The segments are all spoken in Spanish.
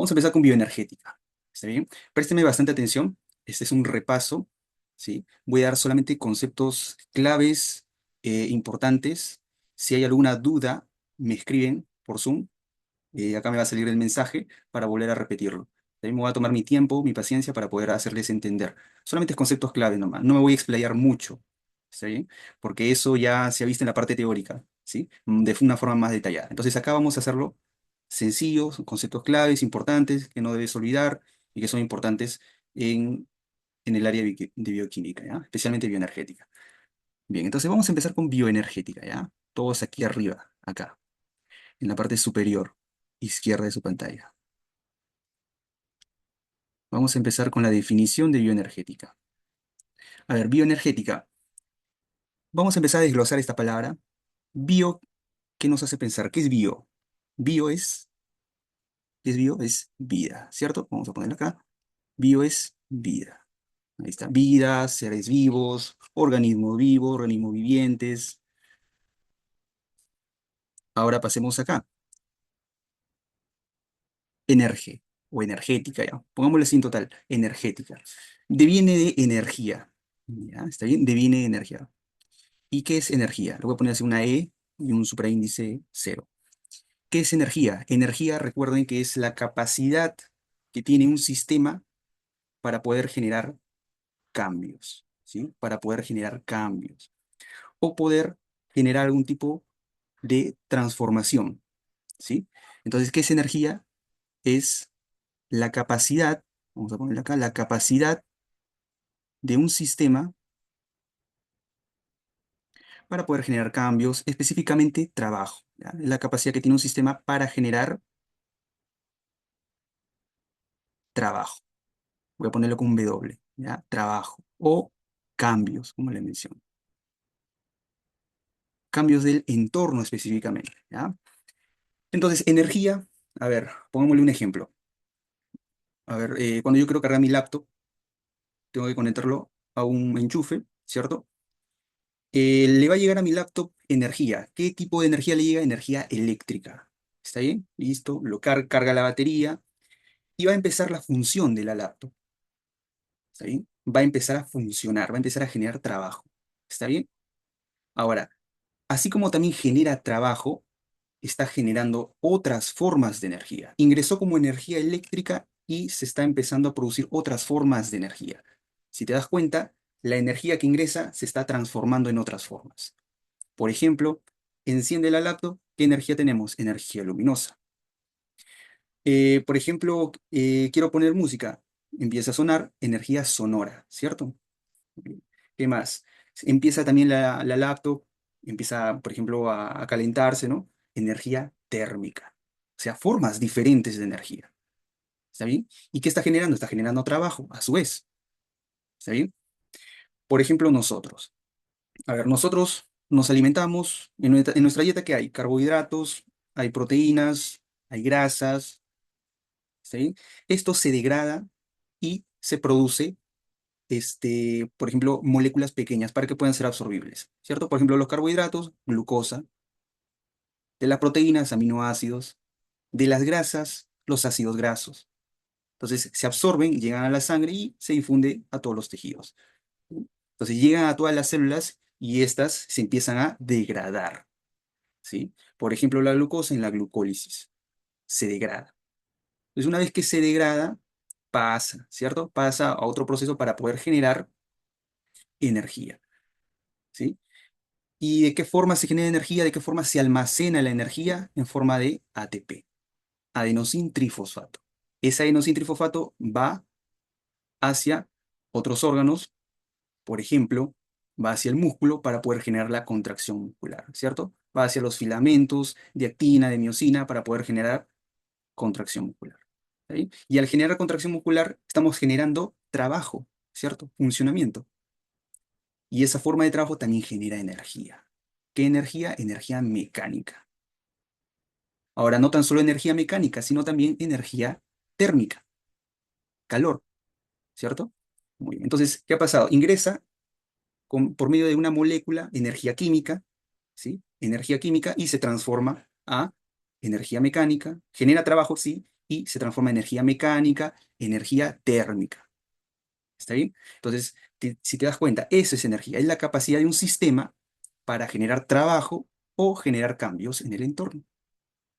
Vamos a empezar con bioenergética. ¿Está bien? Présteme bastante atención. Este es un repaso, ¿sí? Voy a dar solamente conceptos claves, importantes. Si hay alguna duda, me escriben por Zoom. Acá me va a salir el mensaje para volver a repetirlo. También me voy a tomar mi tiempo, mi paciencia para poder hacerles entender. Solamente conceptos claves nomás. No me voy a explayar mucho, ¿está bien? Porque eso ya se ha visto en la parte teórica, ¿sí? De una forma más detallada. Entonces acá vamos a hacerlo sencillo, son conceptos claves, importantes, que no debes olvidar y que son importantes en el área de bioquímica, ¿ya? Especialmente bioenergética. Bien, entonces vamos a empezar con bioenergética, ¿ya? Todos aquí arriba, acá, en la parte superior izquierda de su pantalla. Vamos a empezar con la definición de bioenergética. A ver, bioenergética. Vamos a empezar a desglosar esta palabra. Bio, ¿qué nos hace pensar? ¿Qué es bio? Bio es, ¿qué es bio? Es vida, ¿cierto? Vamos a ponerlo acá. Bio es vida. Ahí está. Vida, seres vivos, organismos vivientes. Ahora pasemos acá. Energe o energética, ya. Pongámosle así en total. Energética. Deviene de energía. ¿Ya? ¿Está bien? Deviene de energía. ¿Y qué es energía? Le voy a poner así una E y un supraíndice cero. ¿Qué es energía? Energía, recuerden que es la capacidad que tiene un sistema para poder generar cambios, ¿sí? Para poder generar cambios o poder generar algún tipo de transformación, ¿sí? Entonces, ¿qué es energía? Es la capacidad, vamos a ponerla acá, la capacidad de un sistema para poder generar cambios, específicamente trabajo, ¿ya? Es la capacidad que tiene un sistema para generar trabajo. Voy a ponerlo con un W, ¿ya? Trabajo o cambios, como le menciono. Cambios del entorno específicamente, ¿ya? Entonces, energía, a ver, pongámosle un ejemplo. A ver, cuando yo quiero cargar mi laptop, tengo que conectarlo a un enchufe, ¿cierto? Le va a llegar a mi laptop energía. ¿Qué tipo de energía le llega? Energía eléctrica. ¿Está bien? Listo. Carga la batería y va a empezar la función de la laptop. ¿Está bien? Va a empezar a funcionar, va a empezar a generar trabajo. ¿Está bien? Ahora, así como también genera trabajo, está generando otras formas de energía. Ingresó como energía eléctrica y se está empezando a producir otras formas de energía. Si te das cuenta, la energía que ingresa se está transformando en otras formas. Por ejemplo, enciende la laptop, ¿qué energía tenemos? Energía luminosa. Por ejemplo, quiero poner música, empieza a sonar energía sonora, ¿cierto? ¿Qué más? Empieza también la laptop, empieza, por ejemplo, a calentarse, ¿no? Energía térmica. O sea, formas diferentes de energía. ¿Está bien? ¿Y qué está generando? Está generando trabajo, a su vez. ¿Está bien? Por ejemplo, nosotros. A ver, nosotros nos alimentamos, en nuestra dieta, ¿qué hay? Carbohidratos, hay proteínas, hay grasas, ¿está bien? Esto se degrada y se produce, por ejemplo, moléculas pequeñas para que puedan ser absorbibles, ¿cierto? Por ejemplo, los carbohidratos, glucosa, de las proteínas, aminoácidos, de las grasas, los ácidos grasos. Entonces, se absorben, llegan a la sangre y se difunde a todos los tejidos. Entonces, llegan a todas las células y estas se empiezan a degradar, ¿sí? Por ejemplo, la glucosa en la glucólisis se degrada. Entonces, una vez que se degrada, pasa, ¿cierto? Pasa a otro proceso para poder generar energía, ¿sí? ¿Y de qué forma se genera energía? ¿De qué forma se almacena la energía? En forma de ATP, adenosín trifosfato. Ese adenosín trifosfato va hacia otros órganos, por ejemplo, va hacia el músculo para poder generar la contracción muscular, ¿cierto? Va hacia los filamentos de actina, de miosina para poder generar contracción muscular. ¿Sí? Y al generar contracción muscular, estamos generando trabajo, ¿cierto? Funcionamiento. Y esa forma de trabajo también genera energía. ¿Qué energía? Energía mecánica. Ahora, no tan solo energía mecánica, sino también energía térmica, calor, ¿cierto? Muy bien. Entonces, ¿qué ha pasado? Ingresa por medio de una molécula, energía química, ¿sí? Energía química y se transforma a energía mecánica, genera trabajo, sí, y se transforma en energía mecánica, energía térmica. ¿Está bien? Entonces, si te das cuenta, eso es energía, es la capacidad de un sistema para generar trabajo o generar cambios en el entorno.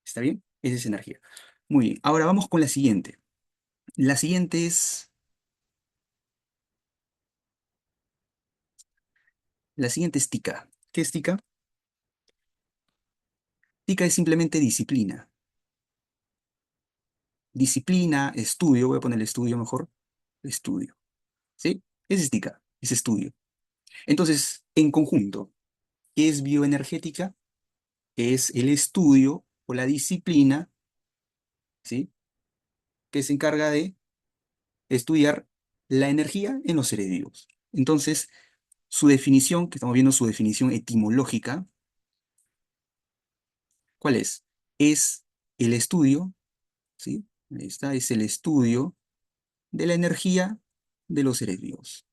¿Está bien? Esa es energía. Muy bien, ahora vamos con la siguiente. La siguiente es TICA. ¿Qué es TICA? TICA es simplemente disciplina. Disciplina, estudio, voy a poner estudio mejor. Estudio. ¿Sí? Ese es TICA, es estudio. Entonces, en conjunto, ¿qué es bioenergética? Es el estudio o la disciplina, ¿sí? Que se encarga de estudiar la energía en los seres vivos. Entonces, su definición, que estamos viendo su definición etimológica, ¿cuál es? Es el estudio, ¿sí? Ahí está, es el estudio de la energía de los seres vivos.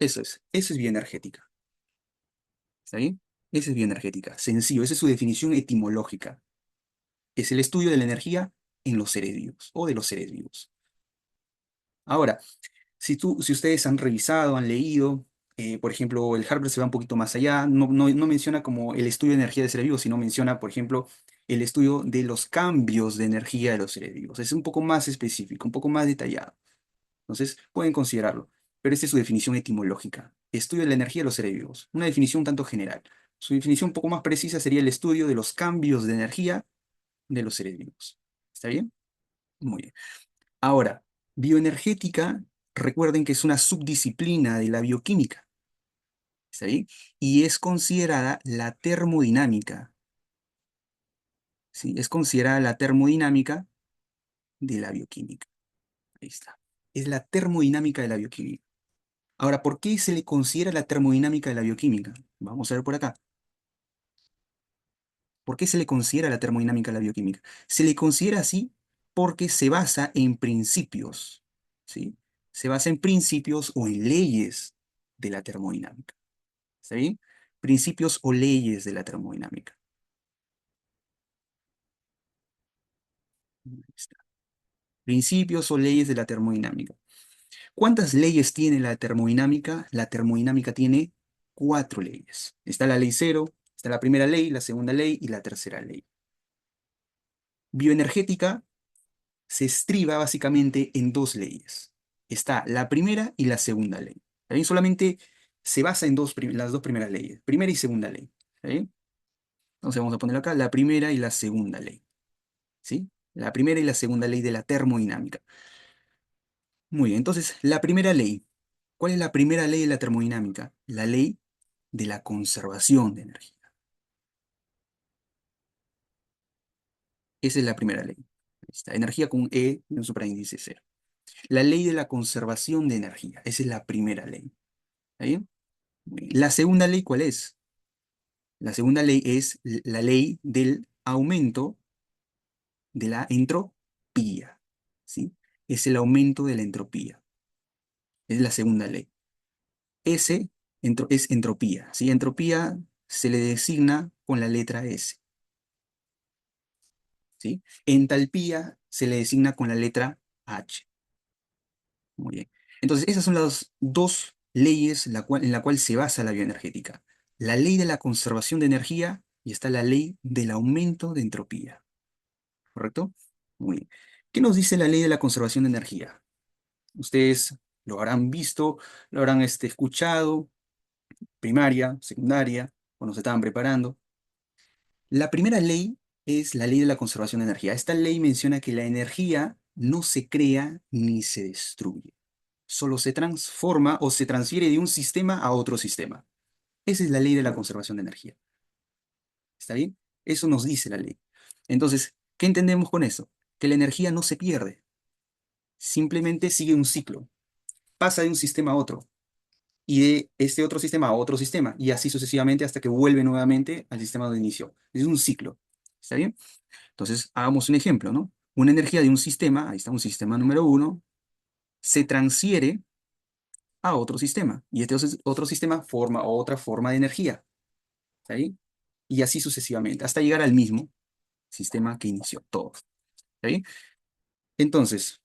Eso es bioenergética. ¿Está bien? Esa es bioenergética. Sencillo, esa es su definición etimológica. Es el estudio de la energía en los seres vivos o de los seres vivos. Ahora, si ustedes han revisado, han leído, por ejemplo, el Harvard se va un poquito más allá, no menciona como el estudio de energía de seres vivos, sino menciona, por ejemplo, el estudio de los cambios de energía de los seres vivos. Es un poco más específico, un poco más detallado. Entonces, pueden considerarlo. Pero esta es su definición etimológica. Estudio de la energía de los seres vivos. Una definición un tanto general. Su definición un poco más precisa sería el estudio de los cambios de energía de los seres vivos. ¿Está bien? Muy bien. Ahora, bioenergética, recuerden que es una subdisciplina de la bioquímica. ¿Está bien? Y es considerada la termodinámica. ¿Sí? Es considerada la termodinámica de la bioquímica. Ahí está. Es la termodinámica de la bioquímica. Ahora, ¿por qué se le considera la termodinámica de la bioquímica? Vamos a ver por acá. ¿Por qué se le considera la termodinámica de la bioquímica? Se le considera así porque se basa en principios, ¿sí? Se basa en principios o en leyes de la termodinámica. ¿Está bien? Principios o leyes de la termodinámica. Ahí está. Principios o leyes de la termodinámica. ¿Cuántas leyes tiene la termodinámica? La termodinámica tiene cuatro leyes. Está la ley cero, está la primera ley, la segunda ley y la tercera ley. Bioenergética se estriba básicamente en dos leyes. Está la primera y la segunda ley. ¿Está solamente se basa en las dos primeras leyes, primera y segunda ley. ¿Está bien? Entonces vamos a poner acá la primera y la segunda ley. ¿Sí? La primera y la segunda ley de la termodinámica. Muy bien, entonces la primera ley. ¿Cuál es la primera ley de la termodinámica? La ley de la conservación de energía. Esa es la primera ley. Ahí está, energía con E y un supraíndice cero. La ley de la conservación de energía. Esa es la primera ley. ¿Está bien? Muy bien. La segunda ley, ¿cuál es? La segunda ley es la ley del aumento de la entropía. ¿Sí? Es el aumento de la entropía. Es la segunda ley. S es entropía. ¿Sí? Entropía se le designa con la letra S. ¿Sí? Entalpía se le designa con la letra H. Muy bien. Entonces, esas son las dos leyes en la cual se basa la bioenergética. La ley de la conservación de energía y está la ley del aumento de entropía. ¿Correcto? Muy bien. ¿Qué nos dice la ley de la conservación de energía? Ustedes lo habrán visto, lo habrán escuchado, primaria, secundaria, cuando se estaban preparando. La primera ley es la ley de la conservación de energía. Esta ley menciona que la energía no se crea ni se destruye, solo se transforma o se transfiere de un sistema a otro sistema. Esa es la ley de la conservación de energía. ¿Está bien? Eso nos dice la ley. Entonces, ¿qué entendemos con eso? Que la energía no se pierde, simplemente sigue un ciclo, pasa de un sistema a otro y de este otro sistema a otro sistema y así sucesivamente hasta que vuelve nuevamente al sistema de inicio. Es un ciclo. ¿Está bien? Entonces, hagamos un ejemplo, ¿no? Una energía de un sistema, ahí está un sistema número uno, se transfiere a otro sistema. Y este otro sistema forma otra forma de energía. ¿Está ahí? Y así sucesivamente, hasta llegar al mismo. sistema que inició todo. ¿Está bien? Entonces,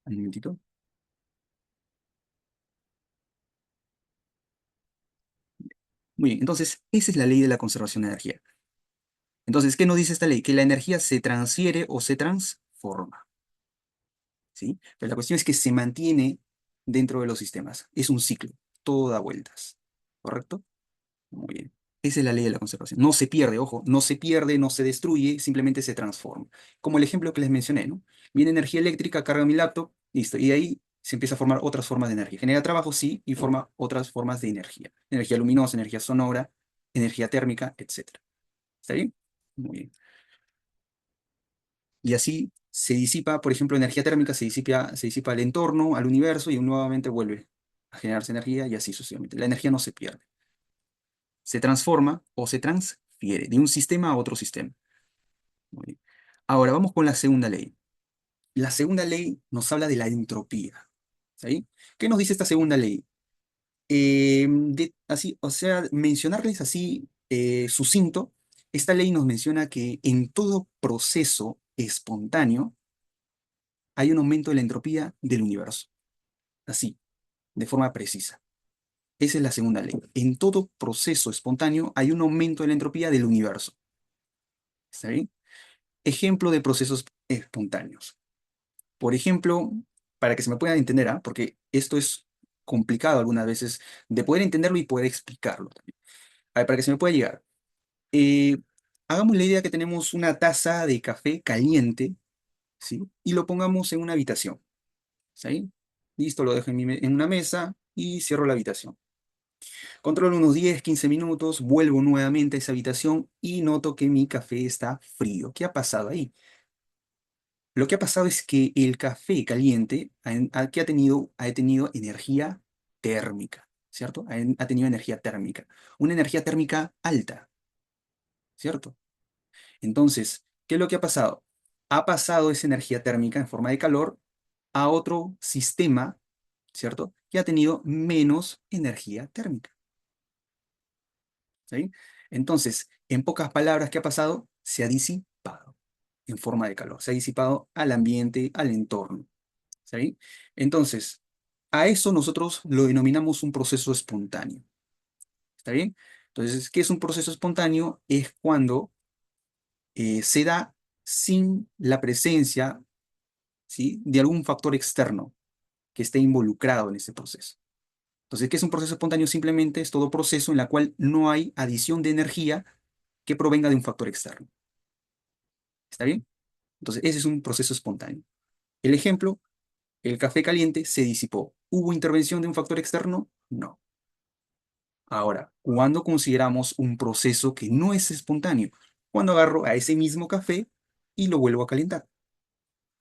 un momentito. Muy bien, entonces, esa es la ley de la conservación de energía. Entonces, ¿qué nos dice esta ley? Que la energía se transfiere o se transforma, ¿sí? Pero la cuestión es que se mantiene dentro de los sistemas. Es un ciclo, todo da vueltas, ¿correcto? Muy bien. Esa es la ley de la conservación. No se pierde, ojo, no se pierde, no se destruye, simplemente se transforma. Como el ejemplo que les mencioné, ¿no? Viene energía eléctrica, carga mi laptop, listo. Y de ahí se empieza a formar otras formas de energía. Genera trabajo, sí, y forma otras formas de energía. Energía luminosa, energía sonora, energía térmica, etcétera. ¿Está bien? Muy bien. Y así se disipa, por ejemplo, energía térmica se disipa al entorno, al universo, y nuevamente vuelve a generarse energía y así sucesivamente. La energía no se pierde, se transforma o se transfiere de un sistema a otro sistema. Muy bien. Ahora vamos con la segunda ley. La segunda ley nos habla de la entropía. ¿Sí? ¿Qué nos dice esta segunda ley? Así, o sea, mencionarles así sucinto, esta ley nos menciona que en todo proceso espontáneo hay un aumento de la entropía del universo. Así, de forma precisa. Esa es la segunda ley. En todo proceso espontáneo hay un aumento de la entropía del universo. ¿Está bien? Ejemplo de procesos espontáneos. Por ejemplo, para que se me pueda entender, ¿ah? Porque esto es complicado algunas veces de poder entenderlo y poder explicarlo también. A ver, para que se me pueda llegar. Eh, hagamos la idea que tenemos una taza de café caliente, ¿sí? Y lo pongamos en una habitación. ¿Sí? Listo, lo dejo en una mesa y cierro la habitación. Controlo unos 10, 15 minutos, vuelvo nuevamente a esa habitación y noto que mi café está frío. ¿Qué ha pasado ahí? Lo que ha pasado es que el café caliente que ha tenido energía térmica, ¿cierto? Ha tenido energía térmica, una energía térmica alta, ¿cierto? Entonces, ¿qué es lo que ha pasado? Ha pasado esa energía térmica en forma de calor a otro sistema, ¿cierto? Que ha tenido menos energía térmica, ¿sí? Entonces, en pocas palabras, ¿qué ha pasado? Se ha disipado en forma de calor, se ha disipado al ambiente, al entorno. ¿Sí? Entonces, a eso nosotros lo denominamos un proceso espontáneo. ¿Está bien? Entonces, ¿qué es un proceso espontáneo? Es cuando se da sin la presencia, ¿sí? de algún factor externo que esté involucrado en ese proceso. Entonces, ¿qué es un proceso espontáneo? Simplemente es todo proceso en el cual no hay adición de energía que provenga de un factor externo. ¿Está bien? Entonces, ese es un proceso espontáneo. El ejemplo, el café caliente se disipó. ¿Hubo intervención de un factor externo? No. Ahora, ¿cuándo consideramos un proceso que no es espontáneo? Cuando agarro a ese mismo café y lo vuelvo a calentar.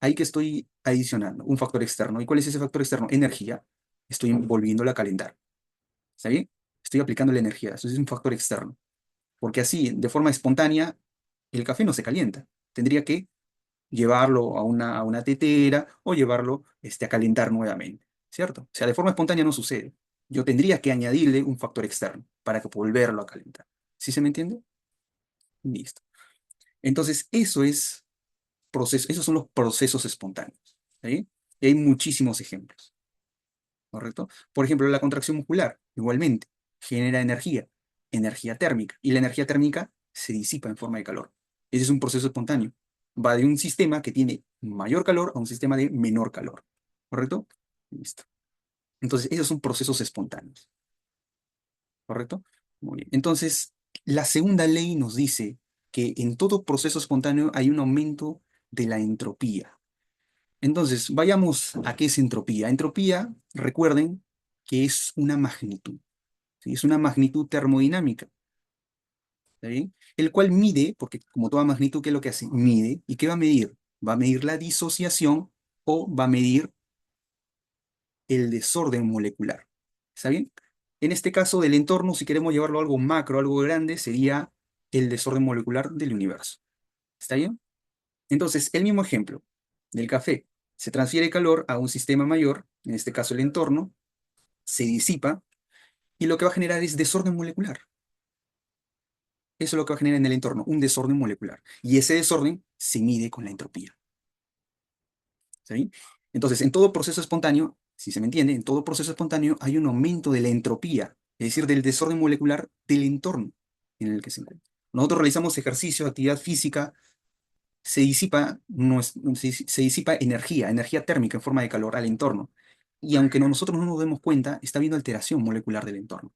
Ahí que estoy adicionando un factor externo. ¿Y cuál es ese factor externo? Energía. Estoy volviéndola a calentar. ¿Está bien? Estoy aplicando la energía. Eso es un factor externo. Porque así, de forma espontánea, el café no se calienta. Tendría que llevarlo a una tetera o llevarlo a calentar nuevamente, ¿cierto? O sea, de forma espontánea no sucede. Yo tendría que añadirle un factor externo para que volverlo a calentar. ¿Sí se me entiende? Listo. Entonces, esos son los procesos espontáneos. ¿Sí? Y hay muchísimos ejemplos, ¿correcto? Por ejemplo, la contracción muscular, igualmente, genera energía, energía térmica, y la energía térmica se disipa en forma de calor. Ese es un proceso espontáneo. Va de un sistema que tiene mayor calor a un sistema de menor calor, ¿correcto? Listo. Entonces, esos son procesos espontáneos, ¿correcto? Muy bien. Entonces, la segunda ley nos dice que en todo proceso espontáneo hay un aumento de la entropía. Entonces, vayamos a qué es entropía. Entropía, recuerden que es una magnitud, ¿sí? Es una magnitud termodinámica, ¿está bien? El cual mide, porque como toda magnitud, ¿qué es lo que hace? Mide. ¿Y qué va a medir? Va a medir la disociación o va a medir el desorden molecular. ¿Está bien? En este caso del entorno, si queremos llevarlo a algo macro, algo grande, sería el desorden molecular del universo. ¿Está bien? Entonces, el mismo ejemplo del café. Se transfiere calor a un sistema mayor, en este caso el entorno, se disipa y lo que va a generar es desorden molecular. Eso es lo que va a generar en el entorno, un desorden molecular. Y ese desorden se mide con la entropía. ¿Sí? Entonces, en todo proceso espontáneo, si se me entiende, en todo proceso espontáneo hay un aumento de la entropía, es decir, del desorden molecular del entorno en el que se encuentra. Nosotros realizamos ejercicio, actividad física, se disipa energía, energía térmica en forma de calor al entorno. Y aunque nosotros no nos demos cuenta, está habiendo alteración molecular del entorno.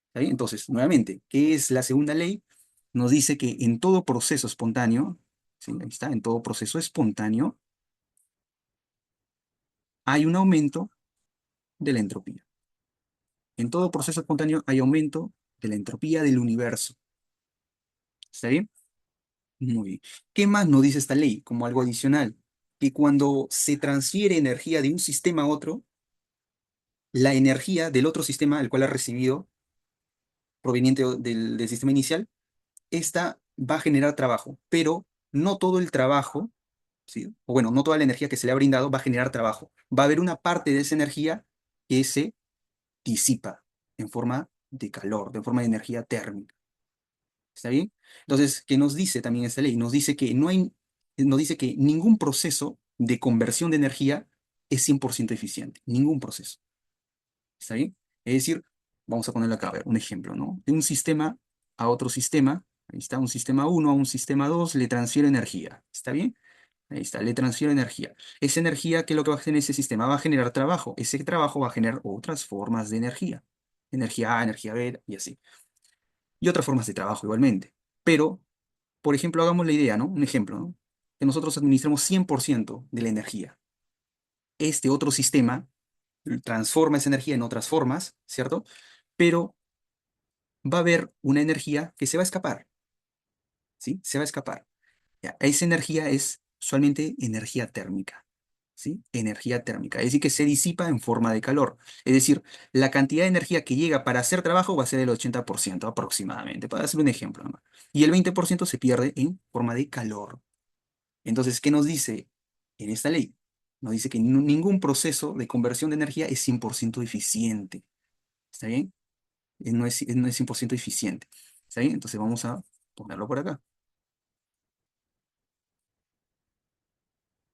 ¿Está bien? Entonces, nuevamente, ¿qué es la segunda ley? Nos dice que en todo proceso espontáneo, ¿sí? Ahí está, en todo proceso espontáneo, hay un aumento de la entropía. En todo proceso espontáneo hay aumento de la entropía del universo. ¿Está bien? Muy bien. ¿Qué más nos dice esta ley como algo adicional? Que cuando se transfiere energía de un sistema a otro, la energía del otro sistema al cual ha recibido, proveniente del sistema inicial, esta va a generar trabajo, pero no todo el trabajo, ¿sí? O bueno, no toda la energía que se le ha brindado va a generar trabajo. Va a haber una parte de esa energía que se disipa en forma de calor, de forma de energía térmica. ¿Está bien? Entonces, ¿qué nos dice también esta ley? Nos dice que ningún proceso de conversión de energía es 100% eficiente, ningún proceso. ¿Está bien? Es decir, vamos a ponerlo acá, a ver, un ejemplo, ¿no? De un sistema a otro sistema, ahí está, un sistema uno a un sistema 2 le transfiere energía. ¿Está bien? Ahí está, le transfiere energía. Esa energía, ¿qué es lo que va a hacer en ese sistema? Va a generar trabajo. Ese trabajo va a generar otras formas de energía. Energía A, energía B y así. Y otras formas de trabajo igualmente. Pero, por ejemplo, hagamos la idea, ¿no? Un ejemplo, ¿no? Que nosotros administramos 100% de la energía. Este otro sistema transforma esa energía en otras formas, ¿cierto? Pero va a haber una energía que se va a escapar, ¿sí? Se va a escapar. Ya, esa energía es usualmente energía térmica, ¿sí? Energía térmica, es decir, que se disipa en forma de calor. Es decir, la cantidad de energía que llega para hacer trabajo va a ser el 80% aproximadamente, para hacer un ejemplo, ¿no? Y el 20% se pierde en forma de calor. Entonces, ¿qué nos dice en esta ley? Nos dice que ningún proceso de conversión de energía es 100% eficiente. ¿Está bien? No es 100% eficiente. ¿Está bien? Entonces vamos a ponerlo por acá.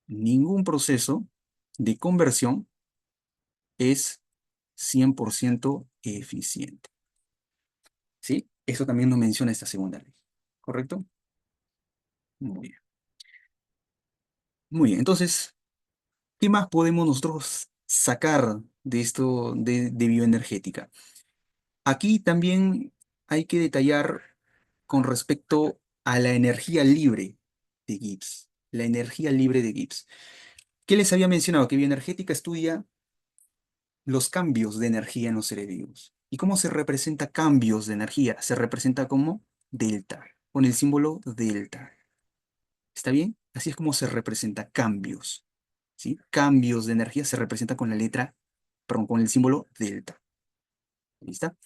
Ningún proceso de conversión es 100% eficiente. ¿Sí? Eso también nos menciona esta segunda ley. ¿Correcto? Muy bien. Muy bien. Entonces, ¿qué más podemos nosotros sacar de esto de bioenergética? Aquí también hay que detallar con respecto a la energía libre de Gibbs. La energía libre de Gibbs. ¿Qué les había mencionado? Que bioenergética estudia los cambios de energía en los seres vivos. ¿Y cómo se representa cambios de energía? Se representa como delta, con el símbolo delta. ¿Está bien? Así es como se representa cambios. ¿Sí? Cambios de energía se representa con la letra, perdón, con el símbolo delta. ¿Ahí está?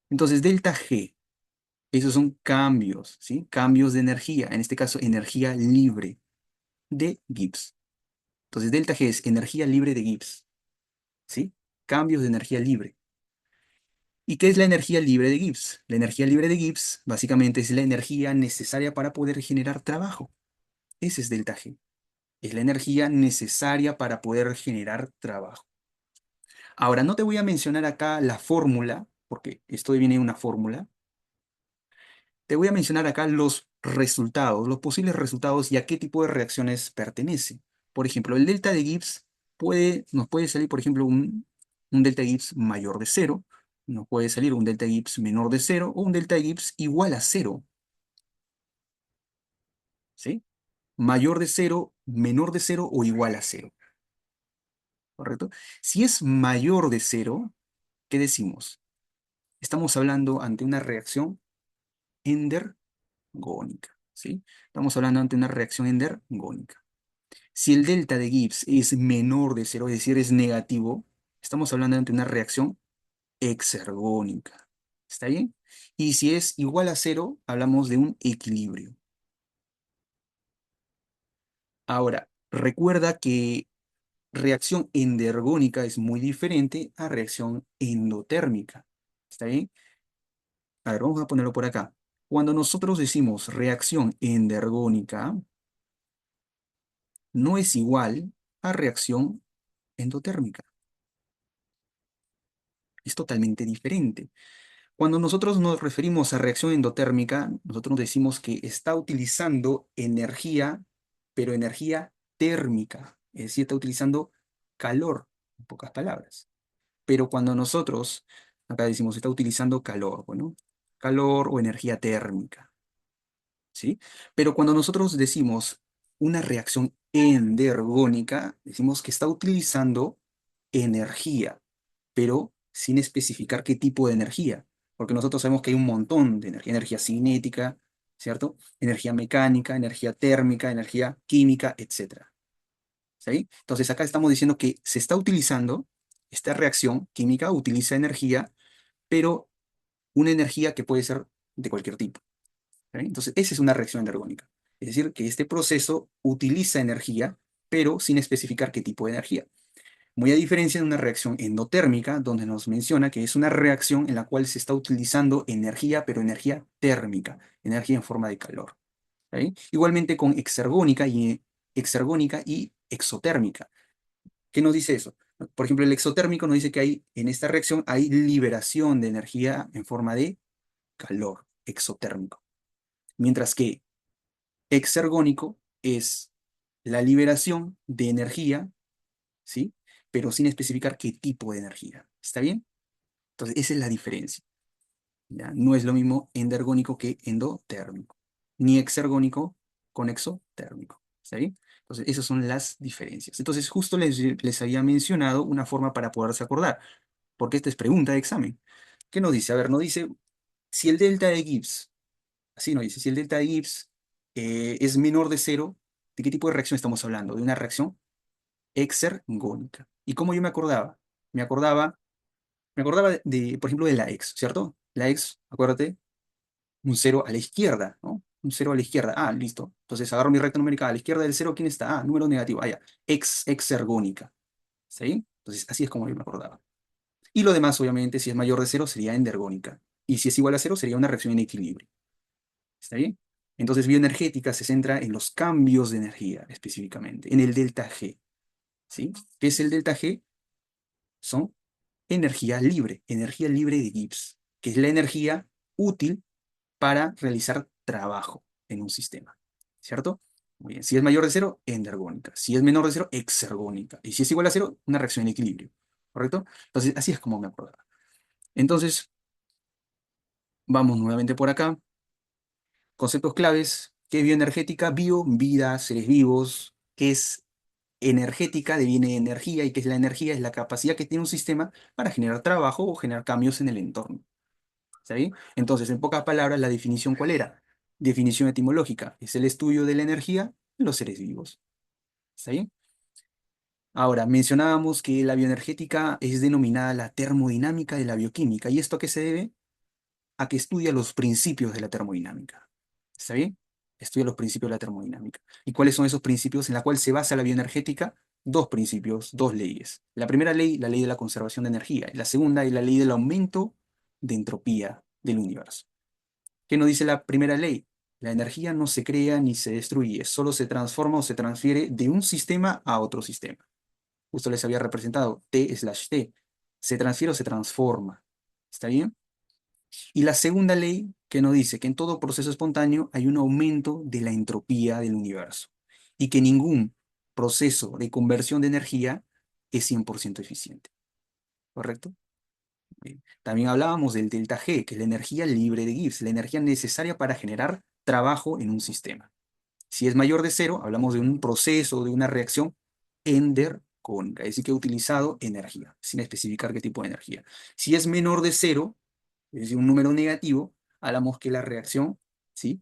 Entonces, delta G, esos son cambios, ¿sí? Cambios de energía, en este caso, energía libre de Gibbs. Entonces, delta G es energía libre de Gibbs, ¿sí? Cambios de energía libre. ¿Y qué es la energía libre de Gibbs? La energía libre de Gibbs básicamente es la energía necesaria para poder generar trabajo. Ese es delta G. Es la energía necesaria para poder generar trabajo. Ahora, no te voy a mencionar acá la fórmula, porque esto viene de una fórmula. Te voy a mencionar acá los resultados, los posibles resultados y a qué tipo de reacciones pertenece. Por ejemplo, el delta de Gibbs nos puede salir, por ejemplo, un delta de Gibbs mayor de cero, nos puede salir un delta de Gibbs menor de cero o un delta de Gibbs igual a cero, ¿sí? Mayor de cero, menor de cero o igual a cero, ¿correcto? Si es mayor de cero, ¿qué decimos? Estamos hablando ante una reacción endergónica, ¿sí? Estamos hablando ante una reacción endergónica. Si el delta de Gibbs es menor de cero, es decir, es negativo, estamos hablando ante una reacción exergónica. ¿Está bien? Y si es igual a cero, hablamos de un equilibrio. Ahora, recuerda que reacción endergónica es muy diferente a reacción endotérmica. ¿Está bien? A ver, vamos a ponerlo por acá. Cuando nosotros decimos reacción endergónica, no es igual a reacción endotérmica. Es totalmente diferente. Cuando nosotros nos referimos a reacción endotérmica, nosotros decimos que está utilizando energía, pero energía térmica, es decir, está utilizando calor, en pocas palabras. Pero cuando nosotros, acá decimos, está utilizando calor, bueno, calor o energía térmica, ¿sí? Pero cuando nosotros decimos una reacción endergónica, decimos que está utilizando energía, pero sin especificar qué tipo de energía, porque nosotros sabemos que hay un montón de energía, energía cinética, ¿cierto? Energía mecánica, energía térmica, energía química, etcétera. ¿Sí? Entonces acá estamos diciendo que se está utilizando, esta reacción química utiliza energía, pero una energía que puede ser de cualquier tipo. ¿Sí? Entonces esa es una reacción endergónica. Es decir, que este proceso utiliza energía, pero sin especificar qué tipo de energía. Muy a diferencia de una reacción endotérmica, donde nos menciona que es una reacción en la cual se está utilizando energía, pero energía térmica, energía en forma de calor. ¿Sí? Igualmente con exergónica y exotérmica. ¿Qué nos dice eso? Por ejemplo, el exotérmico nos dice que hay, en esta reacción hay liberación de energía en forma de calor exotérmico. Mientras que exergónico es la liberación de energía, ¿sí? Pero sin especificar qué tipo de energía. ¿Está bien? Entonces, esa es la diferencia. ¿Ya? No es lo mismo endergónico que endotérmico, ni exergónico con exotérmico. ¿Está bien? Entonces, esas son las diferencias. Entonces, justo les había mencionado una forma para poderse acordar, porque esta es pregunta de examen. ¿Qué nos dice? A ver, nos dice, si el delta de Gibbs, así nos dice, si el delta de Gibbs es menor de cero, ¿de qué tipo de reacción estamos hablando? De una reacción exergónica. ¿Y cómo yo me acordaba? Me acordaba, me acordaba por ejemplo, de la X, ¿cierto? La X, acuérdate, un cero a la izquierda, ¿no? Un cero a la izquierda. Ah, listo. Entonces agarro mi recta numérica. A la izquierda del cero, ¿quién está? Ah, número negativo. Ah, ya. Exergónica. ¿Sí? Entonces, así es como yo me acordaba. Y lo demás, obviamente, si es mayor de cero, sería endergónica. Y si es igual a cero, sería una reacción en equilibrio. ¿Está bien? Entonces, bioenergética se centra en los cambios de energía, específicamente, en el delta G. ¿Sí? ¿Qué es el delta G? Son energía libre de Gibbs, que es la energía útil para realizar trabajo en un sistema, ¿cierto? Muy bien, si es mayor de cero, endergónica. Si es menor de cero, exergónica. Y si es igual a cero, una reacción en equilibrio, ¿correcto? Entonces, así es como me acordaba. Entonces, vamos nuevamente por acá. Conceptos claves. ¿Qué es bioenergética? Bio, vida, seres vivos. ¿Qué es energética? Deviene de energía. ¿Y qué es la energía? Es la capacidad que tiene un sistema para generar trabajo o generar cambios en el entorno. ¿Está bien? Entonces, en pocas palabras, la definición, ¿cuál era? Definición etimológica. Es el estudio de la energía en los seres vivos. ¿Está bien? Ahora, mencionábamos que la bioenergética es denominada la termodinámica de la bioquímica. ¿Y esto a qué se debe? A que estudia los principios de la termodinámica. ¿Está bien? Estudia los principios de la termodinámica. ¿Y cuáles son esos principios en la cual se basa la bioenergética? Dos principios, dos leyes. La primera ley, la ley de la conservación de energía. Y la segunda es la ley del aumento de entropía del universo. ¿Qué nos dice la primera ley? La energía no se crea ni se destruye, solo se transforma o se transfiere de un sistema a otro sistema. Justo les había representado T/T. Se transfiere o se transforma. ¿Está bien? Y la segunda ley que nos dice que en todo proceso espontáneo hay un aumento de la entropía del universo y que ningún proceso de conversión de energía es 100% eficiente. ¿Correcto? Bien. También hablábamos del delta G, que es la energía libre de Gibbs, la energía necesaria para generar trabajo en un sistema. Si es mayor de cero, hablamos de un proceso, de una reacción endergónica, es decir, que ha utilizado energía, sin especificar qué tipo de energía. Si es menor de cero, es decir, un número negativo, hablamos que la reacción, ¿sí?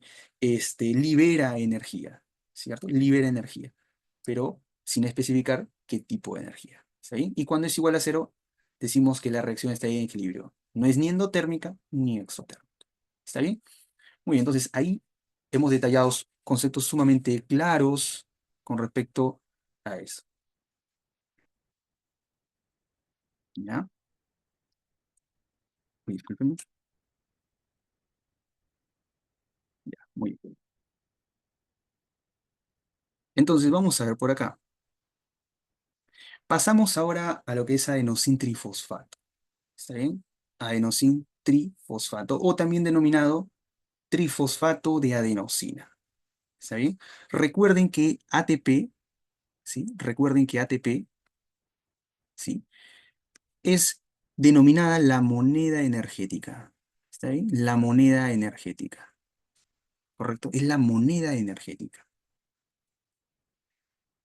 Libera energía, ¿cierto? Libera energía, pero sin especificar qué tipo de energía. ¿Está bien? Y cuando es igual a cero, decimos que la reacción está en equilibrio. No es ni endotérmica ni exotérmica. ¿Está bien? Muy bien, entonces ahí hemos detallado conceptos sumamente claros con respecto a eso. ¿Ya? Discúlpenme. Muy bien. Entonces, vamos a ver por acá. Pasamos ahora a lo que es adenosin trifosfato. ¿Está bien? Adenosin trifosfato, o también denominado trifosfato de adenosina. ¿Está bien? Recuerden que ATP, ¿sí? Recuerden que ATP, ¿sí? Es denominada la moneda energética. ¿Está bien? La moneda energética. ¿Correcto? Es la moneda energética.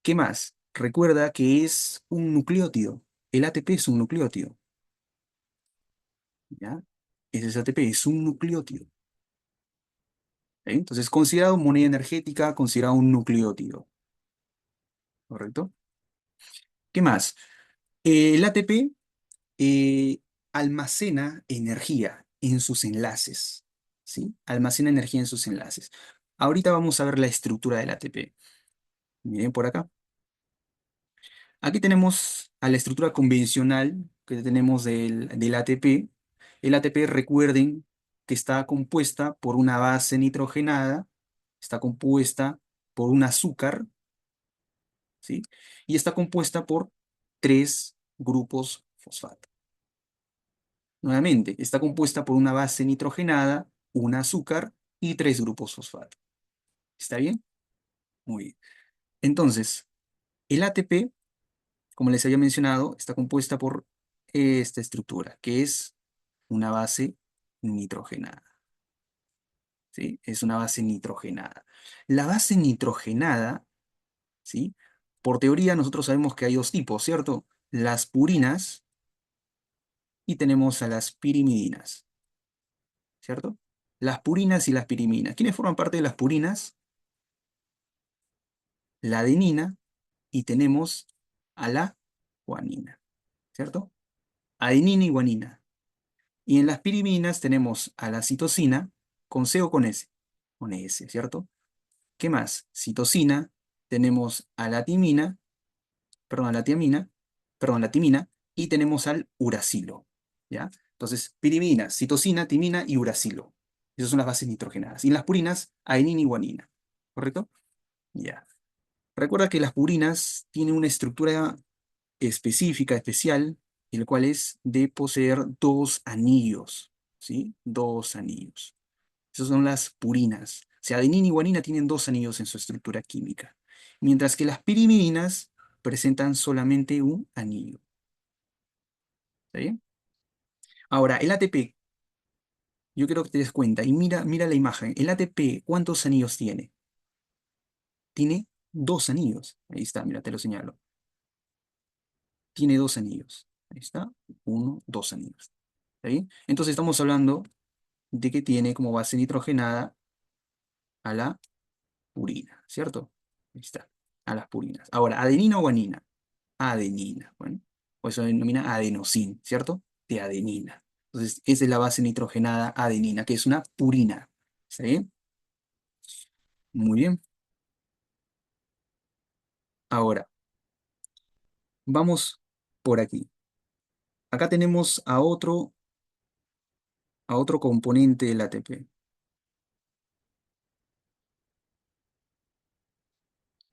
¿Qué más? Recuerda que es un nucleótido. El ATP es un nucleótido. ¿Ya? Ese es ATP, es un nucleótido. ¿Sí? Entonces, considerado moneda energética, considerado un nucleótido. ¿Correcto? ¿Qué más? El ATP almacena energía en sus enlaces. ¿Sí? Almacena energía en sus enlaces. Ahorita vamos a ver la estructura del ATP. Miren por acá. Aquí tenemos a la estructura convencional que tenemos del ATP. El ATP, recuerden que está compuesta por una base nitrogenada, está compuesta por un azúcar, ¿sí? Y está compuesta por tres grupos fosfato. Nuevamente, está compuesta por una base nitrogenada, un azúcar y tres grupos fosfato. ¿Está bien? Muy bien. Entonces, el ATP, como les había mencionado, está compuesta por esta estructura, que es una base nitrogenada. ¿Sí? Es una base nitrogenada. La base nitrogenada, ¿sí? Por teoría, nosotros sabemos que hay dos tipos, ¿cierto? Las purinas y tenemos a las pirimidinas, ¿cierto? Las purinas y las piriminas. ¿Quiénes forman parte de las purinas? La adenina y tenemos a la guanina, ¿cierto? Adenina y guanina. Y en las piriminas tenemos a la citosina, con C o con S, con S, ¿cierto? ¿Qué más? Citosina, tenemos a la timina, perdón, a la tiamina, perdón, la timina, y tenemos al uracilo, ¿ya? Entonces, pirimina, citosina, timina y uracilo. Esas son las bases nitrogenadas. Y en las purinas, adenina y guanina, ¿correcto? Ya. Recuerda que las purinas tienen una estructura específica, especial, el cual es de poseer dos anillos, ¿sí? Dos anillos. Esas son las purinas. O sea, adenina y guanina tienen dos anillos en su estructura química, mientras que las pirimidinas presentan solamente un anillo. ¿Está bien? Ahora, el ATP, yo quiero que te des cuenta, y mira la imagen. El ATP, ¿cuántos anillos tiene? Tiene dos anillos. Ahí está, mira, te lo señalo. Tiene dos anillos. Ahí está, uno, dos anillos. ¿Está bien? Entonces estamos hablando de que tiene como base nitrogenada a la purina, ¿cierto? Ahí está, a las purinas. Ahora, ¿adenina o guanina? Adenina, bueno, pues eso se denomina adenosin, ¿cierto? De adenina. Entonces, esa es la base nitrogenada adenina, que es una purina. ¿Está bien? Muy bien. Ahora, vamos por aquí. Acá tenemos a otro componente del ATP.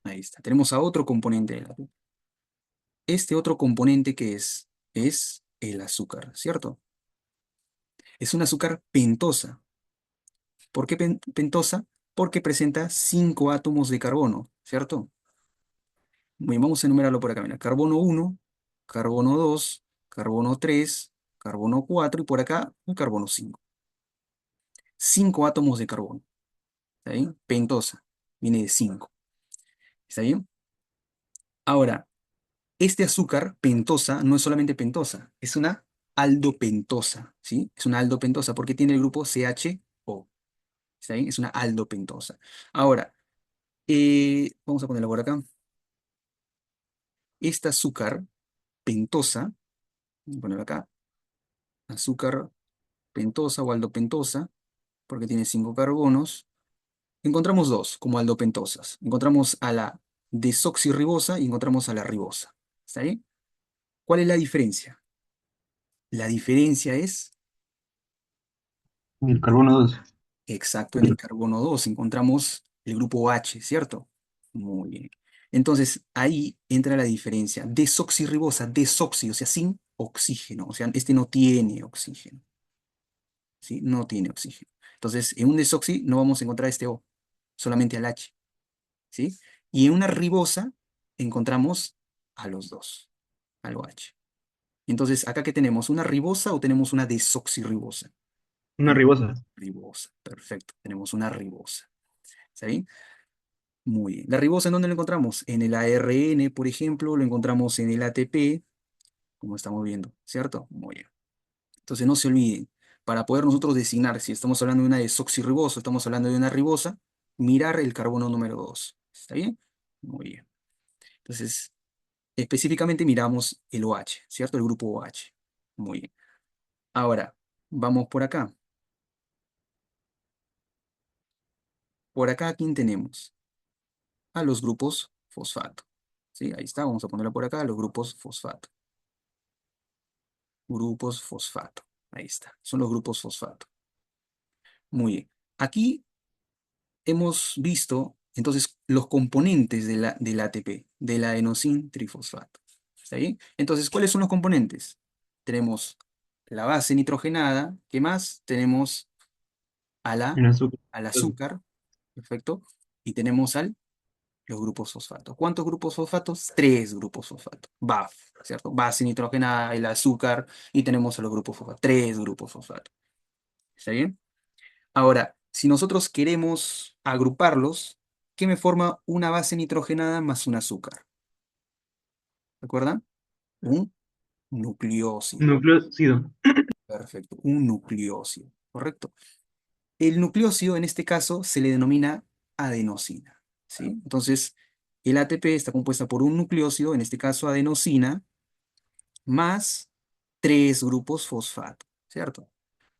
Ahí está. Tenemos a otro componente del ATP. Este otro componente que es el azúcar, ¿cierto? Es un azúcar pentosa. ¿Por qué pentosa? Porque presenta 5 átomos de carbono, ¿cierto? Bien, vamos a enumerarlo por acá. Mira, carbono 1, carbono 2, carbono 3, carbono 4 y por acá el carbono 5. 5 átomos de carbono. ¿Está bien? Pentosa. Viene de 5. ¿Está bien? Ahora, este azúcar pentosa no es solamente pentosa, es una aldopentosa, ¿sí? Es una aldopentosa porque tiene el grupo CHO. ¿Está bien? Es una aldopentosa. Ahora, vamos a ponerlo por acá. Este azúcar pentosa, voy a ponerlo acá, azúcar pentosa o aldopentosa, porque tiene 5 carbonos. Encontramos dos como aldopentosas. Encontramos a la desoxirribosa y encontramos a la ribosa. ¿Está bien? ¿Cuál es la diferencia? La diferencia es El carbono 12. Exacto, en el carbono 2 encontramos el grupo OH, ¿cierto? Muy bien. Entonces, ahí entra la diferencia. Desoxirribosa, desoxi, o sea, sin oxígeno. O sea, este no tiene oxígeno, ¿sí? No tiene oxígeno. Entonces, en un desoxi no vamos a encontrar este O, solamente al H, ¿sí? Y en una ribosa encontramos a los dos, al OH. Entonces, ¿acá qué tenemos? ¿Una ribosa o tenemos una desoxirribosa? Una ribosa. Ribosa, perfecto. Tenemos una ribosa. ¿Está bien? Muy bien. ¿La ribosa en dónde lo encontramos? En el ARN, por ejemplo, lo encontramos en el ATP, como estamos viendo, ¿cierto? Muy bien. Entonces, no se olviden, para poder nosotros designar si estamos hablando de una desoxirribosa o estamos hablando de una ribosa, mirar el carbono número 2. ¿Está bien? Muy bien. Entonces, específicamente miramos el OH, ¿cierto? El grupo OH. Muy bien. Ahora, vamos por acá. Por acá, ¿quién tenemos? A los grupos fosfato. ¿Sí? Ahí está, vamos a ponerlo por acá, los grupos fosfato. Grupos fosfato. Ahí está, son los grupos fosfato. Muy bien. Aquí hemos visto entonces los componentes del ATP, del adenosín trifosfato. ¿Está bien? Entonces, ¿cuáles son los componentes? Tenemos la base nitrogenada, ¿qué más? Tenemos a la, En azúcar. al azúcar, perfecto, y tenemos los grupos fosfatos. ¿Cuántos grupos fosfatos? Tres grupos fosfatos. BAF, ¿cierto? Base nitrogenada, el azúcar, y tenemos a los grupos fosfatos. Tres grupos fosfatos. ¿Está bien? Ahora, si nosotros queremos agruparlos, ¿qué me forma una base nitrogenada más un azúcar? ¿Recuerdan? Un nucleócido. Nucleócido. Perfecto, un nucleócido, ¿correcto? El nucleócido en este caso se le denomina adenosina, ¿sí? Entonces, el ATP está compuesta por un nucleócido, en este caso adenosina, más tres grupos fosfato, ¿cierto?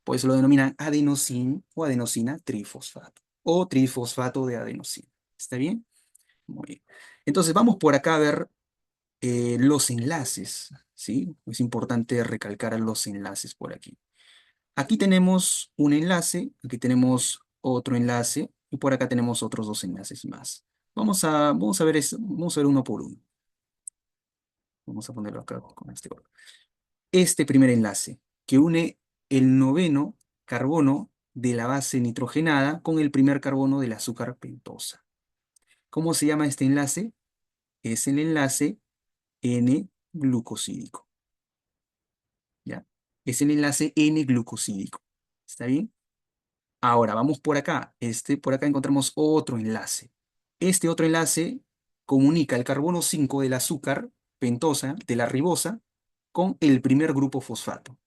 Por eso lo denominan adenosín o adenosina trifosfato o trifosfato de adenosina. ¿Está bien? Muy bien. Entonces vamos por acá a ver los enlaces, ¿sí? Es importante recalcar los enlaces por aquí. Aquí tenemos un enlace, aquí tenemos otro enlace y por acá tenemos otros dos enlaces más. Vamos a ver vamos a ver uno por uno. Vamos a ponerlo acá con este orden. Este primer enlace que une el noveno carbono de la base nitrogenada con el primer carbono del azúcar pentosa. ¿Cómo se llama este enlace? Es el enlace N-glucosídico, ¿ya? Es el enlace N-glucosídico. ¿Está bien? Ahora, vamos por acá. Por acá encontramos otro enlace. Este otro enlace comunica el carbono 5 del azúcar pentosa, de la ribosa, con el primer grupo fosfato.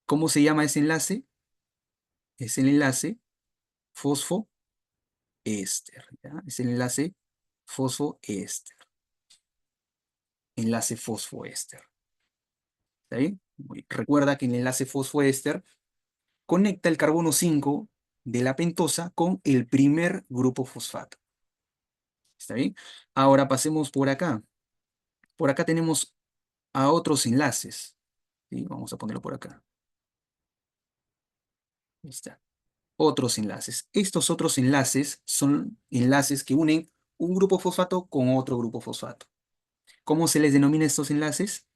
¿Cómo se llama ese enlace? Es el enlace fosfoéster, ¿ya? Es el enlace fosfoéster. Enlace fosfoéster. ¿Está bien? Recuerda que el enlace fosfoéster conecta el carbono 5 de la pentosa con el primer grupo fosfato. ¿Está bien? Ahora pasemos por acá. Por acá tenemos a otros enlaces. ¿Sí? Vamos a ponerlo por acá. Ahí está. Otros enlaces. Estos otros enlaces son enlaces que unen un grupo fosfato con otro grupo fosfato. ¿Cómo se les denomina estos enlaces?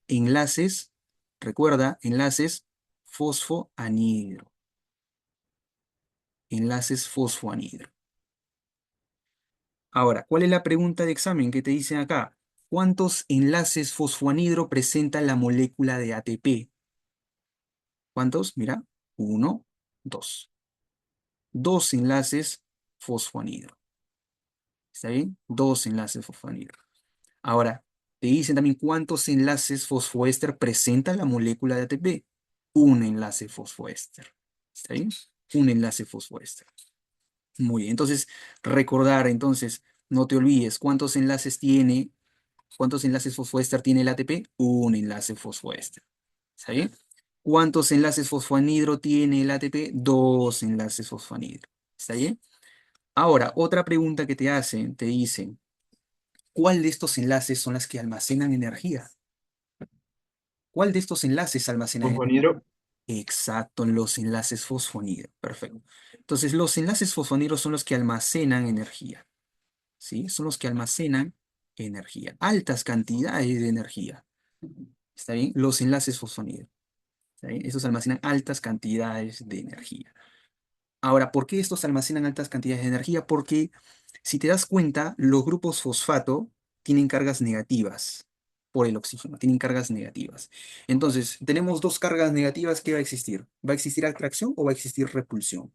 Enlaces, recuerda, enlaces fosfoanhidro. Enlaces fosfoanhidro. Ahora, ¿cuál es la pregunta de examen que te dicen acá? ¿Cuántos enlaces fosfoanhidro presenta la molécula de ATP? ¿Cuántos? Mira, uno, dos. Dos enlaces fosfoanhidro. ¿Está bien? Dos enlaces fosfoanhidro. Ahora, te dicen también cuántos enlaces fosfoéster presenta la molécula de ATP. Un enlace fosfoéster. ¿Está bien? Un enlace fosfoéster. Muy bien. Entonces, recordar, entonces, no te olvides cuántos enlaces fosfoéster tiene el ATP. Un enlace fosfoéster. ¿Está bien? ¿Cuántos enlaces fosfoanhidro tiene el ATP? Dos enlaces fosfoanhidro. ¿Está bien? Ahora, otra pregunta que te hacen, te dicen, ¿cuál de estos enlaces son las que almacenan energía? ¿Cuál de estos enlaces almacenan energía? Fosfanhidro. Exacto, los enlaces fosfonilos. Perfecto. Entonces, los enlaces fosfonilos son los que almacenan energía, ¿sí? Son los que almacenan energía, altas cantidades de energía. ¿Está bien? Los enlaces fosfonilos. ¿Está bien? Estos almacenan altas cantidades de energía. Ahora, ¿por qué estos almacenan altas cantidades de energía? Porque si te das cuenta, los grupos fosfato tienen cargas negativas por el oxígeno, tienen cargas negativas. Entonces, tenemos dos cargas negativas. ¿Qué va a existir? ¿Va a existir atracción o va a existir repulsión?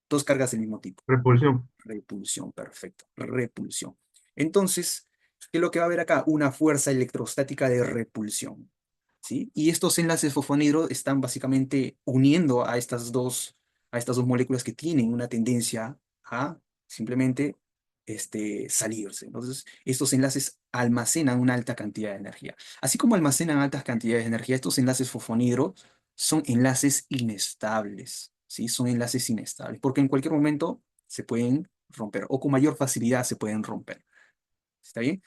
Dos cargas del mismo tipo. Repulsión. Repulsión, perfecto. Repulsión. Entonces, ¿qué es lo que va a haber acá? Una fuerza electrostática de repulsión. ¿Sí? Y estos enlaces fosfonhidro están básicamente uniendo a estas dos moléculas que tienen una tendencia a simplemente salirse. Entonces, estos enlaces almacenan una alta cantidad de energía. Así como almacenan altas cantidades de energía, estos enlaces fosfonhidro son enlaces inestables, ¿sí? Son enlaces inestables, porque en cualquier momento se pueden romper, o con mayor facilidad se pueden romper. ¿Está bien?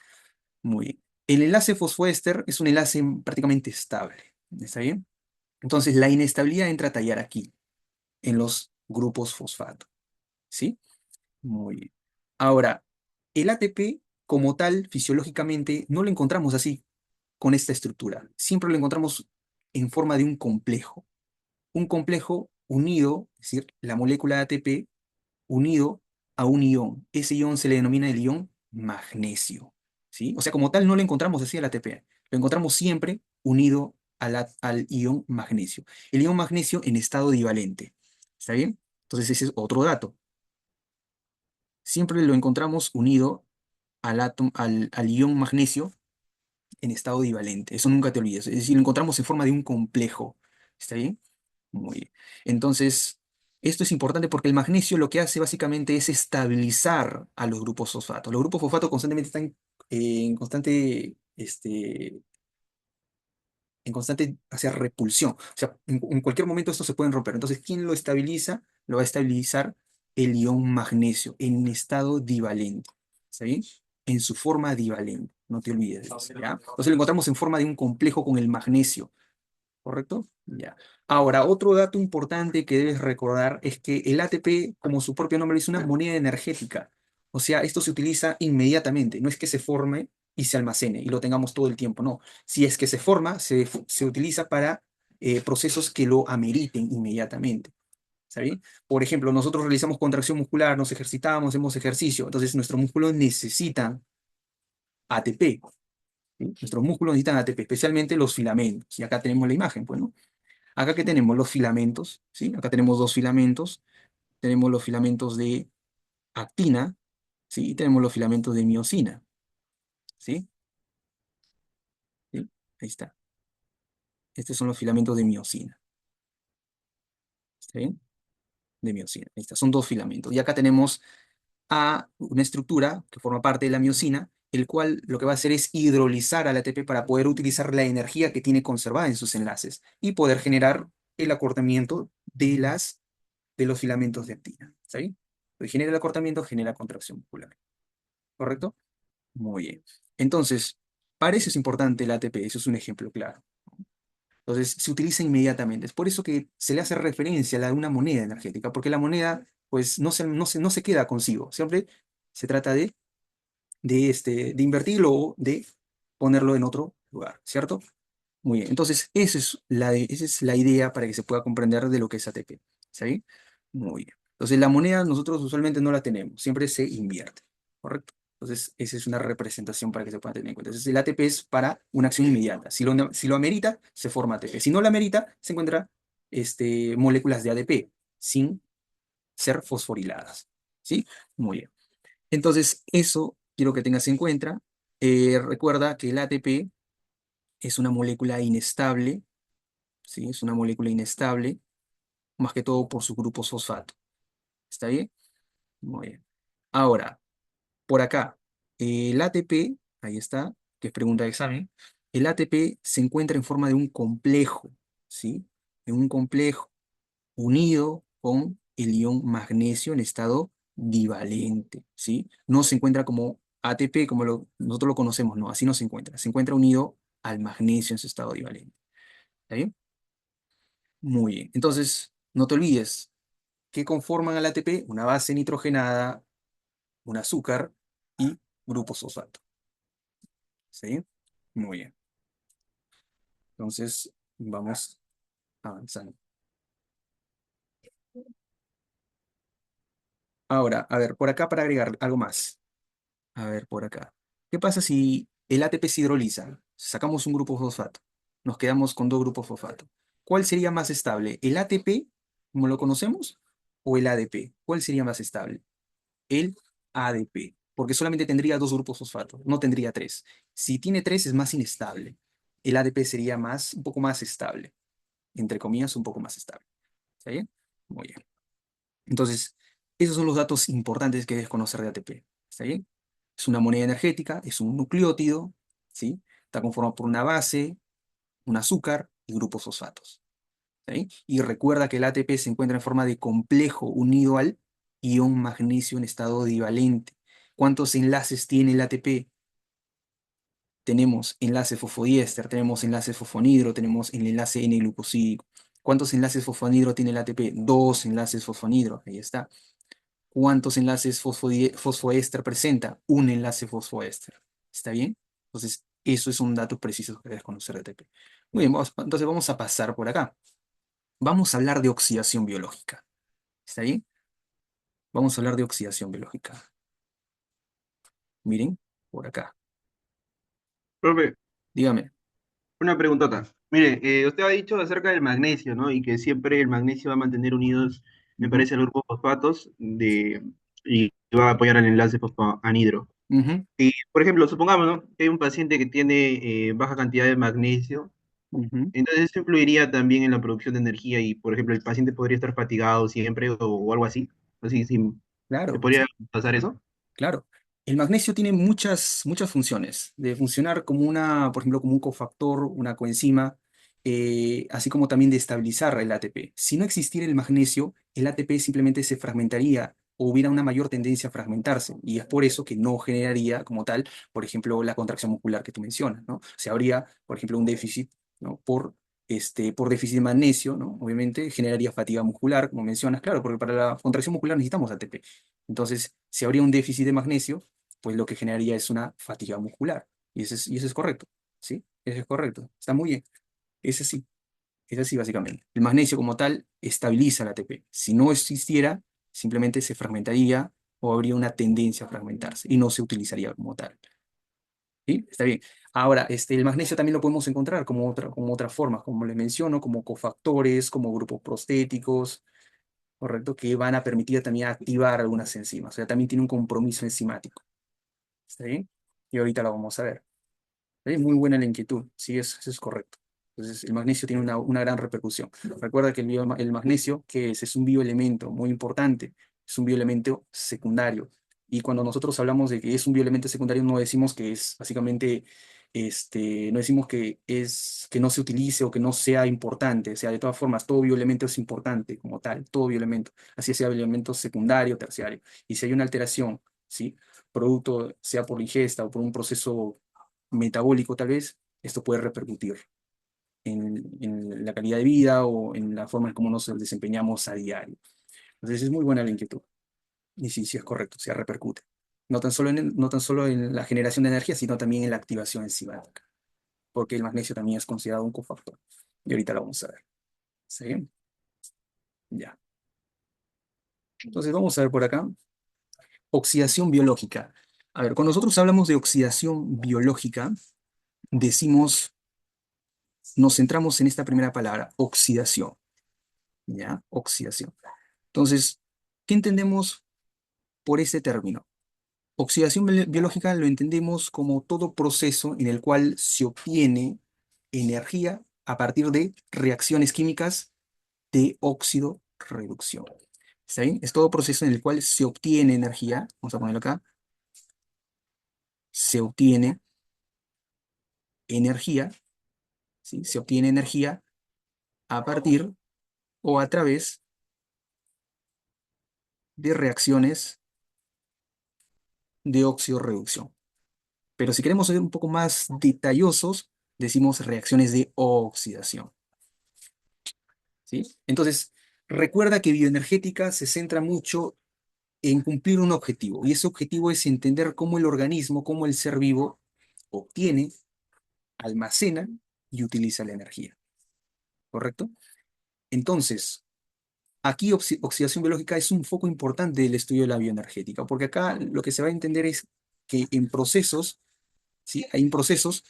Muy bien. El enlace fosfoéster es un enlace prácticamente estable. ¿Está bien? Entonces, la inestabilidad entra a tallar aquí, en los grupos fosfato. ¿Sí? Muy bien. Ahora, el ATP como tal, fisiológicamente, no lo encontramos así, con esta estructura. Siempre lo encontramos en forma de un complejo. Un complejo unido, es decir, la molécula de ATP unido a un ion. Ese ion se le denomina el ion magnesio, ¿sí? O sea, como tal no lo encontramos así al ATP, lo encontramos siempre unido al ion magnesio. El ion magnesio en estado divalente, ¿está bien? Entonces ese es otro dato. Siempre lo encontramos unido al ion magnesio en estado divalente. Eso nunca te olvides. Es decir, lo encontramos en forma de un complejo, ¿está bien? Muy bien. Entonces, esto es importante porque el magnesio lo que hace básicamente es estabilizar a los grupos fosfato. Los grupos fosfato constantemente están en constante, hacia repulsión. O sea, en cualquier momento estos se pueden romper. Entonces, ¿quién lo estabiliza? Lo va a estabilizar el ion magnesio en estado divalente. ¿Está bien? En su forma divalente. No te olvides de eso, ¿ya? Entonces lo encontramos en forma de un complejo con el magnesio. ¿Correcto? Ya. Ahora, otro dato importante que debes recordar es que el ATP, como su propio nombre, es una moneda energética. O sea, esto se utiliza inmediatamente. No es que se forme y se almacene y lo tengamos todo el tiempo. No. Si es que se forma, se utiliza para procesos que lo ameriten inmediatamente. ¿Está bien? Por ejemplo, nosotros realizamos contracción muscular, nos ejercitamos, hacemos ejercicio. Entonces, nuestros músculos necesitan ATP. ¿Sí? Nuestros músculos necesitan ATP, especialmente los filamentos. Y acá tenemos la imagen, pues, ¿no? Acá que tenemos los filamentos, ¿sí? Acá tenemos dos filamentos. Tenemos los filamentos de actina, ¿sí? Y tenemos los filamentos de miosina, ¿sí? ¿Sí? Ahí está. Estos son los filamentos de miosina, ¿está bien? De miosina. Ahí está. Son dos filamentos. Y acá tenemos a una estructura que forma parte de la miosina, el cual lo que va a hacer es hidrolizar al ATP para poder utilizar la energía que tiene conservada en sus enlaces y poder generar el acortamiento de los filamentos de actina. ¿Está bien? Entonces, genera el acortamiento, genera contracción muscular. ¿Correcto? Muy bien. Entonces, para eso es importante el ATP, eso es un ejemplo claro. Entonces, se utiliza inmediatamente. Es por eso que se le hace referencia a una moneda energética, porque la moneda, pues, no se queda consigo. Siempre se trata de invertirlo o de ponerlo en otro lugar, ¿cierto? Muy bien. Entonces, esa es la idea para que se pueda comprender de lo que es ATP. ¿Sí? Muy bien. Entonces, la moneda nosotros usualmente no la tenemos, siempre se invierte, ¿correcto? Entonces, esa es una representación para que se pueda tener en cuenta. Entonces, el ATP es para una acción inmediata. Si lo amerita, se forma ATP. Si no lo amerita, se encuentra moléculas de ADP sin ser fosforiladas. ¿Sí? Muy bien. Entonces, eso quiero que tengas en cuenta. Recuerda que el ATP es una molécula inestable, ¿sí? Es una molécula inestable, más que todo por sus grupos fosfato. ¿Está bien? Muy bien. Ahora, por acá, el ATP, ahí está, que es pregunta de examen, el ATP se encuentra en forma de un complejo, ¿sí? En un complejo unido con el ion magnesio en estado divalente, ¿sí? No se encuentra como ATP, como nosotros lo conocemos, no, así no se encuentra. Se encuentra unido al magnesio en su estado divalente. ¿Está bien? Muy bien. Entonces, no te olvides, ¿qué conforman al ATP? Una base nitrogenada, un azúcar y grupo fosfato. ¿Sí? Muy bien. Entonces, vamos avanzando. Ahora, a ver, por acá para agregar algo más. A ver, por acá. ¿Qué pasa si el ATP se hidroliza? Sacamos un grupo fosfato. Nos quedamos con dos grupos fosfato. ¿Cuál sería más estable? ¿El ATP, como lo conocemos, o el ADP? ¿Cuál sería más estable? El ADP, porque solamente tendría dos grupos fosfato, no tendría tres. Si tiene tres es más inestable. El ADP sería más, un poco más estable, entre comillas, un poco más estable. ¿Está bien? Muy bien. Entonces, esos son los datos importantes que debes conocer de ATP. ¿Está bien? Es una moneda energética, es un nucleótido, ¿sí? Está conformado por una base, un azúcar y grupos fosfatos. ¿Sí? Y recuerda que el ATP se encuentra en forma de complejo unido al ion magnesio en estado divalente. ¿Cuántos enlaces tiene el ATP? Tenemos enlace fosfodiéster, tenemos enlace fosfonidro, tenemos el enlace N-glucosídico. ¿Cuántos enlaces fosfonidro tiene el ATP? Dos enlaces fosfonidro, ahí está. ¿Cuántos enlaces fosfoéster presenta? Un enlace fosfoéster. ¿Está bien? Entonces, eso es un dato preciso que debes conocer de ATP. Muy bien, entonces vamos a pasar por acá. Vamos a hablar de oxidación biológica. ¿Está bien? Vamos a hablar de oxidación biológica. Miren, por acá. Profe, Dígame. una preguntota. Mire, usted ha dicho acerca del magnesio, ¿no? Y que siempre el magnesio va a mantener unidos, me Ujú, parece, los grupos fosfatos y va a apoyar al enlace fosfanidro. ujú, Y, por ejemplo, supongamos, ¿no? Que hay un paciente que tiene baja cantidad de magnesio, ujú. entonces eso influiría también en la producción de energía y, por ejemplo, el paciente podría estar fatigado siempre o algo así. Así, sí, ¿se Claro, podría sí. pasar eso? Claro, el magnesio tiene muchas funciones, de funcionar como una, por ejemplo, como un cofactor, una coenzima, así como también de estabilizar el ATP. Si no existiera el magnesio, el ATP simplemente se fragmentaría o hubiera una mayor tendencia a fragmentarse, y es por eso que no generaría como tal, por ejemplo, la contracción muscular que tú mencionas, ¿no? Se habría, por ejemplo, un déficit, ¿no? Por déficit de magnesio, ¿no? Obviamente generaría fatiga muscular, como mencionas, claro, porque para la contracción muscular necesitamos ATP. Entonces, si habría un déficit de magnesio, pues lo que generaría es una fatiga muscular. Y eso es correcto, ¿sí? Eso es correcto. Está muy bien. Ese sí, es así básicamente. El magnesio como tal estabiliza la ATP. Si no existiera, simplemente se fragmentaría o habría una tendencia a fragmentarse y no se utilizaría como tal. ¿Sí? Está bien. Ahora, el magnesio también lo podemos encontrar como otras formas, como les menciono, como cofactores, como grupos prostéticos, ¿correcto? Que van a permitir también activar algunas enzimas. O sea, también tiene un compromiso enzimático. ¿Está bien? Y ahorita lo vamos a ver. Es muy buena la inquietud, sí, eso es correcto. Entonces, el magnesio tiene una gran repercusión. Recuerda que el magnesio, que es un bioelemento muy importante, es un bioelemento secundario. Y cuando nosotros hablamos de que es un bioelemento secundario, no decimos que es básicamente, no decimos que no se utilice o que no sea importante. O sea, de todas formas, todo bioelemento es importante como tal, todo bioelemento. Así sea bioelemento secundario, terciario. Y si hay una alteración, ¿sí? Producto, sea por la ingesta o por un proceso metabólico tal vez, esto puede repercutir en la calidad de vida o en la forma en cómo nos desempeñamos a diario. Entonces es muy buena la inquietud. Y sí, sí es correcto, sí repercute. No tan solo en la generación de energía, sino también en la activación enzimática, porque el magnesio también es considerado un cofactor. Y ahorita lo vamos a ver. ¿Sí? Ya. Entonces vamos a ver por acá. Oxidación biológica. A ver, cuando nosotros hablamos de oxidación biológica, decimos, nos centramos en esta primera palabra, oxidación. ¿Ya? Oxidación. Entonces, ¿qué entendemos por este término? Oxidación biológica lo entendemos como todo proceso en el cual se obtiene energía a partir de reacciones químicas de óxido-reducción. ¿Está bien? Es todo proceso en el cual se obtiene energía, vamos a ponerlo acá, se obtiene energía, ¿sí? Se obtiene energía a partir o a través de reacciones de óxido-reducción. Pero si queremos ser un poco más detallosos, decimos reacciones de oxidación. ¿sí? Entonces, recuerda que bioenergética se centra mucho en cumplir un objetivo, y ese objetivo es entender cómo el organismo, cómo el ser vivo obtiene, almacena y utiliza la energía, ¿correcto? Entonces, aquí oxidación biológica es un foco importante del estudio de la bioenergética, porque acá lo que se va a entender es que en procesos, ¿sí? Hay procesos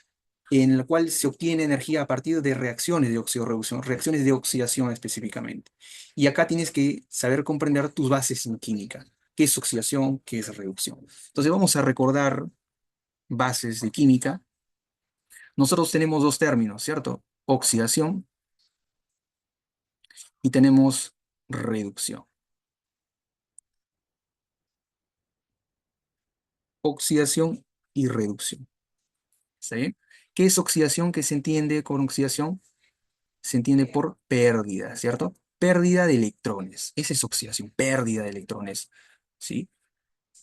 en el cual se obtiene energía a partir de reacciones de oxidorreducción, reacciones de oxidación específicamente. Y acá tienes que saber comprender tus bases en química, qué es oxidación, qué es reducción. Entonces vamos a recordar bases de química. Nosotros tenemos dos términos, ¿cierto? Oxidación y tenemos reducción. Oxidación y reducción. ¿Está bien? ¿Qué es oxidación? ¿Qué se entiende con oxidación? Se entiende por pérdida, ¿cierto? Pérdida de electrones. Esa es oxidación, pérdida de electrones, ¿sí?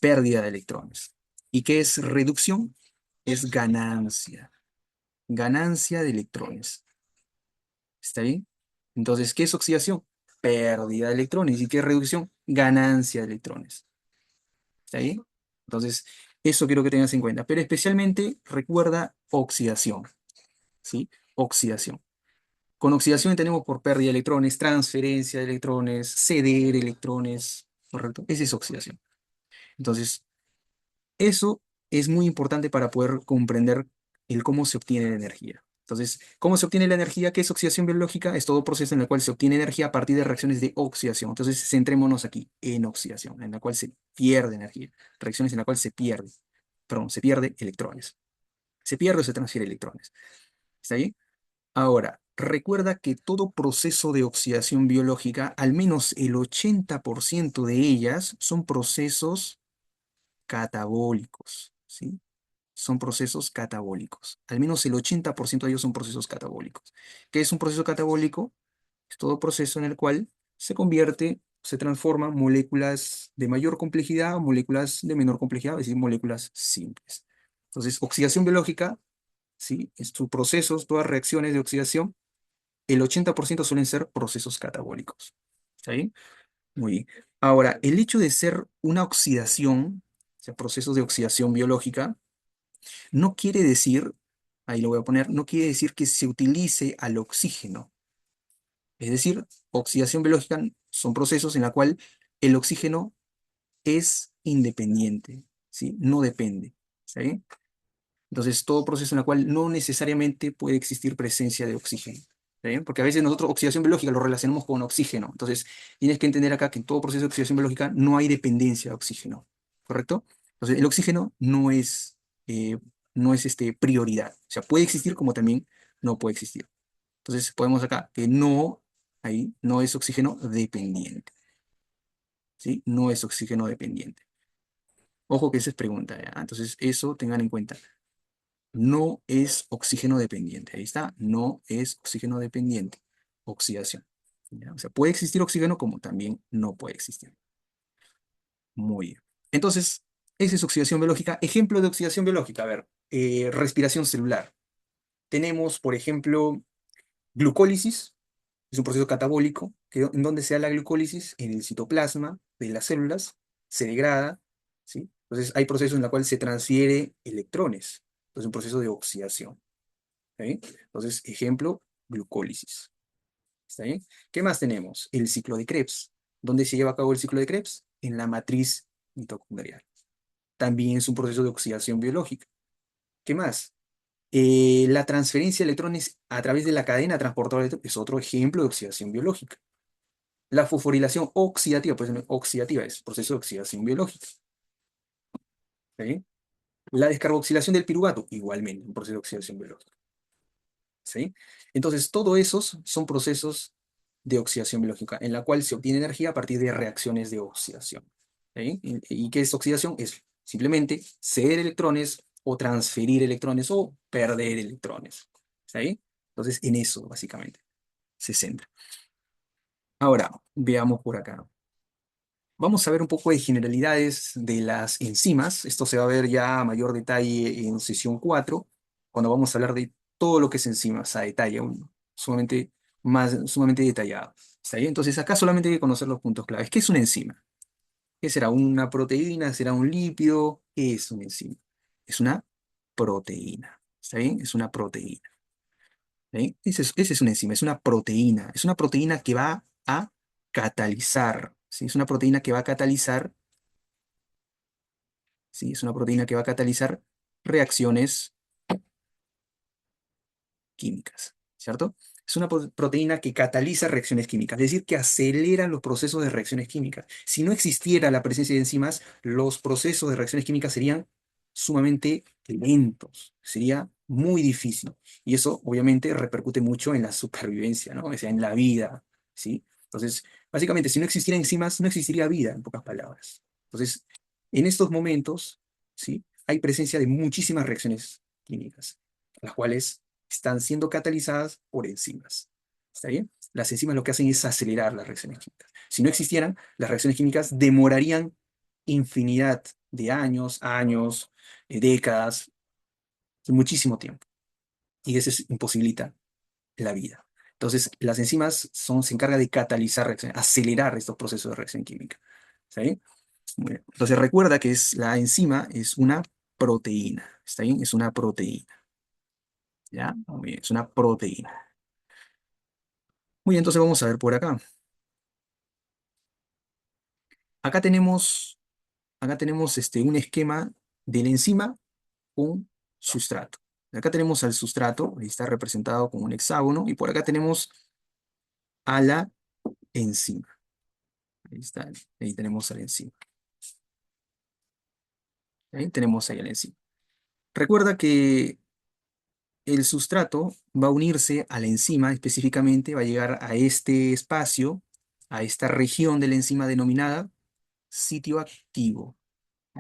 Pérdida de electrones. ¿Y qué es reducción? Es ganancia, ganancia de electrones. ¿Está bien? Entonces, ¿qué es oxidación? Pérdida de electrones. ¿Y qué es reducción? Ganancia de electrones. ¿Está bien? Entonces, eso quiero que tengas en cuenta. Pero especialmente recuerda oxidación, ¿sí? Oxidación. Con oxidación tenemos por pérdida de electrones, transferencia de electrones, ceder electrones, ¿correcto? Esa es oxidación. Entonces, eso es muy importante para poder comprender el cómo se obtiene la energía. Entonces, ¿cómo se obtiene la energía? ¿Qué es oxidación biológica? Es todo proceso en el cual se obtiene energía a partir de reacciones de oxidación. Entonces, centrémonos aquí en oxidación, en la cual se pierde energía. Reacciones en la cual se pierde, perdón, se pierde electrones. Se pierde o se transfiere electrones. ¿Está bien? Ahora, recuerda que todo proceso de oxidación biológica, al menos el 80% de ellas son procesos catabólicos, ¿sí? Son procesos catabólicos. Al menos el 80% de ellos son procesos catabólicos. ¿Qué es un proceso catabólico? Es todo proceso en el cual se convierte, se transforman moléculas de mayor complejidad a moléculas de menor complejidad, es decir, moléculas simples. Entonces, oxidación biológica, ¿sí? Estos procesos, todas reacciones de oxidación el 80% suelen ser procesos catabólicos. ¿Está bien? Muy bien. Ahora, el hecho de ser una oxidación, o sea, procesos de oxidación biológica, no quiere decir, ahí lo voy a poner, no quiere decir que se utilice al oxígeno. Es decir, oxidación biológica son procesos en la cual el oxígeno es independiente, ¿sí? No depende. ¿Está bien? Entonces, todo proceso en el cual no necesariamente puede existir presencia de oxígeno. ¿Está bien? Porque a veces nosotros oxidación biológica lo relacionamos con oxígeno. Entonces, tienes que entender acá que en todo proceso de oxidación biológica no hay dependencia de oxígeno. ¿Correcto? Entonces, el oxígeno eh, no es prioridad. O sea, puede existir como también no puede existir. Entonces, podemos acá que no, ahí, no es oxígeno dependiente. ¿Sí? No es oxígeno dependiente. Ojo que esa es pregunta, ¿ya? Entonces, eso tengan en cuenta. No es oxígeno dependiente. Ahí está, no es oxígeno dependiente. Oxidación. ¿Ya? O sea, puede existir oxígeno como también no puede existir. Muy bien. Entonces, esa es oxidación biológica. Ejemplo de oxidación biológica. A ver, respiración celular. Tenemos, por ejemplo, glucólisis. Es un proceso catabólico. ¿En dónde se da la glucólisis? En el citoplasma de las células. Se degrada. ¿Sí? Entonces, hay procesos en los cuales se transfiere electrones. Entonces, un proceso de oxidación. ¿Está bien? Entonces, ejemplo, glucólisis. ¿Está bien? ¿Qué más tenemos? El ciclo de Krebs. ¿Dónde se lleva a cabo el ciclo de Krebs? En la matriz mitocondrial. También es un proceso de oxidación biológica. ¿Qué más? La transferencia de electrones a través de la cadena transportadora de electrones es otro ejemplo de oxidación biológica. La fosforilación oxidativa, pues oxidativa es proceso de oxidación biológica. ¿Está bien? La descarboxilación del piruvato, igualmente, un proceso de oxidación biológica. ¿Sí? Entonces, todos esos son procesos de oxidación biológica, en la cual se obtiene energía a partir de reacciones de oxidación. ¿Sí? ¿Y qué es oxidación? Es simplemente ceder electrones o transferir electrones o perder electrones. ¿Sí? Entonces, en eso, básicamente, se centra. Ahora, veamos por acá. Vamos a ver un poco de generalidades de las enzimas. Esto se va a ver ya a mayor detalle en sesión 4 cuando vamos a hablar de todo lo que es enzimas a detalle, sumamente más sumamente detallado. ¿Está bien? Entonces acá solamente hay que conocer los puntos claves. ¿Qué es una enzima? ¿Qué será? ¿Una proteína? ¿Será un lípido? ¿Qué es una enzima? Es una proteína. ¿Está bien? Es una proteína. ¿Sí? Esa es una enzima, es una proteína. Es una proteína que va a catalizar. ¿Sí? Es una proteína que va a catalizar, ¿sí? Es una proteína que va a catalizar reacciones químicas, ¿cierto? Es una proteína que cataliza reacciones químicas, es decir, que acelera los procesos de reacciones químicas. Si no existiera la presencia de enzimas, los procesos de reacciones químicas serían sumamente lentos, sería muy difícil. Y eso obviamente repercute mucho en la supervivencia, ¿no? O sea, en la vida, ¿sí? Entonces, básicamente, si no existieran enzimas, no existiría vida, en pocas palabras. Entonces, en estos momentos, ¿sí? Hay presencia de muchísimas reacciones químicas, las cuales están siendo catalizadas por enzimas. ¿Está bien? Las enzimas lo que hacen es acelerar las reacciones químicas. Si no existieran, las reacciones químicas demorarían infinidad de años, décadas, muchísimo tiempo. Y eso imposibilita la vida. Entonces, las enzimas se encargan de catalizar reacciones, acelerar estos procesos de reacción química. ¿Está bien? Muy bien. Entonces, recuerda que la enzima es una proteína. ¿Está bien? Es una proteína. ¿Ya? Muy bien, es una proteína. Muy bien, entonces vamos a ver por acá. Acá tenemos, acá tenemos un esquema de la enzima con sustrato. Acá tenemos al sustrato, ahí está representado con un hexágono, y por acá tenemos a la enzima. Ahí está, ahí tenemos a la enzima. Ahí tenemos ahí a la enzima. Recuerda que el sustrato va a unirse a la enzima, específicamente va a llegar a este espacio, a esta región de la enzima denominada sitio activo.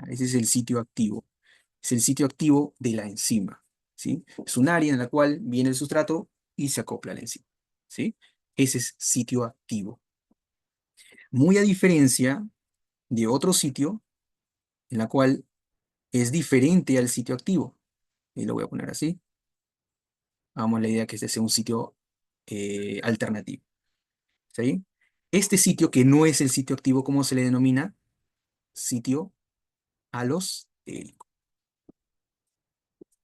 Ese es el sitio activo. Es el sitio activo de la enzima, ¿sí? Es un área en la cual viene el sustrato y se acopla a la enzima, ¿sí? Ese es sitio activo. Muy a diferencia de otro sitio en la cual es diferente al sitio activo. Y lo voy a poner así. Vamos a la idea que este sea un sitio alternativo, ¿sí? Este sitio que no es el sitio activo, ¿cómo se le denomina? Sitio alostérico.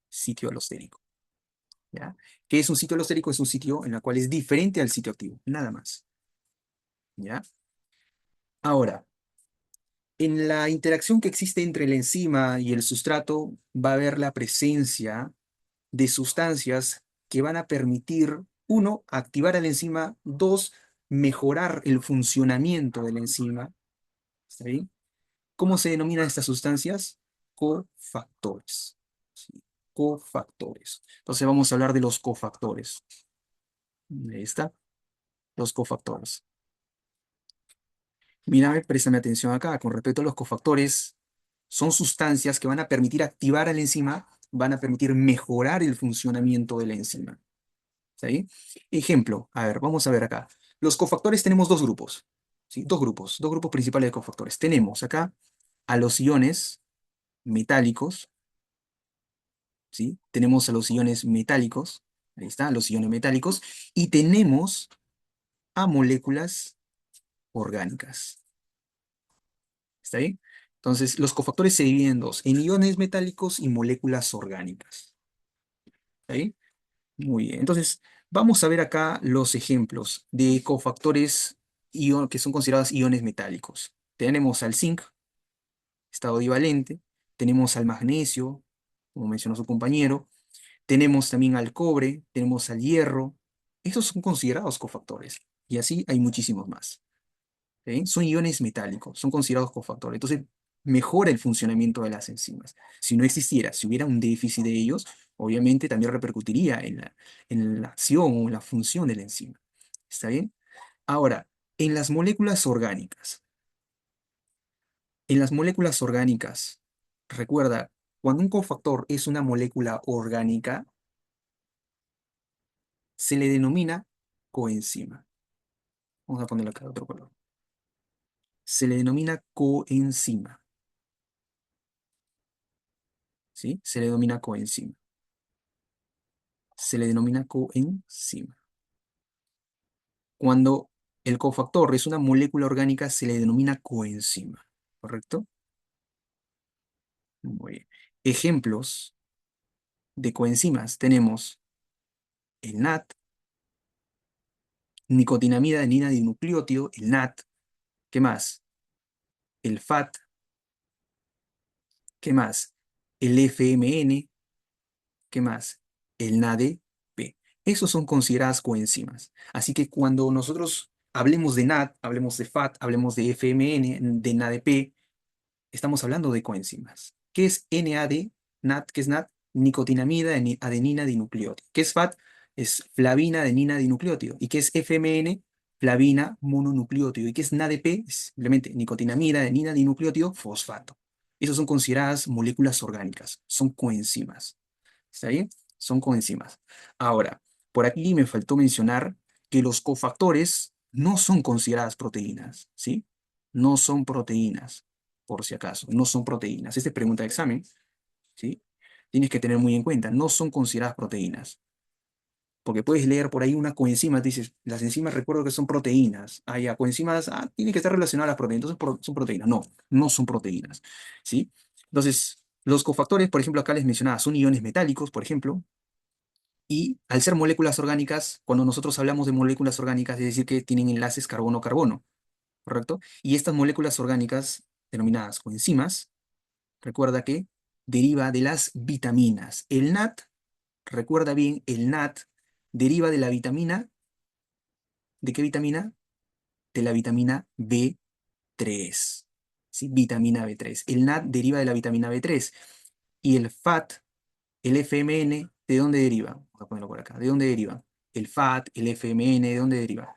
Sitio alostérico. ¿Ya? ¿Qué es un sitio alostérico? Es un sitio en el cual es diferente al sitio activo, nada más. ¿Ya? Ahora, en la interacción que existe entre la enzima y el sustrato, va a haber la presencia de sustancias que van a permitir, uno, activar a la enzima, dos, mejorar el funcionamiento de la enzima. ¿Está bien? ¿Cómo se denominan estas sustancias? Cofactores. ¿Sí? Cofactores. Entonces vamos a hablar de los cofactores. Ahí está, los cofactores. Mira, préstame atención acá. Con respecto a los cofactores, son sustancias que van a permitir activar a la enzima, van a permitir mejorar el funcionamiento de la enzima. ¿Sí? Ejemplo, a ver, vamos a ver acá. Los cofactores tenemos dos grupos, ¿sí? Dos grupos principales de cofactores. Tenemos acá a los iones metálicos, ¿sí? Tenemos a los iones metálicos, ahí está, los iones metálicos, y tenemos a moléculas orgánicas. ¿Está bien? Entonces, los cofactores se dividen en dos, en iones metálicos y moléculas orgánicas. ¿Está bien? Muy bien. Entonces, vamos a ver acá los ejemplos de cofactores que son considerados iones metálicos. Tenemos al zinc, estado divalente, tenemos al magnesio, como mencionó su compañero, tenemos también al cobre, tenemos al hierro. Estos son considerados cofactores. Y así hay muchísimos más. ¿Sí? Son iones metálicos, son considerados cofactores. Entonces, mejora el funcionamiento de las enzimas. Si no existiera, si hubiera un déficit de ellos, obviamente también repercutiría en la acción o en la función de la enzima. ¿Está bien? Ahora, en las moléculas orgánicas. En las moléculas orgánicas, recuerda, cuando un cofactor es una molécula orgánica, se le denomina coenzima. Vamos a ponerlo acá de otro color. Se le denomina coenzima. ¿Sí? Se le denomina coenzima. Se le denomina coenzima. Cuando el cofactor es una molécula orgánica, se le denomina coenzima, ¿correcto? Muy bien. Ejemplos de coenzimas tenemos el NAT, nicotinamida adenina dinucleótido, el NAT. ¿Qué más? El FAT. ¿Qué más? El FMN. ¿Qué más? El NADP. Esos son consideradas coenzimas. Así que cuando nosotros hablemos de NAT, hablemos de FAT, hablemos de FMN, de NADP, estamos hablando de coenzimas. ¿Qué es NAD? NAT, ¿qué es NAT? Nicotinamida adenina dinucleótido. ¿Qué es FAT? Es flavina adenina dinucleótido. ¿Y qué es FMN? Flavina mononucleótido. ¿Y qué es NADP? Es simplemente nicotinamida adenina dinucleótido fosfato. Esas son consideradas moléculas orgánicas, son coenzimas. ¿Está bien? Son coenzimas. Ahora, por aquí me faltó mencionar que los cofactores no son consideradas proteínas, ¿sí? No son proteínas, por si acaso, no son proteínas. Esta es pregunta de examen, ¿sí? Tienes que tener muy en cuenta, no son consideradas proteínas. Porque puedes leer por ahí una coenzima, te dices, las enzimas recuerdo que son proteínas. Ah, ya, coenzimas, tienen que estar relacionadas a las proteínas, entonces son proteínas. No, no son proteínas, ¿sí? Entonces, los cofactores, por ejemplo, acá les mencionaba, son iones metálicos, por ejemplo, y al ser moléculas orgánicas, cuando nosotros hablamos de moléculas orgánicas, es decir, que tienen enlaces carbono-carbono, ¿correcto? Y estas moléculas orgánicas, denominadas coenzimas, recuerda que deriva de las vitaminas. El NAT, recuerda bien, el NAT deriva de la vitamina, ¿de qué vitamina? De la vitamina B3, ¿sí? Vitamina B3. El NAT deriva de la vitamina B3. Y el FAT, el FMN, ¿de dónde deriva? Voy a ponerlo por acá. ¿De dónde deriva? El FAT, el FMN, ¿de dónde deriva?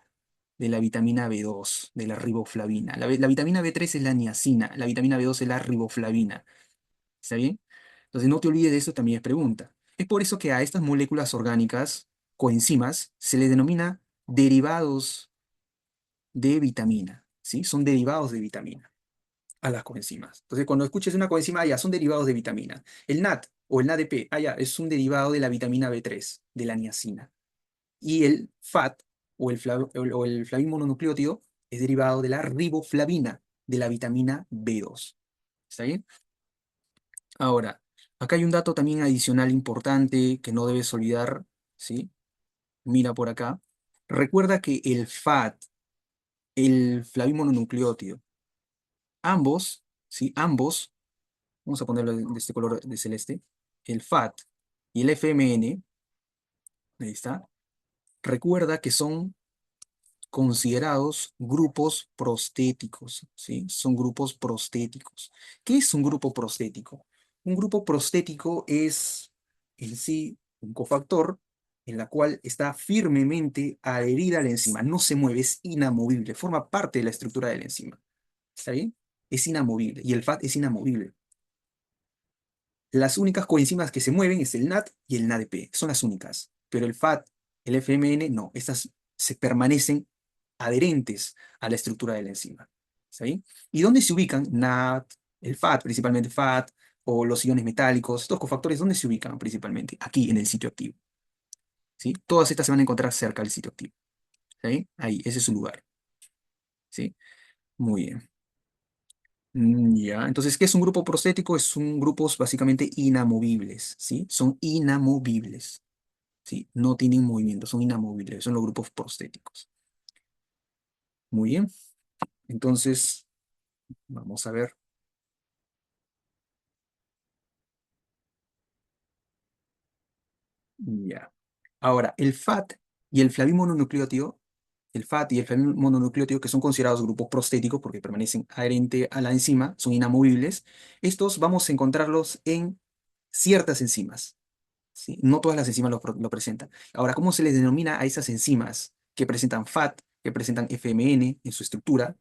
De la vitamina B2, de la riboflavina. La vitamina B3 es la niacina, la vitamina B2 es la riboflavina. ¿Está bien? Entonces no te olvides de eso, también es pregunta. Es por eso que a estas moléculas orgánicas, coenzimas, se les denomina derivados de vitamina, ¿sí? Son derivados de vitamina a las coenzimas. Entonces, cuando escuches una coenzima, ya son derivados de vitamina. El NAT o el NADP, ya es un derivado de la vitamina B3, de la niacina. Y el FAT o el flavín mononucleótido es derivado de la riboflavina, de la vitamina B2. ¿Está bien? Ahora, acá hay un dato también adicional importante que no debes olvidar, ¿sí? Mira por acá. Recuerda que el FAT, el flavín mononucleótido, ambos, ¿sí? Ambos, vamos a ponerlo de este color de celeste, el FAT y el FMN, ahí está, recuerda que son considerados grupos prostéticos, ¿sí? Son grupos prostéticos. ¿Qué es un grupo prostético? Un grupo prostético es en sí un cofactor en la cual está firmemente adherida a la enzima, no se mueve, es inamovible, forma parte de la estructura de la enzima. ¿Está bien? Es inamovible y el FAT es inamovible. Las únicas coenzimas que se mueven es el NAT y el NADP, son las únicas. Pero el FAT, el FMN, no. Estas se permanecen adherentes a la estructura de la enzima. ¿Está bien? ¿Y dónde se ubican? NAT, el FAT, principalmente FAT, o los iones metálicos, estos cofactores, ¿dónde se ubican principalmente? Aquí, en el sitio activo. ¿Sí? Todas estas se van a encontrar cerca del sitio activo. ¿Está bien? Ahí, ese es su lugar. ¿Sí? Muy bien. Ya, entonces, ¿qué es un grupo prostético? Son grupos básicamente inamovibles, ¿sí? Son inamovibles. ¿Sí? No tienen movimiento, son inamovibles, son los grupos prostéticos. Muy bien, entonces vamos a ver. Ya. Ahora, el FAT y el flavín mononucleótido, el FAT y el flavín mononucleótido, que son considerados grupos prostéticos porque permanecen adherentes a la enzima, son inamovibles, estos vamos a encontrarlos en ciertas enzimas, ¿sí? No todas las enzimas lo presentan. Ahora, ¿cómo se les denomina a esas enzimas que presentan FAT, que presentan FMN en su estructura?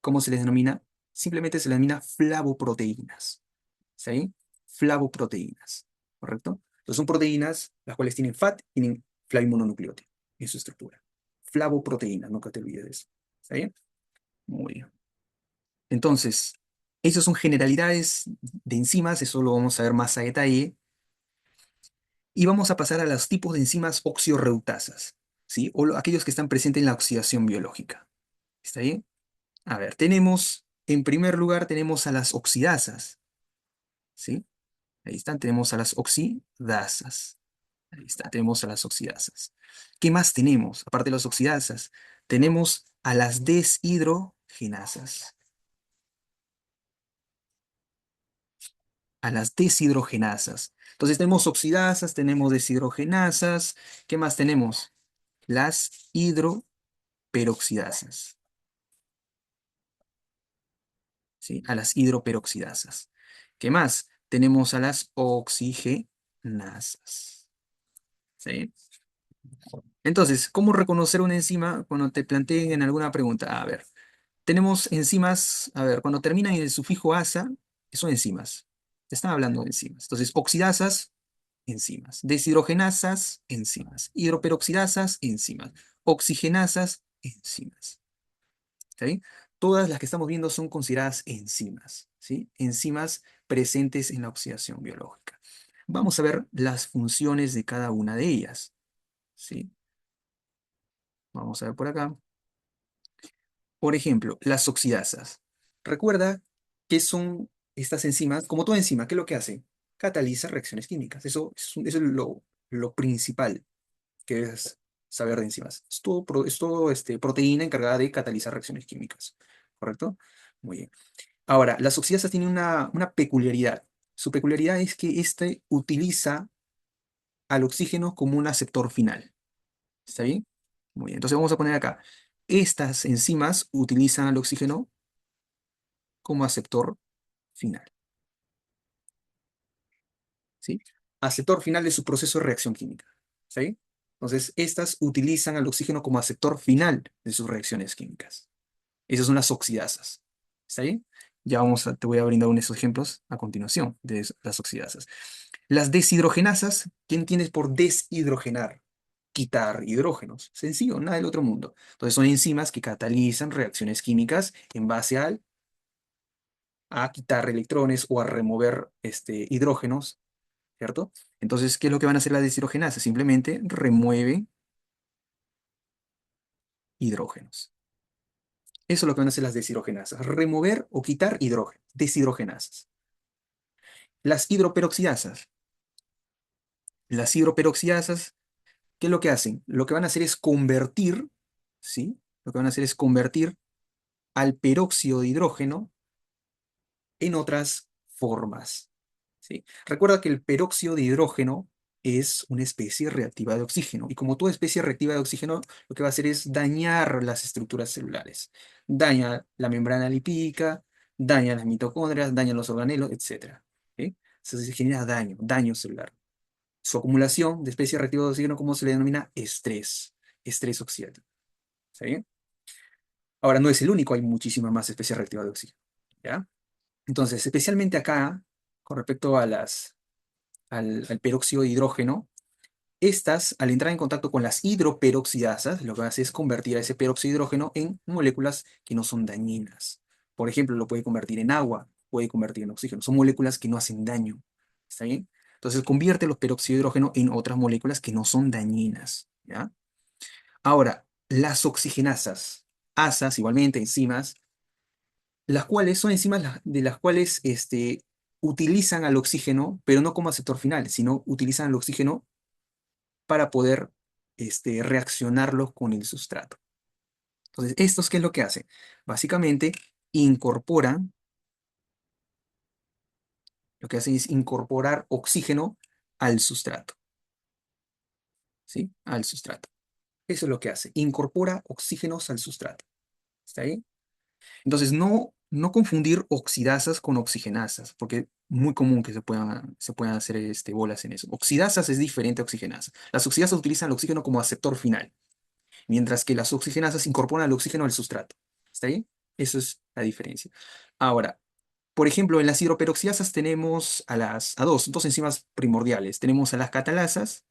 ¿Cómo se les denomina? Simplemente se les denomina flavoproteínas. ¿Sí? Flavoproteínas, ¿correcto? Entonces son proteínas las cuales tienen FAT, tienen flavimononucleótido en su estructura. Flavoproteínas, nunca te olvides de eso. ¿Está bien? Muy bien. Entonces, esas son generalidades de enzimas, eso lo vamos a ver más a detalle. Y vamos a pasar a los tipos de enzimas oxidorreductasas. ¿sí? O aquellos que están presentes en la oxidación biológica. ¿Está bien? A ver, tenemos, en primer lugar, tenemos a las oxidasas, ¿sí? Ahí están, tenemos a las oxidasas. Ahí está, tenemos a las oxidasas. ¿Qué más tenemos? Aparte de las oxidasas, tenemos a las deshidrogenasas. A las deshidrogenasas. Entonces tenemos oxidasas, tenemos deshidrogenasas. ¿Qué más tenemos? Las hidroperoxidasas. ¿Sí? A las hidroperoxidasas. ¿Qué más? Tenemos a las oxigenasas. ¿Sí? Entonces, ¿cómo reconocer una enzima cuando te planteen en alguna pregunta? A ver, tenemos enzimas, a ver, cuando terminan en el sufijo asa, son enzimas. Te están hablando de enzimas. Entonces, oxidasas, enzimas. Deshidrogenasas, enzimas. Hidroperoxidasas, enzimas. Oxigenasas, enzimas. ¿Está bien? Todas las que estamos viendo son consideradas enzimas, ¿sí? Enzimas presentes en la oxidación biológica. Vamos a ver las funciones de cada una de ellas, ¿sí? Vamos a ver por acá. Por ejemplo, las oxidasas. Recuerda que son estas enzimas, como toda enzima, ¿qué es lo que hace? Cataliza reacciones químicas. Eso es lo principal que debes saber de enzimas. Es todo proteína encargada de catalizar reacciones químicas. ¿Correcto? Muy bien. Ahora, las oxidasas tienen una peculiaridad. Su peculiaridad es que éste utiliza al oxígeno como un aceptor final. ¿Está bien? Muy bien. Entonces vamos a poner acá. Estas enzimas utilizan al oxígeno como aceptor final. ¿Sí? Aceptor final de su proceso de reacción química. ¿Está bien? Entonces, estas utilizan al oxígeno como aceptor final de sus reacciones químicas. Esas son las oxidasas. ¿Está bien? Te voy a brindar unos ejemplos a continuación de las oxidasas. Las deshidrogenasas, ¿qué entiendes por deshidrogenar? Quitar hidrógenos. Sencillo, nada del otro mundo. Entonces son enzimas que catalizan reacciones químicas en base a quitar electrones o a remover hidrógenos, ¿cierto? Entonces, ¿qué es lo que van a hacer las deshidrogenasas? Simplemente remueven hidrógenos. Eso es lo que van a hacer las deshidrogenasas. Remover o quitar hidrógenos. Deshidrogenasas. Las hidroperoxidasas. Las hidroperoxidasas, ¿qué es lo que hacen? Lo que van a hacer es convertir, ¿sí? Lo que van a hacer es convertir al peróxido de hidrógeno en otras formas, ¿sí? Recuerda que el peróxido de hidrógeno es una especie reactiva de oxígeno, y como toda especie reactiva de oxígeno, lo que va a hacer es dañar las estructuras celulares. Daña la membrana lipídica, daña las mitocondrias, daña los organelos, etcétera, ¿sí? Entonces se genera daño celular. Su acumulación de especie reactiva de oxígeno, ¿cómo se le denomina? Estrés oxidativo. ¿Está bien? Ahora, no es el único, hay muchísimas más especies reactivas de oxígeno. ¿Ya? Entonces, especialmente acá, con respecto al peróxido de hidrógeno, estas, al entrar en contacto con las hidroperoxidasas, lo que hace es convertir a ese peróxido de hidrógeno en moléculas que no son dañinas. Por ejemplo, lo puede convertir en agua, puede convertir en oxígeno. Son moléculas que no hacen daño. ¿Está bien? Entonces, convierte los peróxidos de hidrógeno en otras moléculas que no son dañinas. ¿Ya? Ahora, las oxigenasas, asas, igualmente, enzimas, las cuales son enzimas de las cuales utilizan al oxígeno, pero no como aceptor final, sino utilizan al oxígeno para poder reaccionarlo con el sustrato. Entonces, ¿estos qué es lo que hacen? Básicamente, incorporan, lo que hacen es incorporar oxígeno al sustrato, ¿sí? Al sustrato. Eso es lo que hace, incorpora oxígenos al sustrato. ¿Está ahí? Entonces, no confundir oxidasas con oxigenasas, porque es muy común que se puedan hacer bolas en eso. Oxidasas es diferente a oxigenasas. Las oxidasas utilizan el oxígeno como aceptor final, mientras que las oxigenasas incorporan el oxígeno al sustrato. ¿Está bien? Eso es la diferencia. Ahora, por ejemplo, en las hidroperoxidasas tenemos a dos enzimas primordiales. Tenemos a las catalasas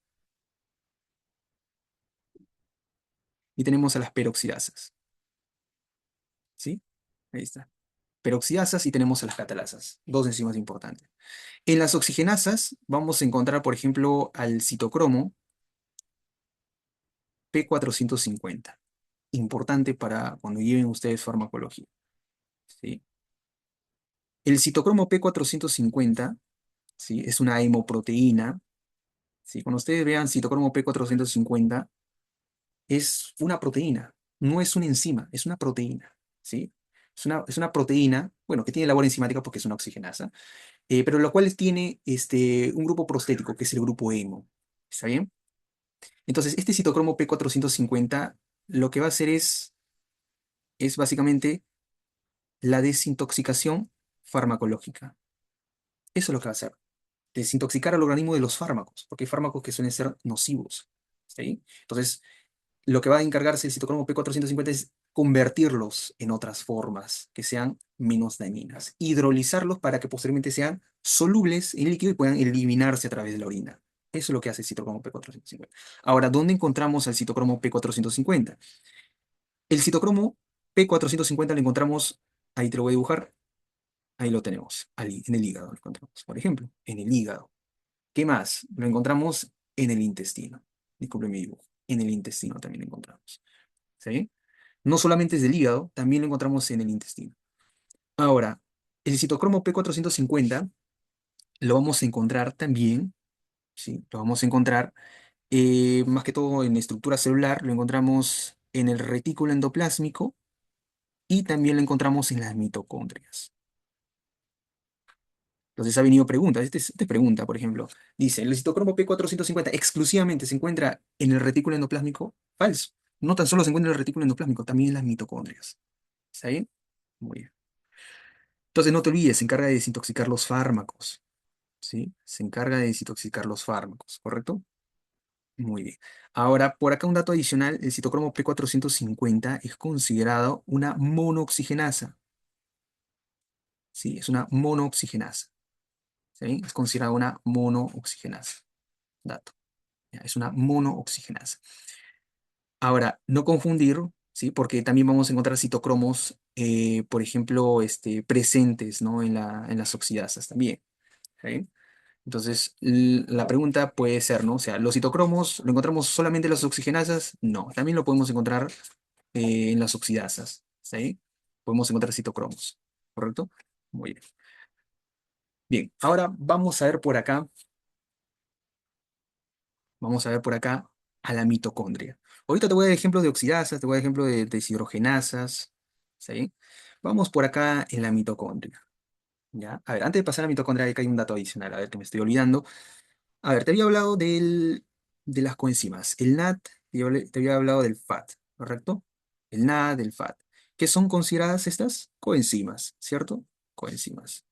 y tenemos a las peroxidasas. ¿Sí? Ahí está. Peroxidasas y tenemos a las catalasas. Dos enzimas importantes. En las oxigenasas vamos a encontrar, por ejemplo, al citocromo, P450. Importante para cuando lleven ustedes farmacología, ¿sí? El citocromo P450, ¿sí? Es una hemoproteína, ¿sí? Cuando ustedes vean citocromo P450, es una proteína, no es una enzima, es una proteína, ¿sí? Es una proteína, bueno, que tiene labor enzimática porque es una oxigenasa, pero lo cual tiene un grupo prostético, que es el grupo hemo, ¿está bien? Entonces, este citocromo P450 lo que va a hacer es básicamente la desintoxicación farmacológica. Eso es lo que va a hacer. Desintoxicar al organismo de los fármacos, porque hay fármacos que suelen ser nocivos, ¿sí? Entonces, lo que va a encargarse el citocromo P450 es convertirlos en otras formas que sean menos dañinas, hidrolizarlos para que posteriormente sean solubles en líquido y puedan eliminarse a través de la orina. Eso es lo que hace el citocromo P450. Ahora, ¿dónde encontramos al citocromo P450? El citocromo P450 lo encontramos, ahí te lo voy a dibujar, ahí lo tenemos, en el hígado lo encontramos, por ejemplo, en el hígado. ¿Qué más? Lo encontramos en el intestino. Disculpe mi dibujo. En el intestino también lo encontramos. ¿Sí? No solamente es del hígado, también lo encontramos en el intestino. Ahora, el citocromo P450 lo vamos a encontrar también, ¿sí? Lo vamos a encontrar más que todo en estructura celular, lo encontramos en el retículo endoplásmico y también lo encontramos en las mitocondrias. Entonces ha venido preguntas. Esta es pregunta, por ejemplo. Dice, ¿el citocromo P450 exclusivamente se encuentra en el retículo endoplásmico? Falso. No tan solo se encuentra en el retículo endoplásmico, también en las mitocondrias. ¿Está bien? Muy bien. Entonces no te olvides, se encarga de desintoxicar los fármacos. ¿Sí? Se encarga de desintoxicar los fármacos, ¿correcto? Muy bien. Ahora, por acá un dato adicional, el citocromo P450 es considerado una monooxigenasa. Sí, es una monooxigenasa. ¿Sí? Es considerado una monooxigenasa. Dato. Ya, es una monooxigenasa. Ahora, no confundir, ¿sí? Porque también vamos a encontrar citocromos, por ejemplo, presentes, ¿no? En las oxidasas también. ¿Sí? Entonces, la pregunta puede ser, ¿no? O sea, ¿los citocromos lo encontramos solamente en las oxigenasas? No, también lo podemos encontrar en las oxidasas. ¿Sí? Podemos encontrar citocromos, ¿correcto? Muy bien. Bien, ahora vamos a ver por acá. Vamos a ver por acá a la mitocondria. Ahorita te voy a dar ejemplos de oxidasas, te voy a dar ejemplos de deshidrogenasas, ¿sí? Vamos por acá en la mitocondria, ¿ya? A ver, antes de pasar a la mitocondria, acá hay un dato adicional, a ver, que me estoy olvidando. A ver, te había hablado de las coenzimas. El NAT, te había hablado del FAT, ¿correcto? El NAT, del FAT. ¿Qué son consideradas estas? Coenzimas, ¿cierto? Coenzimas.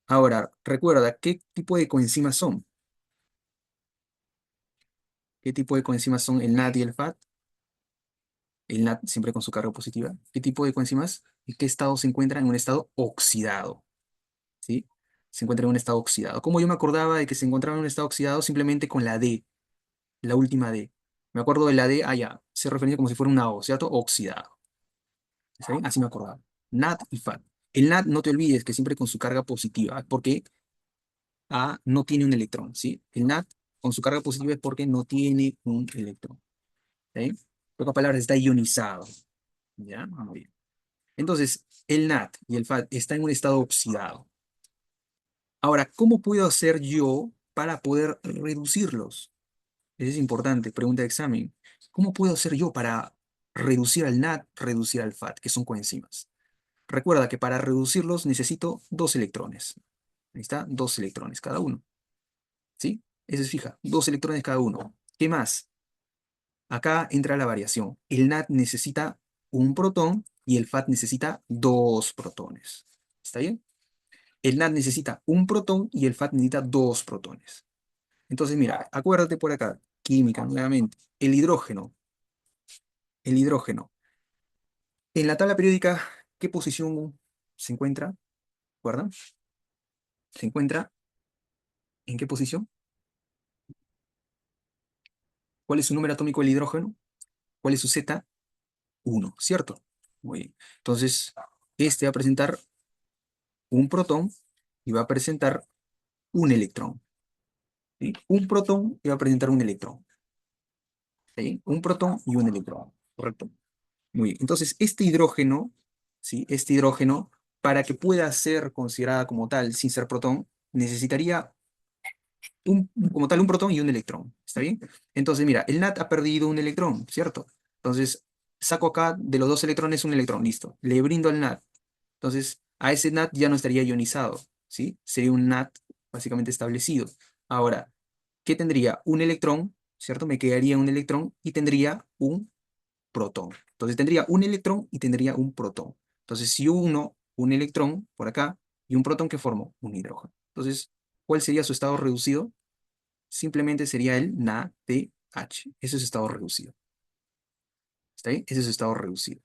Ahora, recuerda, ¿qué tipo de coenzimas son? ¿Qué tipo de coenzimas son el NAT y el FAT? El NAT siempre con su carga positiva. ¿Qué tipo de coenzimas? ¿En qué estado se encuentra? En un estado oxidado, ¿sí? Se encuentra en un estado oxidado. ¿Cómo yo me acordaba de que se encontraba en un estado oxidado? Simplemente con la D, la última D. Me acuerdo de la D, ya, se refería como si fuera una O, ¿cierto? Oxidado. ¿Está bien? Así me acordaba. NAT y FAT. El NAT, no te olvides que siempre con su carga positiva, porque A no tiene un electrón, ¿sí? El NAT con su carga positiva es porque no tiene un electrón, ¿sí? En pocas palabras, está ionizado, ¿ya? Muy bien. Entonces, el NAT y el FAT están en un estado oxidado. Ahora, ¿cómo puedo hacer yo para poder reducirlos? Eso es importante, pregunta de examen. ¿Cómo puedo hacer yo para reducir al NAT, reducir al FAT, que son coenzimas? Recuerda que para reducirlos necesito dos electrones. Ahí está, dos electrones cada uno. ¿Sí? Eso es fija, dos electrones cada uno. ¿Qué más? Acá entra la variación. El NAT necesita un protón y el FAT necesita dos protones. ¿Está bien? El NAT necesita un protón y el FAT necesita dos protones. Entonces, mira, acuérdate por acá, química nuevamente. El hidrógeno. En la tabla periódica, ¿qué posición se encuentra? ¿Recuerdan? ¿Se encuentra en qué posición? ¿Cuál es su número atómico del hidrógeno? ¿Cuál es su Z? Uno, ¿cierto? Muy bien. Entonces, este va a presentar un protón y va a presentar un electrón. ¿Sí? Un protón y va a presentar un electrón. ¿sí? Un protón y un electrón, ¿correcto? Muy bien. Entonces, este hidrógeno, ¿sí? Este hidrógeno, para que pueda ser considerada como tal, sin ser protón, necesitaría como tal un protón y un electrón. ¿Está bien? Entonces, mira, el NAT ha perdido un electrón, ¿cierto? Entonces, saco acá de los dos electrones un electrón, listo. Le brindo al NAT. Entonces, a ese NAT ya no estaría ionizado, ¿sí? Sería un NAT básicamente establecido. Ahora, ¿qué tendría? Un electrón, ¿cierto? Me quedaría un electrón y tendría un protón. Entonces tendría un electrón y tendría un protón. Entonces, si uno, un electrón por acá y un protón que formó un hidrógeno. Entonces, ¿cuál sería su estado reducido? Simplemente sería el NaDH. Ese es su estado reducido. ¿Está bien? Ese es su estado reducido.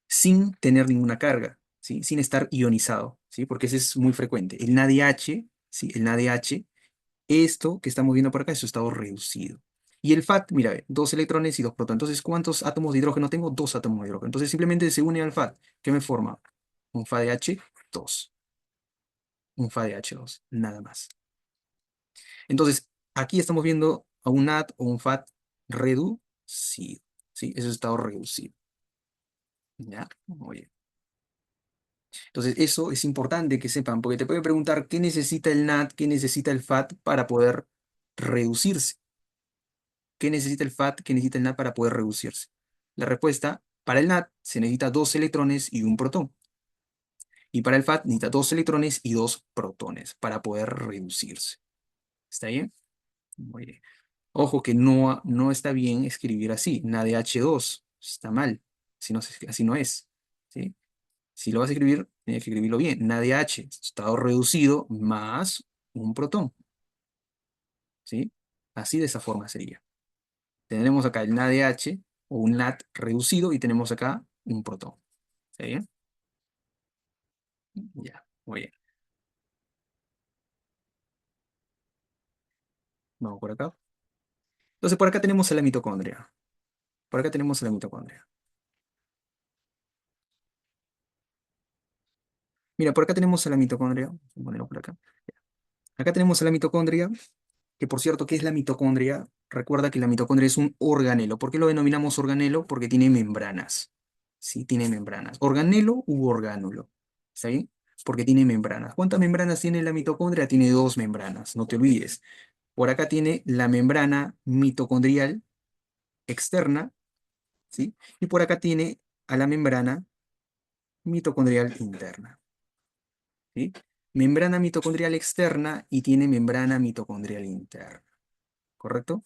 Sin tener ninguna carga, ¿sí? Sin estar ionizado, ¿sí? Porque ese es muy frecuente. El NaDH, ¿sí? El NaDH, esto que estamos viendo por acá es su estado reducido. Y el FAT, mira, ve, dos electrones y dos protones. Entonces, ¿cuántos átomos de hidrógeno tengo? Dos átomos de hidrógeno. Entonces, simplemente se une al FAT. ¿Qué me forma? Un FADH, dos. Un FADH2, nada más. Entonces, aquí estamos viendo a un NAT o un FAT reducido. ¿Sí? Eso es estado reducido. ¿Ya? Muy bien. Entonces, eso es importante que sepan, porque te puede preguntar qué necesita el NAT, qué necesita el FAT para poder reducirse. ¿Qué necesita el FAT? ¿Qué necesita el NAT para poder reducirse? La respuesta, para el NAT se necesita dos electrones y un protón. Y para el FAT necesita dos electrones y dos protones para poder reducirse. ¿Está bien? Muy bien. Ojo que no está bien escribir así, NaDH2. Está mal. Así no es. ¿Sí? Si lo vas a escribir, tienes que escribirlo bien. NaDH, estado reducido, más un protón. ¿Sí? Así de esa forma sería. Tenemos acá el NaDH o un NAT reducido y tenemos acá un protón. ¿Está bien? Ya, muy bien. Vamos por acá. Entonces, por acá tenemos a la mitocondria. Por acá tenemos a la mitocondria. Mira, por acá tenemos a la mitocondria. Vamos a ponerlo por acá. Acá tenemos a la mitocondria, que por cierto, ¿qué es la mitocondria? Recuerda que la mitocondria es un organelo. ¿Por qué lo denominamos organelo? Porque tiene membranas. Sí, tiene membranas. Organelo u orgánulo. ¿Está bien? Porque tiene membranas. ¿Cuántas membranas tiene la mitocondria? Tiene dos membranas, no te olvides. Por acá tiene la membrana mitocondrial externa, ¿sí? Y por acá tiene a la membrana mitocondrial interna, ¿sí? Membrana mitocondrial externa y tiene membrana mitocondrial interna, ¿correcto?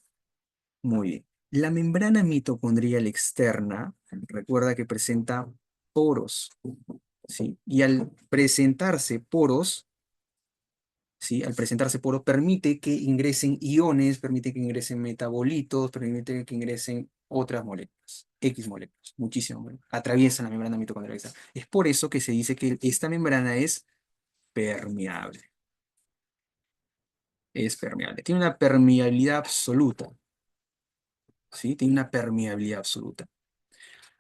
Muy bien. La membrana mitocondrial externa, recuerda que presenta poros, ¿sí? Y al presentarse poros, ¿sí? Al presentarse poros, permite que ingresen iones, permite que ingresen metabolitos, permite que ingresen otras moléculas, X moléculas, muchísimas moléculas, atraviesan la membrana mitocondrial externa. Es por eso que se dice que esta membrana es permeable, es permeable. Tiene una permeabilidad absoluta, ¿sí? Tiene una permeabilidad absoluta.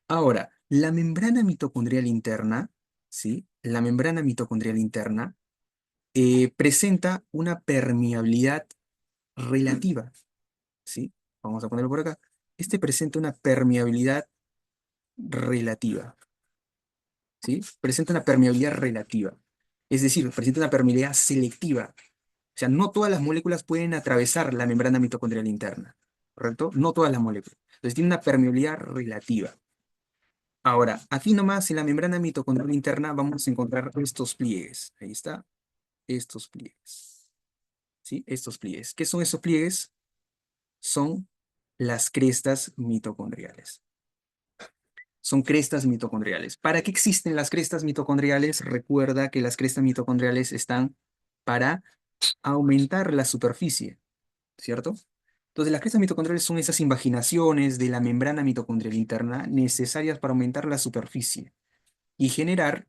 Ahora, la membrana mitocondrial interna, ¿sí? La membrana mitocondrial interna presenta una permeabilidad relativa, ¿sí? Vamos a ponerlo por acá. Este presenta una permeabilidad relativa, ¿sí? Presenta una permeabilidad relativa. Es decir, presenta una permeabilidad selectiva. O sea, no todas las moléculas pueden atravesar la membrana mitocondrial interna, ¿correcto? No todas las moléculas. Entonces tiene una permeabilidad relativa. Ahora, aquí nomás en la membrana mitocondrial interna vamos a encontrar estos pliegues. Ahí está, estos pliegues. ¿Sí? Estos pliegues. ¿Qué son esos pliegues? Son las crestas mitocondriales. Son crestas mitocondriales. ¿Para qué existen las crestas mitocondriales? Recuerda que las crestas mitocondriales están para aumentar la superficie, ¿cierto? Entonces, las crestas mitocondriales son esas invaginaciones de la membrana mitocondrial interna necesarias para aumentar la superficie y generar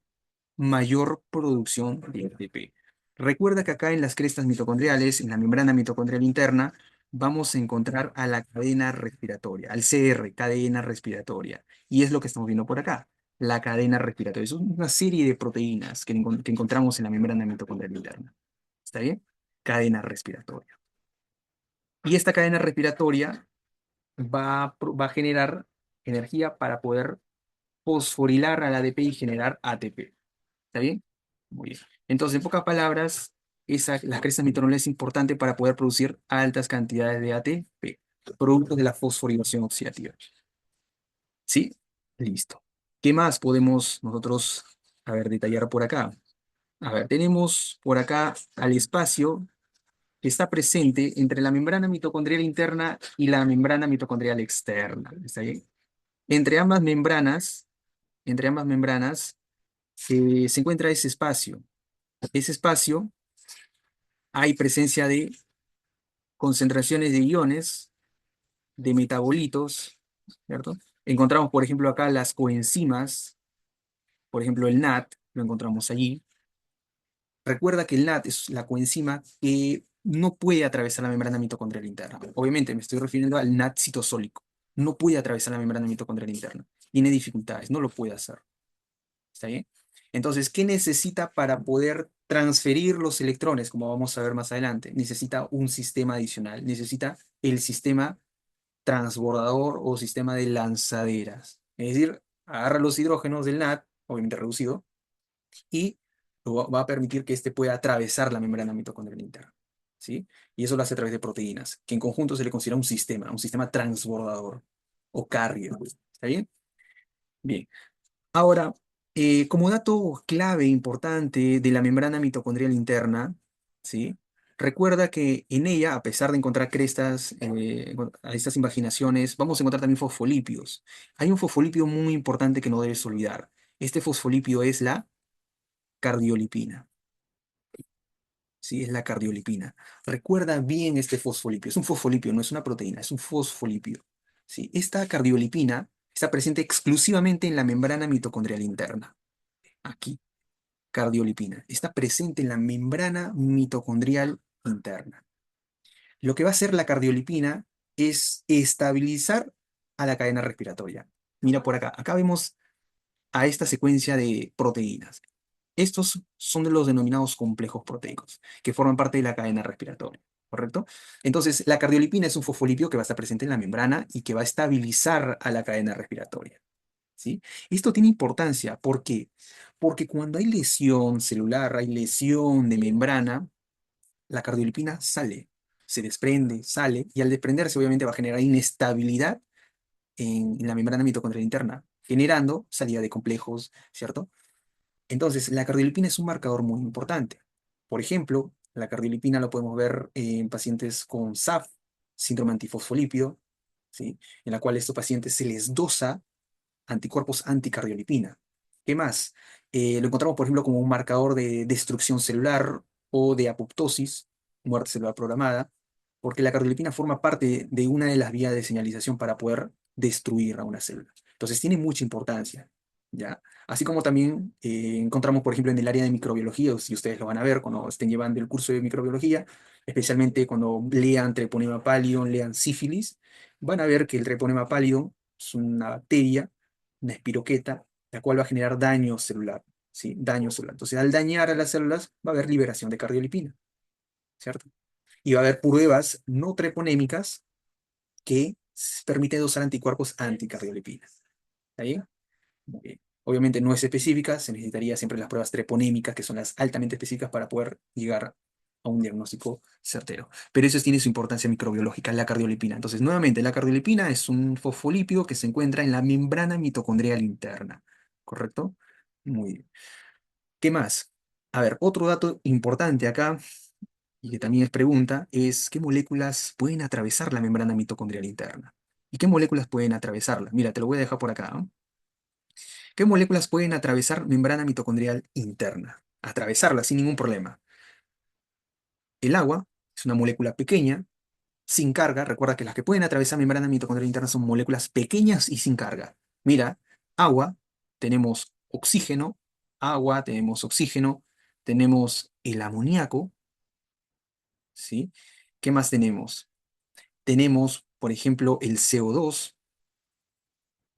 mayor producción de ATP. Recuerda que acá en las crestas mitocondriales, en la membrana mitocondrial interna, vamos a encontrar a la cadena respiratoria, al CR, cadena respiratoria. Y es lo que estamos viendo por acá, la cadena respiratoria. Es una serie de proteínas que encontramos en la membrana mitocondrial interna. ¿Está bien? Cadena respiratoria. Y esta cadena respiratoria va a generar energía para poder fosforilar al ADP y generar ATP. ¿Está bien? Muy bien. Entonces, en pocas palabras, las crestas mitocondriales es importante para poder producir altas cantidades de ATP, producto de la fosforilación oxidativa. ¿Sí? Listo. ¿Qué más podemos nosotros, a ver, detallar por acá? A ver, tenemos por acá al espacio que está presente entre la membrana mitocondrial interna y la membrana mitocondrial externa. ¿Está bien? Entre ambas membranas, entre ambas membranas, se encuentra ese espacio. Ese espacio hay presencia de concentraciones de iones, de metabolitos, ¿cierto? Encontramos, por ejemplo, acá las coenzimas, por ejemplo, el NAT, lo encontramos allí. Recuerda que el NAT es la coenzima que no puede atravesar la membrana mitocondrial interna. Obviamente me estoy refiriendo al NAT citosólico. No puede atravesar la membrana mitocondrial interna. Tiene dificultades, no lo puede hacer. ¿Está bien? Entonces, ¿qué necesita para poder transferir los electrones? Como vamos a ver más adelante. Necesita un sistema adicional. Necesita el sistema transbordador o sistema de lanzaderas. Es decir, agarra los hidrógenos del NAT, obviamente reducido, y va a permitir que éste pueda atravesar la membrana mitocondrial interna. ¿Sí? Y eso lo hace a través de proteínas, que en conjunto se le considera un sistema transbordador o carrier. ¿Está bien? Bien. Ahora, como dato clave importante de la membrana mitocondrial interna, ¿sí? Recuerda que en ella, a pesar de encontrar crestas, a estas invaginaciones, vamos a encontrar también fosfolípidos. Hay un fosfolípido muy importante que no debes olvidar. Este fosfolípido es la cardiolipina. Sí, es la cardiolipina. Recuerda bien este fosfolípido. Es un fosfolípido, no es una proteína, es un fosfolípido. ¿Sí? Esta cardiolipina está presente exclusivamente en la membrana mitocondrial interna. Aquí, cardiolipina. Está presente en la membrana mitocondrial interna. Lo que va a hacer la cardiolipina es estabilizar a la cadena respiratoria. Mira por acá. Acá vemos a esta secuencia de proteínas. Estos son de los denominados complejos proteicos, que forman parte de la cadena respiratoria, ¿correcto? Entonces, la cardiolipina es un fosfolípido que va a estar presente en la membrana y que va a estabilizar a la cadena respiratoria, ¿sí? Esto tiene importancia, ¿por qué? Porque cuando hay lesión celular, hay lesión de membrana, la cardiolipina sale, se desprende, sale, y al desprenderse obviamente va a generar inestabilidad en la membrana mitocondrial interna, generando salida de complejos, ¿cierto? Entonces, la cardiolipina es un marcador muy importante. Por ejemplo, la cardiolipina lo podemos ver en pacientes con SAF, síndrome antifosfolípido, ¿sí? En la cual a estos pacientes se les dosa anticuerpos anticardiolipina. ¿Qué más? Lo encontramos, por ejemplo, como un marcador de destrucción celular o de apoptosis, muerte celular programada, porque la cardiolipina forma parte de una de las vías de señalización para poder destruir a una célula. Entonces tiene mucha importancia, ¿ya? Así como también encontramos, por ejemplo, en el área de microbiología, si ustedes lo van a ver cuando estén llevando el curso de microbiología, especialmente cuando lean Treponema pallidum, lean sífilis, van a ver que el Treponema pallidum es una bacteria, una espiroqueta, la cual va a generar daño celular, ¿sí? Daño celular. Entonces, al dañar a las células, va a haber liberación de cardiolipina, ¿cierto? Y va a haber pruebas no treponémicas que permiten dosar anticuerpos anticardiolipina. ¿Está bien? Muy bien. Obviamente no es específica, se necesitaría siempre las pruebas treponémicas, que son las altamente específicas para poder llegar a un diagnóstico certero. Pero eso tiene su importancia microbiológica, la cardiolipina. Entonces, nuevamente, la cardiolipina es un fosfolípido que se encuentra en la membrana mitocondrial interna. ¿Correcto? Muy bien. ¿Qué más? A ver, otro dato importante acá, y que también es pregunta, es qué moléculas pueden atravesar la membrana mitocondrial interna. ¿Y qué moléculas pueden atravesarla? Mira, te lo voy a dejar por acá, ¿no? ¿Qué moléculas pueden atravesar membrana mitocondrial interna? Atravesarla sin ningún problema. El agua es una molécula pequeña, sin carga. Recuerda que las que pueden atravesar membrana mitocondrial interna son moléculas pequeñas y sin carga. Mira, agua, tenemos oxígeno, tenemos el amoníaco, ¿sí? ¿Qué más tenemos? Tenemos, por ejemplo, el CO2,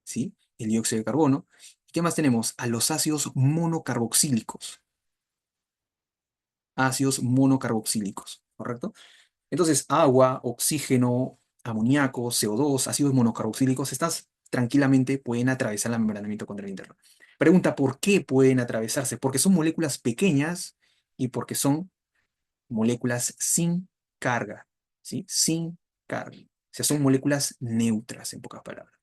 ¿sí? El dióxido de carbono. ¿Qué más tenemos? A los ácidos monocarboxílicos. Ácidos monocarboxílicos, ¿correcto? Entonces, agua, oxígeno, amoníaco, CO2, ácidos monocarboxílicos, estas tranquilamente pueden atravesar la membrana mitocondrial interna. Pregunta, ¿por qué pueden atravesarse? Porque son moléculas pequeñas y porque son moléculas sin carga, ¿sí? Sin carga. O sea, son moléculas neutras, en pocas palabras,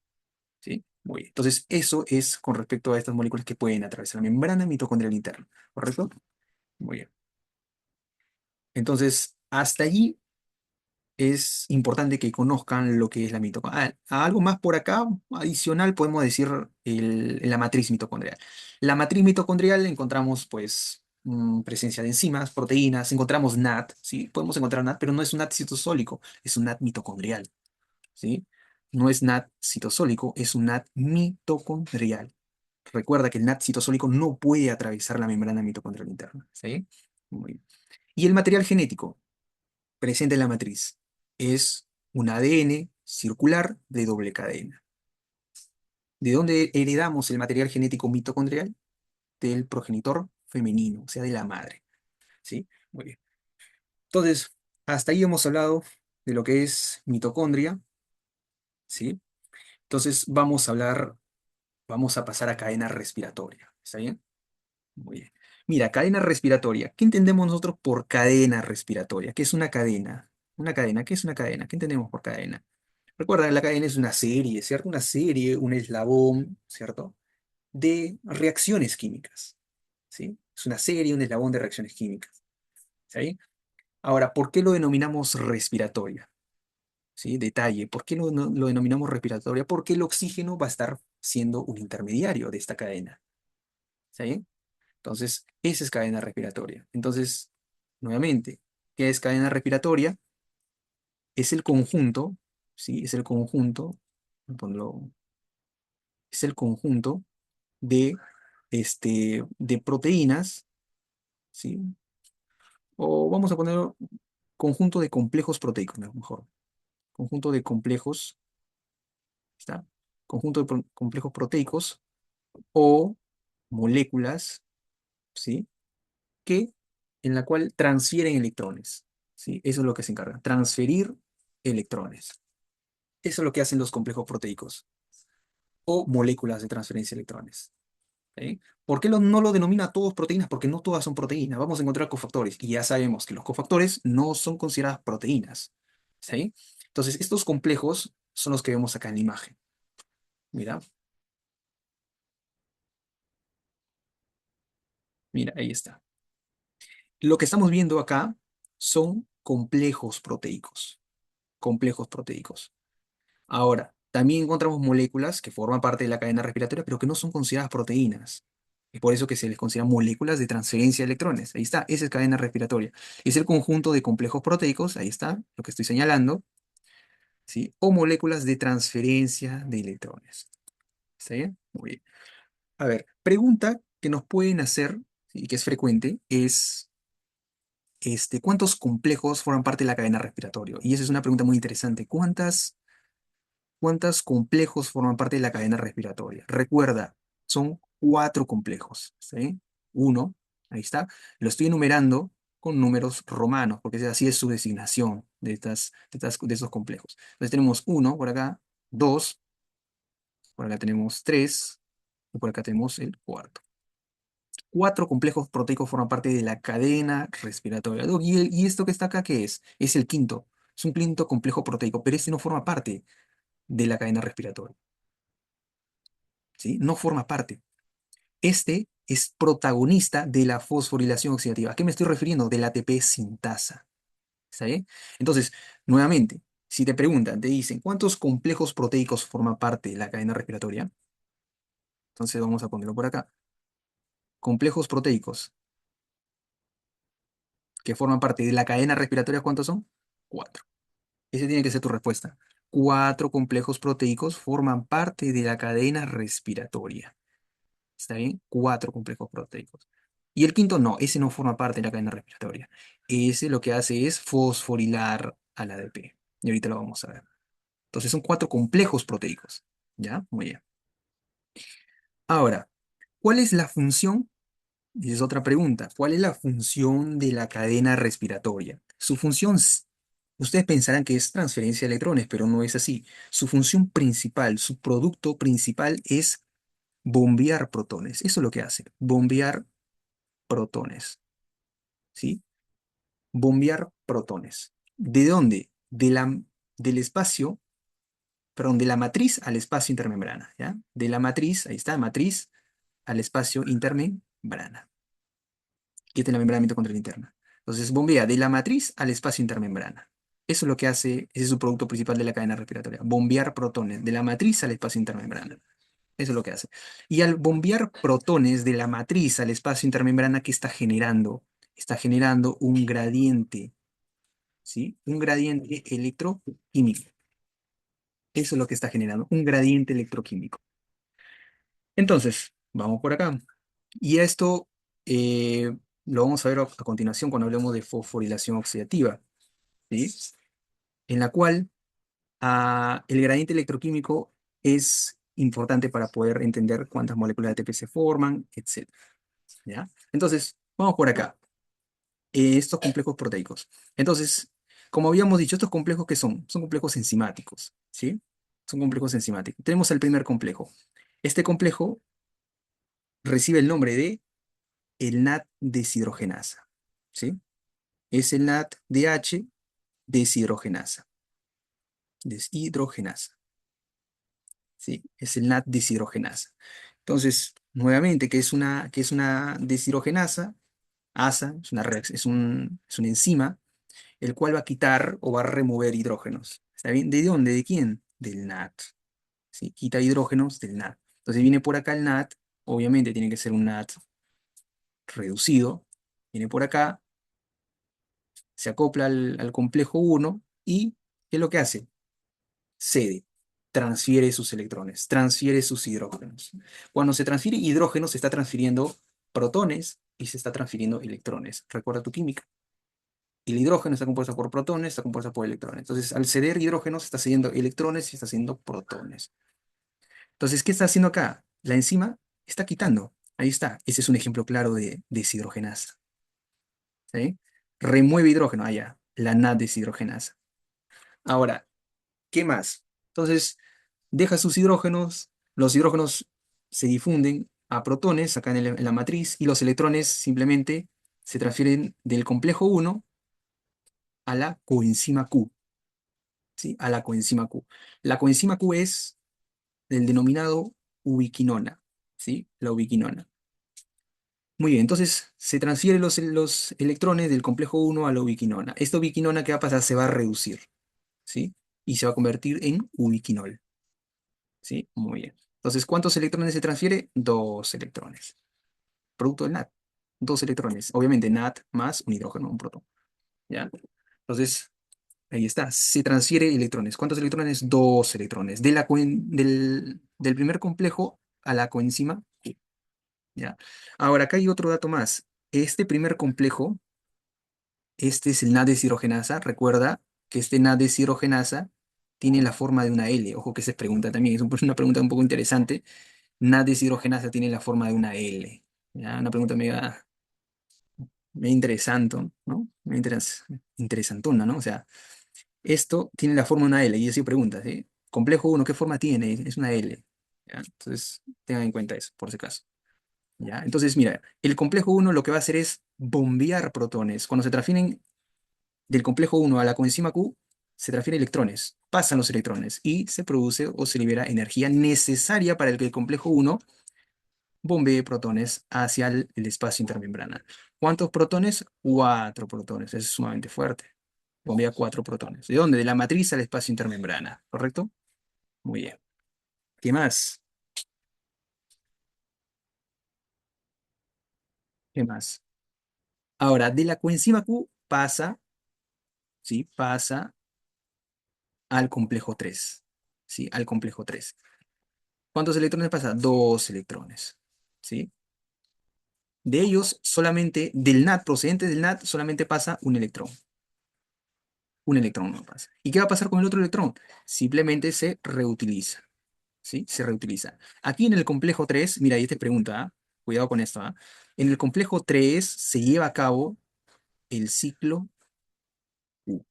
¿sí? Muy bien. Entonces, eso es con respecto a estas moléculas que pueden atravesar la membrana mitocondrial interna, ¿correcto? Muy bien. Entonces, hasta allí es importante que conozcan lo que es la mitocondria. Algo más por acá, adicional, podemos decir la matriz mitocondrial. La matriz mitocondrial encontramos, pues, presencia de enzimas, proteínas, encontramos NAT, ¿sí? Podemos encontrar NAT, pero no es un NAT citosólico, es un NAT mitocondrial, ¿sí? No es NAT citosólico, es un NAT mitocondrial. Recuerda que el NAT citosólico no puede atravesar la membrana mitocondrial interna, ¿sí? Muy bien. Y el material genético presente en la matriz es un ADN circular de doble cadena. ¿De dónde heredamos el material genético mitocondrial? Del progenitor femenino, o sea, de la madre. ¿Sí? Muy bien. Entonces, hasta ahí hemos hablado de lo que es mitocondria. ¿Sí? Entonces, vamos a pasar a cadena respiratoria. ¿Está bien? Muy bien. Mira, cadena respiratoria. ¿Qué entendemos nosotros por cadena respiratoria? ¿Qué es una cadena? Una cadena, ¿qué es una cadena? ¿Qué entendemos por cadena? Recuerda, la cadena es una serie, ¿cierto? Una serie, un eslabón, ¿cierto? De reacciones químicas, ¿sí? Es una serie, un eslabón de reacciones químicas, ¿sí? Ahora, ¿por qué lo denominamos respiratoria? ¿Sí? Detalle, ¿por qué lo denominamos respiratoria? Porque el oxígeno va a estar siendo un intermediario de esta cadena, ¿sí? Entonces, esa es cadena respiratoria. Entonces, nuevamente, ¿qué es cadena respiratoria? Es el conjunto, ¿sí? Es el conjunto, ponlo, es el conjunto de, de proteínas, ¿sí? O vamos a poner conjunto de complejos proteicos, mejor. Conjunto de complejos, ¿está? Conjunto de complejos proteicos o moléculas, ¿sí? Que, en la cual transfieren electrones, ¿sí? Eso es lo que se encarga, transferir electrones. Eso es lo que hacen los complejos proteicos o moléculas de transferencia de electrones. ¿Sí? ¿Por qué no lo denomina a todos proteínas? Porque no todas son proteínas. Vamos a encontrar cofactores y ya sabemos que los cofactores no son consideradas proteínas. ¿Sí? Entonces, estos complejos son los que vemos acá en la imagen. Mira, mira, ahí está. Lo que estamos viendo acá son complejos proteicos. Complejos proteicos. Ahora, también encontramos moléculas que forman parte de la cadena respiratoria, pero que no son consideradas proteínas. Es por eso que se les considera moléculas de transferencia de electrones. Ahí está, esa es cadena respiratoria. Es el conjunto de complejos proteicos, ahí está, lo que estoy señalando, ¿sí? O moléculas de transferencia de electrones. ¿Está bien? Muy bien. A ver, pregunta que nos pueden hacer, y que es frecuente, es ¿cuántos complejos forman parte de la cadena respiratoria? Y esa es una pregunta muy interesante. ¿Cuántos complejos forman parte de la cadena respiratoria? Recuerda, son cuatro complejos, ¿sí? Uno, ahí está. Lo estoy enumerando con números romanos, porque así es su designación de estos complejos. Entonces tenemos uno por acá, dos, por acá tenemos tres, y por acá tenemos el cuarto. Cuatro complejos proteicos forman parte de la cadena respiratoria. ¿Y esto que está acá qué es? Es el quinto. Es un quinto complejo proteico, pero este no forma parte de la cadena respiratoria, ¿sí? No forma parte. Este es protagonista de la fosforilación oxidativa. ¿A qué me estoy refiriendo? De la ATP sintasa. ¿Está bien? Entonces, nuevamente, si te preguntan, te dicen, ¿cuántos complejos proteicos forman parte de la cadena respiratoria? Entonces vamos a ponerlo por acá. Complejos proteicos que forman parte de la cadena respiratoria, ¿cuántos son? Cuatro. Esa tiene que ser tu respuesta. Cuatro complejos proteicos forman parte de la cadena respiratoria. ¿Está bien? Cuatro complejos proteicos. Y el quinto no, ese no forma parte de la cadena respiratoria. Ese lo que hace es fosforilar al ADP. Y ahorita lo vamos a ver. Entonces son cuatro complejos proteicos. ¿Ya? Muy bien. Ahora, ¿cuál es la función? Y es otra pregunta. ¿Cuál es la función de la cadena respiratoria? Su función Ustedes pensarán que es transferencia de electrones, pero no es así. Su función principal, su producto principal es bombear protones. Eso es lo que hace, bombear protones, ¿sí? Bombear protones. ¿De dónde? Del espacio, perdón, de la matriz al espacio intermembrana, ¿ya? De la matriz, ahí está, matriz al espacio intermembrana. Que es la membrana mitocondrial interna. Entonces, bombea de la matriz al espacio intermembrana. Eso es lo que hace, ese es su producto principal de la cadena respiratoria, bombear protones de la matriz al espacio intermembrana. Eso es lo que hace. Y al bombear protones de la matriz al espacio intermembrana, ¿qué está generando? Está generando un gradiente, ¿sí? Un gradiente electroquímico. Eso es lo que está generando, un gradiente electroquímico. Entonces, vamos por acá. Y esto lo vamos a ver a continuación cuando hablemos de fosforilación oxidativa, ¿sí? En la cual el gradiente electroquímico es importante para poder entender cuántas moléculas de ATP se forman, etcétera, ¿ya? Entonces, vamos por acá. Estos complejos proteicos. Entonces, como habíamos dicho, estos complejos, ¿qué son? Son complejos enzimáticos, ¿sí? Son complejos enzimáticos. Tenemos el primer complejo. Este complejo recibe el nombre de el NAT deshidrogenasa, ¿sí? Es el NAT DH deshidrogenasa. Deshidrogenasa, ¿sí? Es el NAT deshidrogenasa. Entonces, nuevamente, qué es una deshidrogenasa? ASA, es es una enzima, el cual va a quitar o va a remover hidrógenos. ¿Está bien? ¿De dónde? ¿De quién? Del NAT. ¿Sí? Quita hidrógenos del NAT. Entonces viene por acá el NAT, obviamente tiene que ser un NAT reducido. Viene por acá, se acopla al complejo 1 y ¿qué es lo que hace? Cede, transfiere sus electrones, transfiere sus hidrógenos. Cuando se transfiere hidrógenos, se está transfiriendo protones y se está transfiriendo electrones. Recuerda tu química. El hidrógeno está compuesto por protones, está compuesto por electrones. Entonces, al ceder hidrógenos, está cediendo electrones y está cediendo protones. Entonces, ¿qué está haciendo acá? La enzima está quitando. Ahí está. Ese es un ejemplo claro de deshidrogenasa. ¿Sí? Remueve hidrógeno. Allá, la NAD deshidrogenasa. Ahora, ¿qué más? Entonces, deja sus hidrógenos, los hidrógenos se difunden a protones acá en la matriz y los electrones simplemente se transfieren del complejo 1 a la coenzima Q, ¿sí? A la coenzima Q. La coenzima Q es del denominado ubiquinona, ¿sí? La ubiquinona. Muy bien, entonces se transfieren los electrones del complejo 1 a la ubiquinona. Esta ubiquinona, ¿qué va a pasar? Se va a reducir, ¿sí? Y se va a convertir en ubiquinol. ¿Sí? Muy bien. Entonces, ¿cuántos electrones se transfiere? Dos electrones. Producto del NAT. Dos electrones. Obviamente, NAT más un hidrógeno, un protón. ¿Ya? Entonces, ahí está. Se transfiere electrones. ¿Cuántos electrones? Dos electrones. Del primer complejo a la coenzima Q. ¿Ya? Ahora, acá hay otro dato más. Este primer complejo, este es el NAT deshidrogenasa. Recuerda que este NAT deshidrogenasa tiene la forma de una L. Ojo que se pregunta también. Es una pregunta un poco interesante. NAD deshidrogenasa tiene la forma de una L. ¿Ya? Una pregunta medio interesante, ¿no? Interesantona, ¿no? O sea, esto tiene la forma de una L, y así pregunta, ¿sí? Complejo uno, ¿qué forma tiene? Es una L. ¿Ya? Entonces, tengan en cuenta eso, por si acaso. ¿Ya? Entonces, mira, el complejo uno lo que va a hacer es bombear protones. Cuando se transfieren del complejo uno a la coenzima Q, se transfieren electrones, pasan los electrones y se produce o se libera energía necesaria para que el complejo uno bombee protones hacia el espacio intermembrana. ¿Cuántos protones? Cuatro protones. Eso es sumamente fuerte. Bombea cuatro protones. ¿De dónde? De la matriz al espacio intermembrana. ¿Correcto? Muy bien. ¿Qué más? ¿Qué más? Ahora, de la coenzima Q pasa, ¿sí? Pasa al complejo 3. ¿Sí? Al complejo 3. ¿Cuántos electrones pasa? Dos electrones. ¿Sí? De ellos, solamente del NAT, procedente del NAT, solamente pasa un electrón. Un electrón no pasa. ¿Y qué va a pasar con el otro electrón? Simplemente se reutiliza, ¿sí? Se reutiliza. Aquí en el complejo 3, mira, ahí te pregunta, ¿ah? Cuidado con esto, ¿ah? En el complejo 3 se lleva a cabo el ciclo U,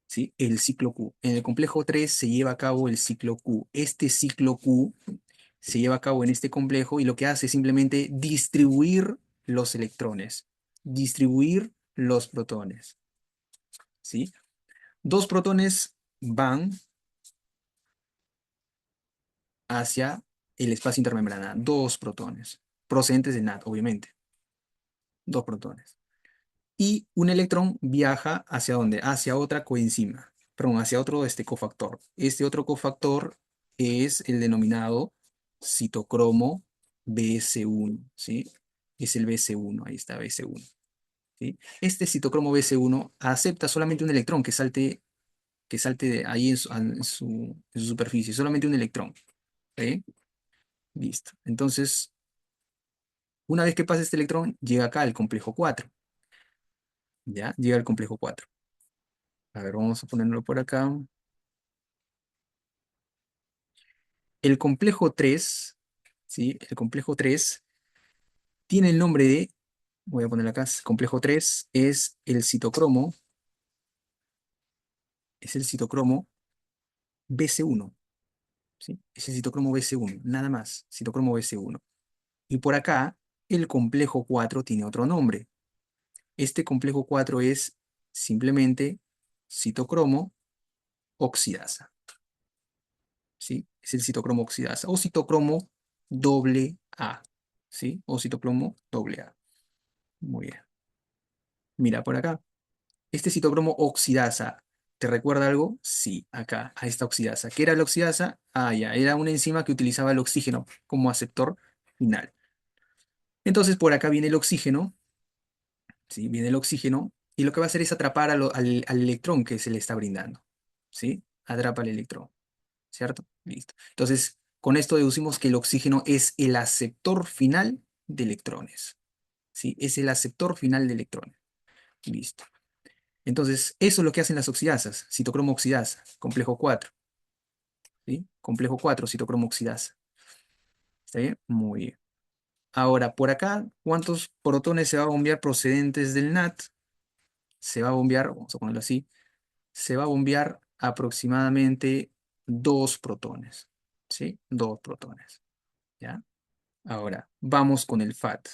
¿sí? El ciclo Q. En el complejo 3 se lleva a cabo el ciclo Q. Este ciclo Q se lleva a cabo en este complejo y lo que hace es simplemente distribuir los electrones, distribuir los protones, ¿sí? Dos protones van hacia el espacio intermembrana, dos protones, procedentes del NAT, obviamente, dos protones. Y un electrón viaja ¿hacia dónde? Hacia otra coenzima, perdón, hacia otro cofactor. Este otro cofactor es el denominado citocromo Bs1, ¿sí? Es el Bs1, ahí está Bs1, ¿sí? Este citocromo Bs1 acepta solamente un electrón que salte de ahí en su superficie, solamente un electrón, ¿sí? Listo. Entonces, una vez que pasa este electrón, llega acá al complejo 4, ¿ya? Llega al complejo 4. A ver, vamos a ponerlo por acá. El complejo 3, ¿sí? El complejo 3 tiene el nombre de, voy a poner acá, complejo 3 es el citocromo Bc1, ¿sí? Es el citocromo Bc1, nada más, citocromo Bc1. Y por acá, el complejo 4 tiene otro nombre. Este complejo 4 es simplemente citocromo oxidasa, ¿sí? Es el citocromo oxidasa o citocromo doble A, ¿sí? O citocromo doble A. Muy bien. Mira por acá. Este citocromo oxidasa, ¿te recuerda algo? Sí, acá, a esta oxidasa. ¿Qué era la oxidasa? Ah, ya, era una enzima que utilizaba el oxígeno como aceptor final. Entonces por acá viene el oxígeno, ¿sí? Viene el oxígeno y lo que va a hacer es atrapar al electrón que se le está brindando, ¿sí? Atrapa al electrón, ¿cierto? Listo. Entonces, con esto deducimos que el oxígeno es el aceptor final de electrones, ¿sí? Es el aceptor final de electrones. Listo. Entonces, eso es lo que hacen las oxidasas, citocromo oxidasa, complejo 4, ¿sí? Complejo 4, citocromo oxidasa. ¿Está bien? Muy bien. Ahora, por acá, ¿cuántos protones se va a bombear procedentes del NAT? Se va a bombear, vamos a ponerlo así, se va a bombear aproximadamente dos protones, ¿sí? Dos protones, ¿ya? Ahora, vamos con el FAT,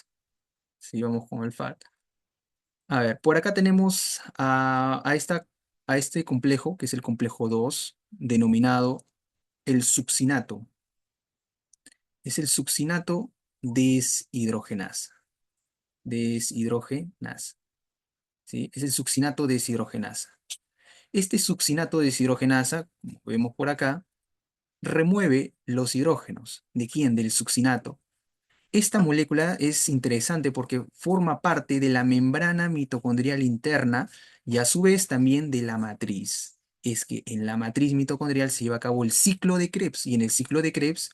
¿sí? Vamos con el FAT. A ver, por acá tenemos a este complejo, que es el complejo 2, denominado el succinato. Es el succinato deshidrogenasa. Deshidrogenasa, ¿sí? Es el succinato deshidrogenasa. Este succinato deshidrogenasa, como vemos por acá, remueve los hidrógenos. ¿De quién? Del succinato. Esta molécula es interesante porque forma parte de la membrana mitocondrial interna y a su vez también de la matriz. Es que en la matriz mitocondrial se lleva a cabo el ciclo de Krebs y en el ciclo de Krebs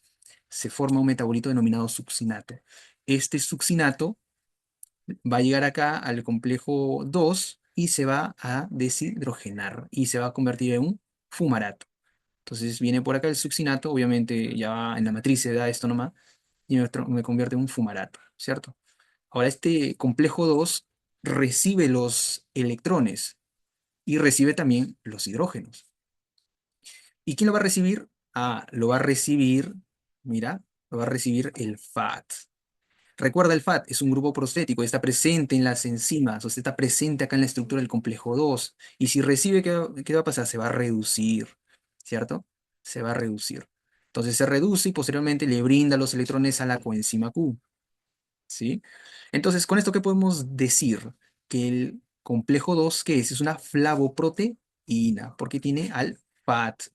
se forma un metabolito denominado succinato. Este succinato va a llegar acá al complejo 2 y se va a deshidrogenar y se va a convertir en un fumarato. Entonces viene por acá el succinato, obviamente ya en la matriz se da esto nomás y me convierte en un fumarato, ¿cierto? Ahora este complejo 2 recibe los electrones y recibe también los hidrógenos. ¿Y quién lo va a recibir? Ah, lo va a recibir, mira, lo va a recibir el FAT. Recuerda, el FAT es un grupo prostético, está presente en las enzimas, o sea, está presente acá en la estructura del complejo 2. Y si recibe, ¿qué va a pasar? Se va a reducir, ¿cierto? Se va a reducir. Entonces se reduce y posteriormente le brinda los electrones a la coenzima Q, ¿sí? Entonces, con esto, ¿qué podemos decir? Que el complejo 2, ¿qué es? Es una flavoproteína, porque tiene al FAT,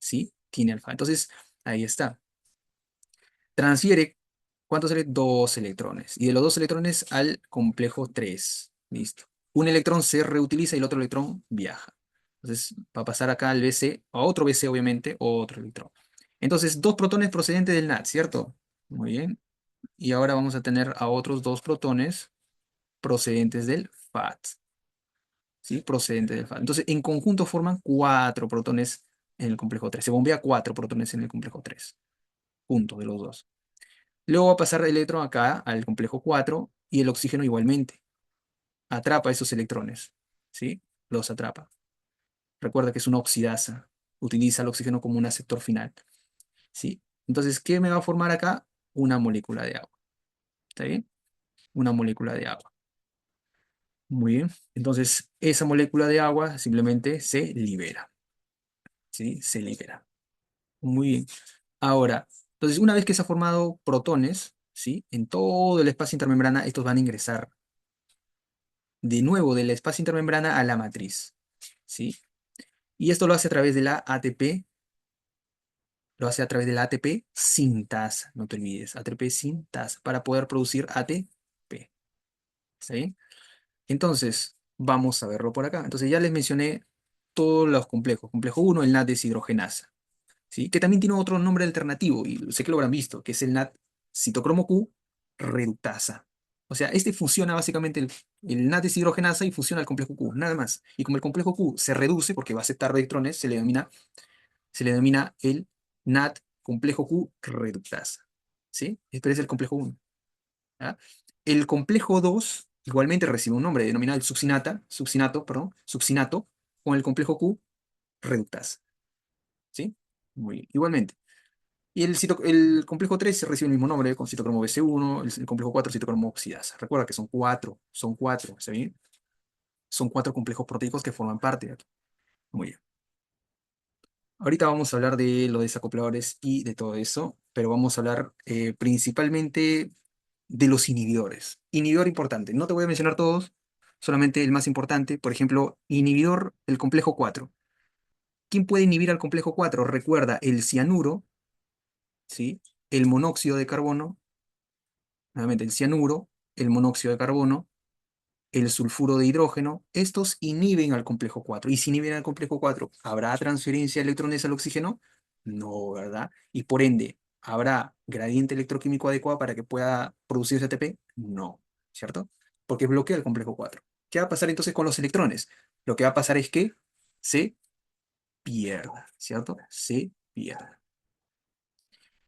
¿sí? Tiene al FAT. Entonces, ahí está. Transfiere, ¿cuántos dos electrones? Y de los dos electrones al complejo 3. Listo. Un electrón se reutiliza y el otro electrón viaja. Entonces va a pasar acá al BC, a otro BC obviamente, otro electrón. Entonces, dos protones procedentes del NAT, ¿cierto? Muy bien. Y ahora vamos a tener a otros dos protones procedentes del FAT. ¿Sí? Procedentes del FAT. Entonces, en conjunto forman cuatro protones en el complejo 3. Se bombea cuatro protones en el complejo 3. Punto de los dos. Luego va a pasar el electrón acá al complejo 4 y el oxígeno igualmente. Atrapa esos electrones, ¿sí? Los atrapa. Recuerda que es una oxidasa. Utiliza el oxígeno como un aceptor final. ¿Sí? Entonces, ¿qué me va a formar acá? Una molécula de agua. ¿Está bien? Una molécula de agua. Muy bien. Entonces, esa molécula de agua simplemente se libera. ¿Sí? Se libera. Muy bien. Ahora, entonces, una vez que se ha formado protones, ¿sí? En todo el espacio intermembrana, estos van a ingresar de nuevo del espacio intermembrana a la matriz. ¿Sí? Y esto lo hace a través de la ATP, lo hace a través de la ATP sintasa, no te olvides, ATP sintasa, para poder producir ATP. ¿Está bien? Entonces, vamos a verlo por acá. Entonces, ya les mencioné todos los complejos. Complejo uno, el NAT deshidrogenasa, ¿sí? Que también tiene otro nombre alternativo, y sé que lo habrán visto, que es el NAT citocromo Q reductasa. O sea, este funciona básicamente el NAT deshidrogenasa y funciona el complejo Q, nada más. Y como el complejo Q se reduce porque va a aceptar electrones, se le denomina el NAT complejo Q reductasa. ¿Sí? Este es el complejo uno. ¿Ya? El complejo 2 igualmente recibe un nombre denominado el succinato, con el complejo Q reductasa. ¿Sí? Muy bien. Igualmente. Y el complejo 3 recibe el mismo nombre con citocromo BC1, el complejo 4 citocromo oxidasa. Recuerda que son cuatro, ¿sí bien? Son cuatro complejos proteicos que forman parte de aquí. Muy bien. Ahorita vamos a hablar de los desacopladores y de todo eso, pero vamos a hablar principalmente de los inhibidores. Inhibidor importante. No te voy a mencionar todos, solamente el más importante. Por ejemplo, inhibidor del complejo 4. ¿Quién puede inhibir al complejo 4? Recuerda el cianuro, ¿sí? El monóxido de carbono, nuevamente el cianuro, el monóxido de carbono, el sulfuro de hidrógeno. Estos inhiben al complejo 4. Y si inhiben al complejo 4, ¿habrá transferencia de electrones al oxígeno? No, ¿verdad? Y por ende, ¿habrá gradiente electroquímico adecuado para que pueda producirse ATP? No, ¿cierto? Porque bloquea el complejo 4. ¿Qué va a pasar entonces con los electrones? Lo que va a pasar es que se pierdan, ¿cierto? Se pierdan.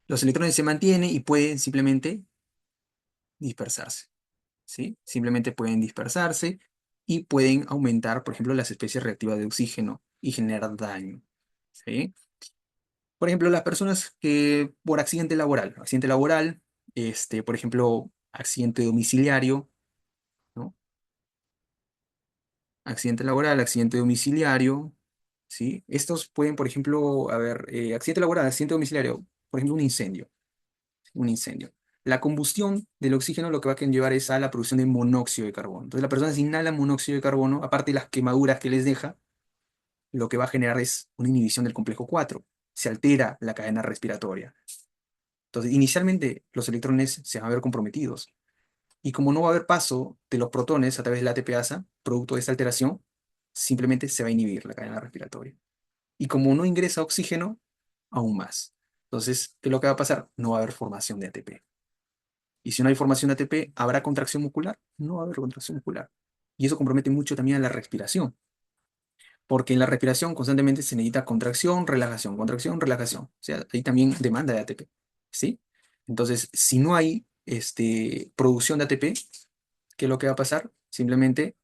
Los electrones se mantienen y pueden simplemente dispersarse. ¿Sí? Simplemente pueden dispersarse y pueden aumentar, por ejemplo, las especies reactivas de oxígeno y generar daño. ¿Sí? Por ejemplo, las personas que por accidente laboral, por ejemplo, accidente domiciliario, ¿no? Accidente laboral, accidente domiciliario, ¿sí? Estos pueden, por ejemplo, accidente laboral, accidente domiciliario, por ejemplo, un incendio. La combustión del oxígeno lo que va a llevar es a la producción de monóxido de carbono. Entonces, la persona si inhala monóxido de carbono, aparte de las quemaduras que les deja, lo que va a generar es una inhibición del complejo 4. Se altera la cadena respiratoria. Entonces, inicialmente los electrones se van a ver comprometidos. Y como no va a haber paso de los protones a través de la ATPasa, producto de esta alteración, simplemente se va a inhibir la cadena respiratoria. Y como no ingresa oxígeno, aún más. Entonces, ¿qué es lo que va a pasar? No va a haber formación de ATP. Y si no hay formación de ATP, ¿habrá contracción muscular? No va a haber contracción muscular. Y eso compromete mucho también a la respiración, porque en la respiración constantemente se necesita contracción, relajación. O sea, hay también demanda de ATP, ¿sí? Entonces, si no hay producción de ATP, ¿qué es lo que va a pasar? Simplemente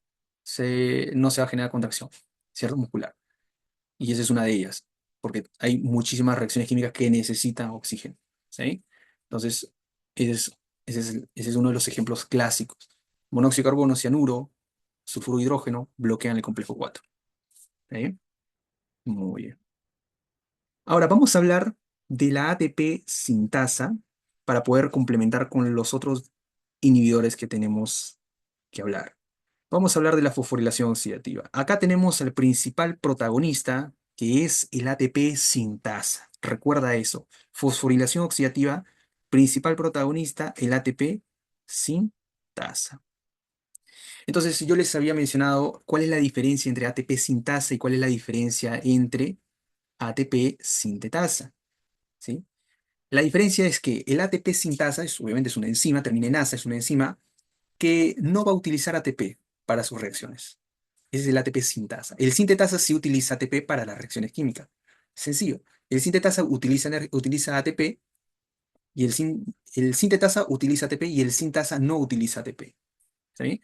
no se va a generar contracción, ¿cierto? Muscular. Y esa es una de ellas, porque hay muchísimas reacciones químicas que necesitan oxígeno, ¿sí? Entonces, ese es, ese es uno de los ejemplos clásicos. Monóxido de carbono, cianuro, sulfuro de hidrógeno bloquean el complejo 4. ¿Sí? Muy bien. Ahora vamos a hablar de la ATP sintasa para poder complementar con los otros inhibidores que tenemos que hablar. Vamos a hablar de la fosforilación oxidativa. Acá tenemos al principal protagonista, que es el ATP sintasa. Recuerda eso. Fosforilación oxidativa, principal protagonista, el ATP sintasa. Entonces, yo les había mencionado cuál es la diferencia entre ATP sintasa y cuál es la diferencia entre ATP sintetasa. ¿Sí? La diferencia es que el ATP sintasa, obviamente es una enzima, termina en asa, es una enzima que no va a utilizar ATP para sus reacciones. Ese es el ATP sintasa. El sintetasa sí utiliza ATP para las reacciones químicas. Sencillo. El sintetasa utiliza ATP y el sintetasa utiliza ATP y el sintasa no utiliza ATP. ¿Sí?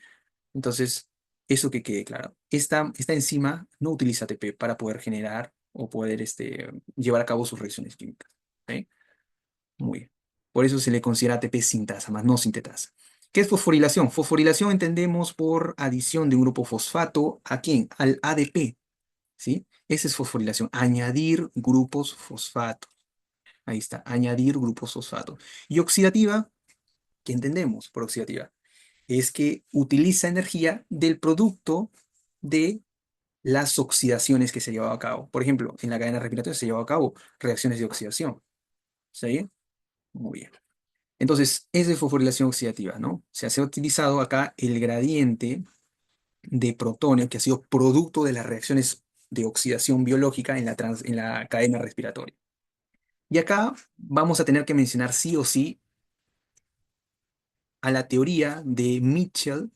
Entonces, Eso que quede claro. Esta enzima no utiliza ATP para poder generar o poder llevar a cabo sus reacciones químicas. ¿Ok? Muy bien. Por eso se le considera ATP sintasa, más no sintetasa. ¿Qué es fosforilación? Fosforilación entendemos por adición de un grupo fosfato ¿a quién? Al ADP, ¿sí? Esa es fosforilación, añadir grupos fosfato. Ahí está, añadir grupos fosfato. Y oxidativa, ¿qué entendemos por oxidativa? Es que utiliza energía del producto de las oxidaciones que se llevado a cabo. Por ejemplo, en la cadena respiratoria se llevado a cabo reacciones de oxidación. ¿Sí? Muy bien. Entonces, esa es fosforilación oxidativa, ¿no? Se ha utilizado acá el gradiente de protonio que ha sido producto de las reacciones de oxidación biológica en la cadena respiratoria. Y acá vamos a tener que mencionar sí o sí a la teoría de Mitchell,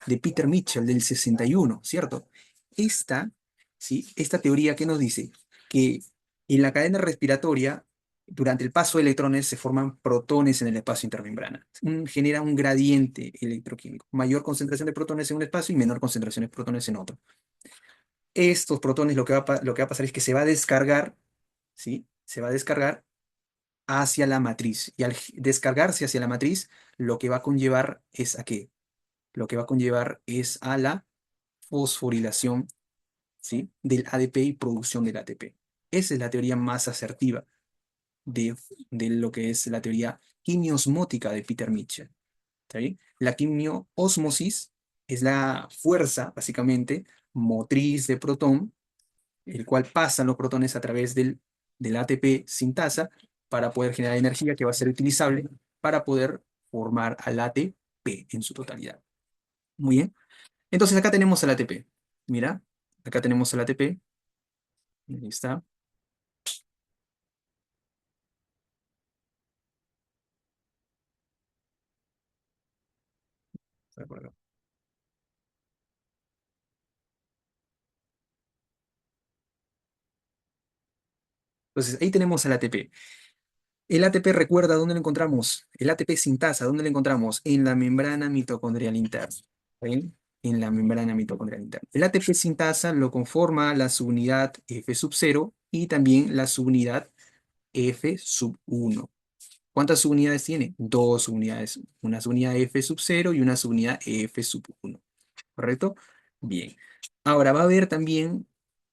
de Peter Mitchell del 61, ¿cierto? Esta, ¿sí? Esta teoría que nos dice que en la cadena respiratoria, durante el paso de electrones, se forman protones en el espacio intermembrana. Genera un gradiente electroquímico. Mayor concentración de protones en un espacio y menor concentración de protones en otro. Estos protones lo que va a pasar es que se va a descargar, ¿sí? Se va a descargar hacia la matriz. Y al descargarse hacia la matriz, lo que va a conllevar es a qué? Lo que va a conllevar es a la fosforilación, ¿sí? Del ADP y producción del ATP. Esa es la teoría más asertiva de, de lo que es la teoría quimiosmótica de Peter Mitchell. ¿Está bien? La quimioósmosis es la fuerza, básicamente, motriz de protón, el cual pasan los protones a través del ATP sintasa para poder generar energía que va a ser utilizable para poder formar al ATP en su totalidad. Muy bien. Entonces acá tenemos el ATP. Mira, acá tenemos el ATP. Ahí está. Está por acá. Entonces ahí tenemos el ATP. El ATP recuerda dónde lo encontramos. El ATP sintasa, ¿dónde lo encontramos? En la membrana mitocondrial interna. ¿Bien? En la membrana mitocondrial interna. El ATP sintasa lo conforma la subunidad F sub 0 y también la subunidad F sub 1. ¿Cuántas subunidades tiene? Dos subunidades. Una subunidad F sub 0 y una subunidad F sub 1. ¿Correcto? Bien. Ahora va a haber también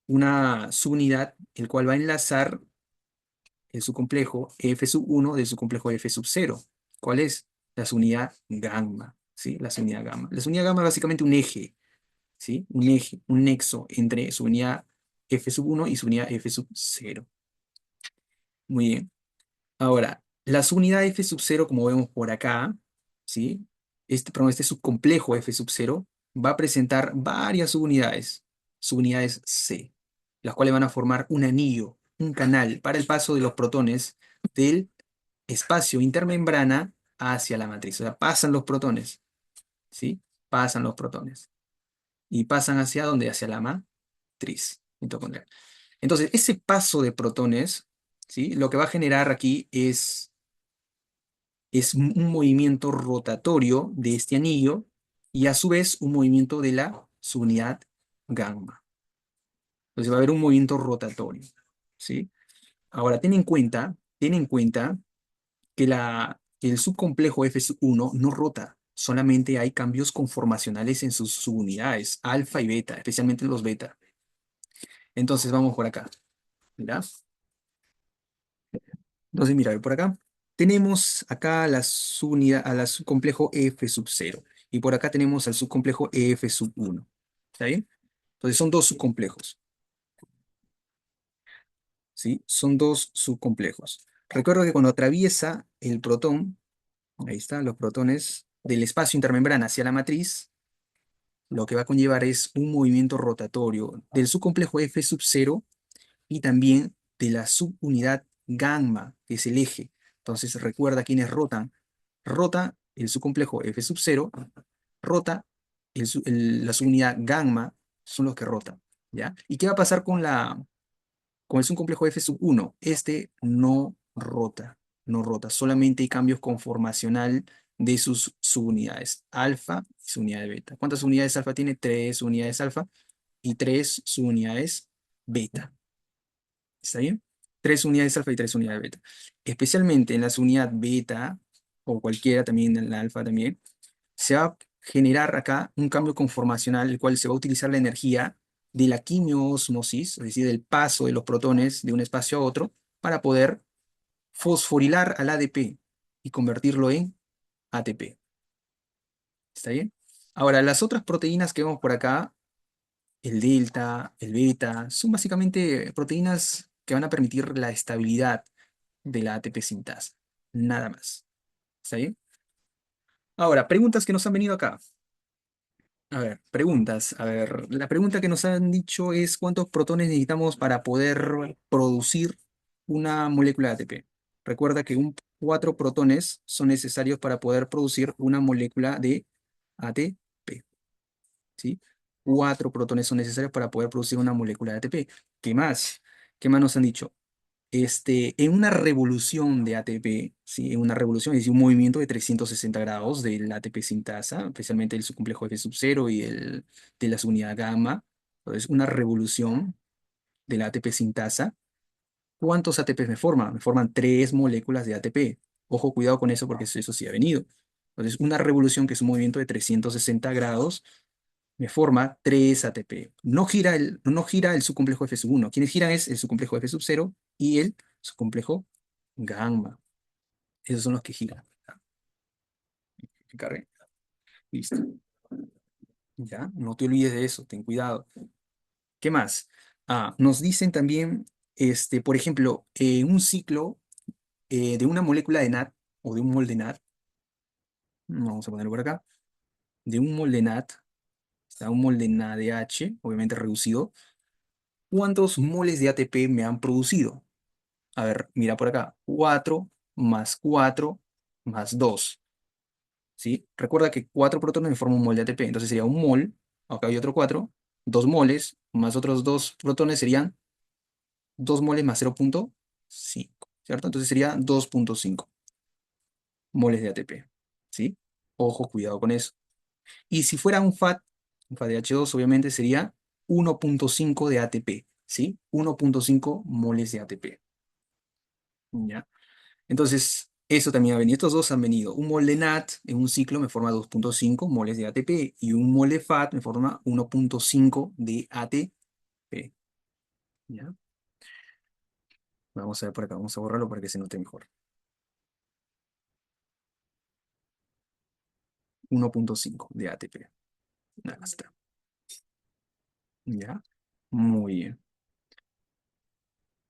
una subunidad, el cual va a enlazar el subcomplejo F sub 1 del subcomplejo F sub 0. ¿Cuál es? La subunidad gamma. ¿Sí? La subunidad gamma. La subunidad gamma es básicamente un eje, ¿sí? Un eje, un nexo entre subunidad F sub 1 y subunidad F sub 0. Muy bien. Ahora, la subunidad F sub 0, como vemos por acá, ¿sí? Perdón, este subcomplejo F sub 0 va a presentar varias subunidades C, las cuales van a formar un anillo, un canal para el paso de los protones del espacio intermembrana hacia la matriz. O sea, pasan los protones, ¿sí? Pasan los protones. ¿Y pasan hacia dónde? Hacia la matriz mitocondrial. Entonces, ese paso de protones, ¿sí? Lo que va a generar aquí es un movimiento rotatorio de este anillo y a su vez un movimiento de la subunidad gamma. Entonces va a haber un movimiento rotatorio, ¿sí? Ahora, ten en cuenta que que el subcomplejo F1 no rota, solamente hay cambios conformacionales en sus subunidades, alfa y beta, especialmente los beta. Entonces vamos por acá, ¿verdad? Entonces, mira, por acá tenemos acá la subunidad, a la subcomplejo F sub 0. Y por acá tenemos al subcomplejo F sub 1. ¿Está bien? Entonces son dos subcomplejos. ¿Sí? Son dos subcomplejos. Recuerda que cuando atraviesa el protón, ahí están los protones del espacio intermembrana hacia la matriz, lo que va a conllevar es un movimiento rotatorio del subcomplejo F sub 0 y también de la subunidad gamma, que es el eje. Entonces recuerda quiénes rotan. Rota el subcomplejo F sub 0, rota la subunidad gamma, son los que rotan. ¿Ya? ¿Y qué va a pasar con el subcomplejo F sub 1? Este no rota, no rota, solamente hay cambios conformacional de sus subunidades, alfa y subunidad beta. ¿Cuántas unidades alfa tiene? Tres unidades alfa y tres subunidades beta. ¿Está bien? Tres unidades alfa y tres unidades beta. Especialmente en la subunidad beta, o cualquiera también en la alfa también, se va a generar acá un cambio conformacional, el cual se va a utilizar la energía de la quimiosmosis, es decir, del paso de los protones de un espacio a otro, para poder fosforilar al ADP y convertirlo en ATP. ¿Está bien? Ahora, las otras proteínas que vemos por acá, el delta, el beta, son básicamente proteínas que van a permitir la estabilidad de la ATP sintasa. Nada más. ¿Está bien? Ahora, preguntas que nos han venido acá. A ver, preguntas. A ver, la pregunta que nos han dicho es ¿cuántos protones necesitamos para poder producir una molécula de ATP? Recuerda que cuatro protones son necesarios para poder producir una molécula de ATP. ¿Sí? Cuatro protones son necesarios para poder producir una molécula de ATP. ¿Qué más? ¿Qué más nos han dicho? En una revolución de ATP, ¿sí? En una revolución, es decir, un movimiento de 360 grados del ATP sintasa, especialmente el subcomplejo F sub 0 y el de la subunidad gamma. Entonces, una revolución de la ATP sintasa. ¿Cuántos ATPs me forman? Me forman tres moléculas de ATP. Ojo, cuidado con eso porque eso sí ha venido. Entonces, una revolución que es un movimiento de 360 grados me forma 3 ATP. No gira el subcomplejo F sub 1. Quienes giran es el subcomplejo F sub 0 y el subcomplejo gamma. Esos son los que giran. Que cargue. Listo. Ya, no te olvides de eso, ten cuidado. ¿Qué más? Nos dicen también, por ejemplo, un ciclo de una molécula de NAD o de un mol de NAD, vamos a ponerlo por acá, de un mol de NAD, está un mol de NADH, obviamente reducido, ¿cuántos moles de ATP me han producido? A ver, mira por acá. 4 más 2. ¿Sí? Recuerda que 4 protones me forman un mol de ATP. Entonces sería un mol. Acá hay otro 4. 2 moles más otros 2 protones serían 2 moles más 0,5. ¿Cierto? Entonces sería 2,5 moles de ATP. ¿Sí? Ojo, cuidado con eso. Y si fuera un FAT de H2 obviamente sería 1,5 de ATP. ¿Sí? 1,5 moles de ATP. ¿Ya? Entonces, eso también ha venido. Estos dos han venido. Un mol de NAT en un ciclo me forma 2,5 moles de ATP y un mol de FAT me forma 1,5 de ATP. ¿Ya? Vamos a ver por acá, vamos a borrarlo para que se note mejor. 1,5 de ATP. Nada más está. ¿Ya? Muy bien.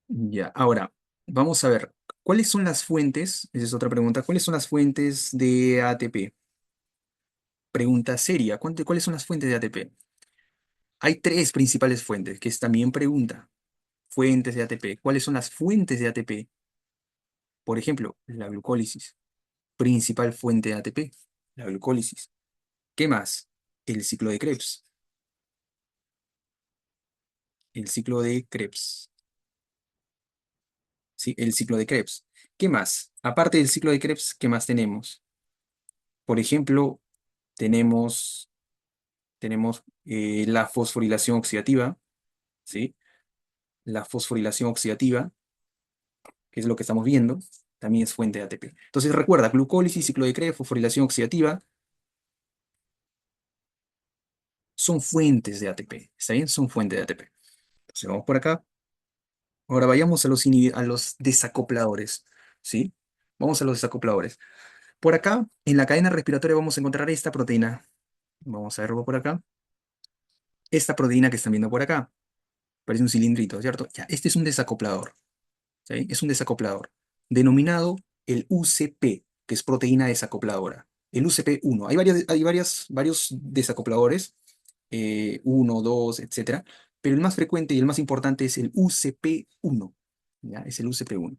Ya. Ahora, vamos a ver. ¿Cuáles son las fuentes? Esa es otra pregunta. ¿Cuáles son las fuentes de ATP? Pregunta seria. ¿Cuáles son las fuentes de ATP? Hay tres principales fuentes, que es también pregunta. Fuentes de ATP. ¿Cuáles son las fuentes de ATP? Por ejemplo, la glucólisis. Principal fuente de ATP, la glucólisis. ¿Qué más? El ciclo de Krebs. El ciclo de Krebs. Sí, el ciclo de Krebs. ¿Qué más? Aparte del ciclo de Krebs, ¿qué más tenemos? Por ejemplo, tenemos la fosforilación oxidativa, ¿sí? La fosforilación oxidativa, que es lo que estamos viendo, también es fuente de ATP. Entonces recuerda, glucólisis, ciclo de Krebs, fosforilación oxidativa, son fuentes de ATP. ¿Está bien? Son fuentes de ATP. Entonces vamos por acá. Ahora vayamos a los desacopladores. ¿Sí? Vamos a los desacopladores. Por acá, en la cadena respiratoria vamos a encontrar esta proteína. Vamos a verlo por acá. Esta proteína que están viendo por acá. Parece un cilindrito, ¿cierto? Ya, este es un desacoplador. ¿Sí? Es un desacoplador. Denominado el UCP, que es proteína desacopladora. El UCP1. Varios desacopladores. 1, 2, etcétera. Pero el más frecuente y el más importante es el UCP1. ¿Ya? Es el UCP1.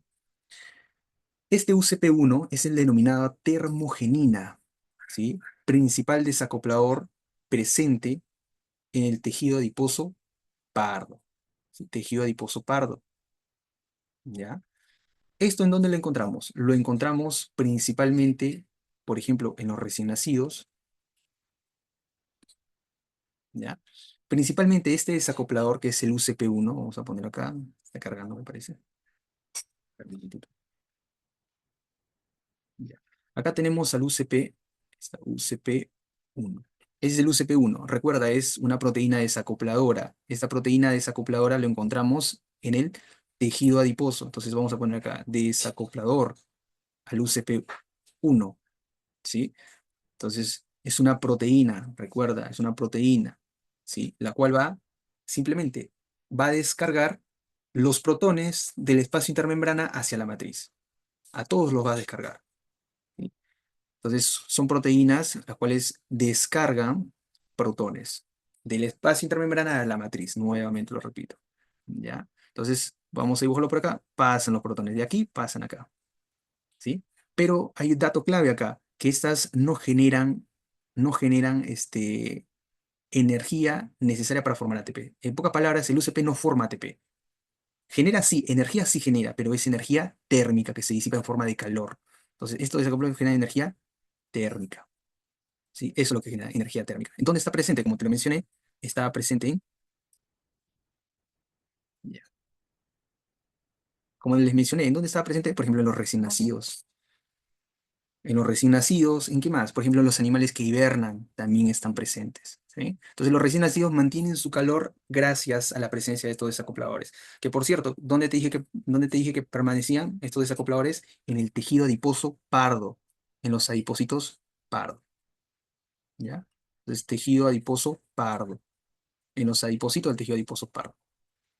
Este UCP1 es el denominado termogenina, ¿sí? Principal desacoplador presente en el tejido adiposo pardo. ¿Sí? Tejido adiposo pardo. ¿Ya? ¿Esto en dónde lo encontramos? Lo encontramos principalmente por ejemplo, en los recién nacidos, ¿ya? Principalmente este desacoplador que es el UCP1, vamos a poner acá, está cargando me parece. Ya. Acá tenemos al UCP, está UCP1. Ese es el UCP1. Recuerda, es una proteína desacopladora. Esta proteína desacopladora lo encontramos en el tejido adiposo. Entonces vamos a poner acá desacoplador al UCP1, ¿sí? Entonces es una proteína, recuerda, es una proteína, ¿sí? La cual simplemente va a descargar los protones del espacio intermembrana hacia la matriz. A todos los va a descargar. ¿Sí? Entonces, son proteínas las cuales descargan protones del espacio intermembrana a la matriz. Nuevamente lo repito. ¿Ya? Entonces, vamos a dibujarlo por acá. Pasan los protones de aquí, pasan acá. ¿Sí? Pero hay un dato clave acá, que estas no generan energía necesaria para formar ATP. En pocas palabras, el UCP no forma ATP. Genera sí, energía sí genera, pero es energía térmica que se disipa en forma de calor. Entonces, esto desacoplado genera energía térmica. ¿Sí? Eso es lo que genera energía térmica. ¿En dónde está presente? Como te lo mencioné, está presente ya, como les mencioné, ¿en dónde está presente? Por ejemplo, en los recién nacidos. En los recién nacidos, ¿en qué más? Por ejemplo, en los animales que hibernan también están presentes. ¿Sí? Entonces, los recién nacidos mantienen su calor gracias a la presencia de estos desacopladores. Que por cierto, ¿dónde te dije que permanecían estos desacopladores? En el tejido adiposo pardo, en los adipocitos pardo. ¿Ya? Entonces, tejido adiposo pardo, en los adipocitos del tejido adiposo pardo.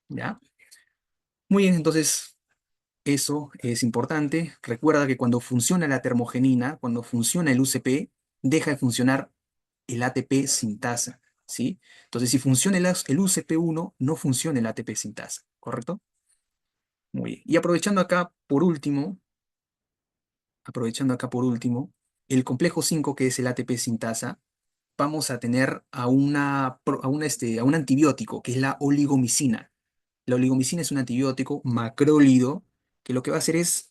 ¿Ya? Muy bien, entonces eso es importante. Recuerda que cuando funciona la termogenina, cuando funciona el UCP, deja de funcionar el ATP sintasa, ¿sí? Entonces, si funciona el UCP1, no funciona el ATP sintasa, ¿correcto? Muy bien. Y aprovechando acá por último, el complejo 5, que es el ATP sintasa, vamos a tener a un antibiótico, que es la oligomicina. La oligomicina es un antibiótico macrólido que lo que va a hacer es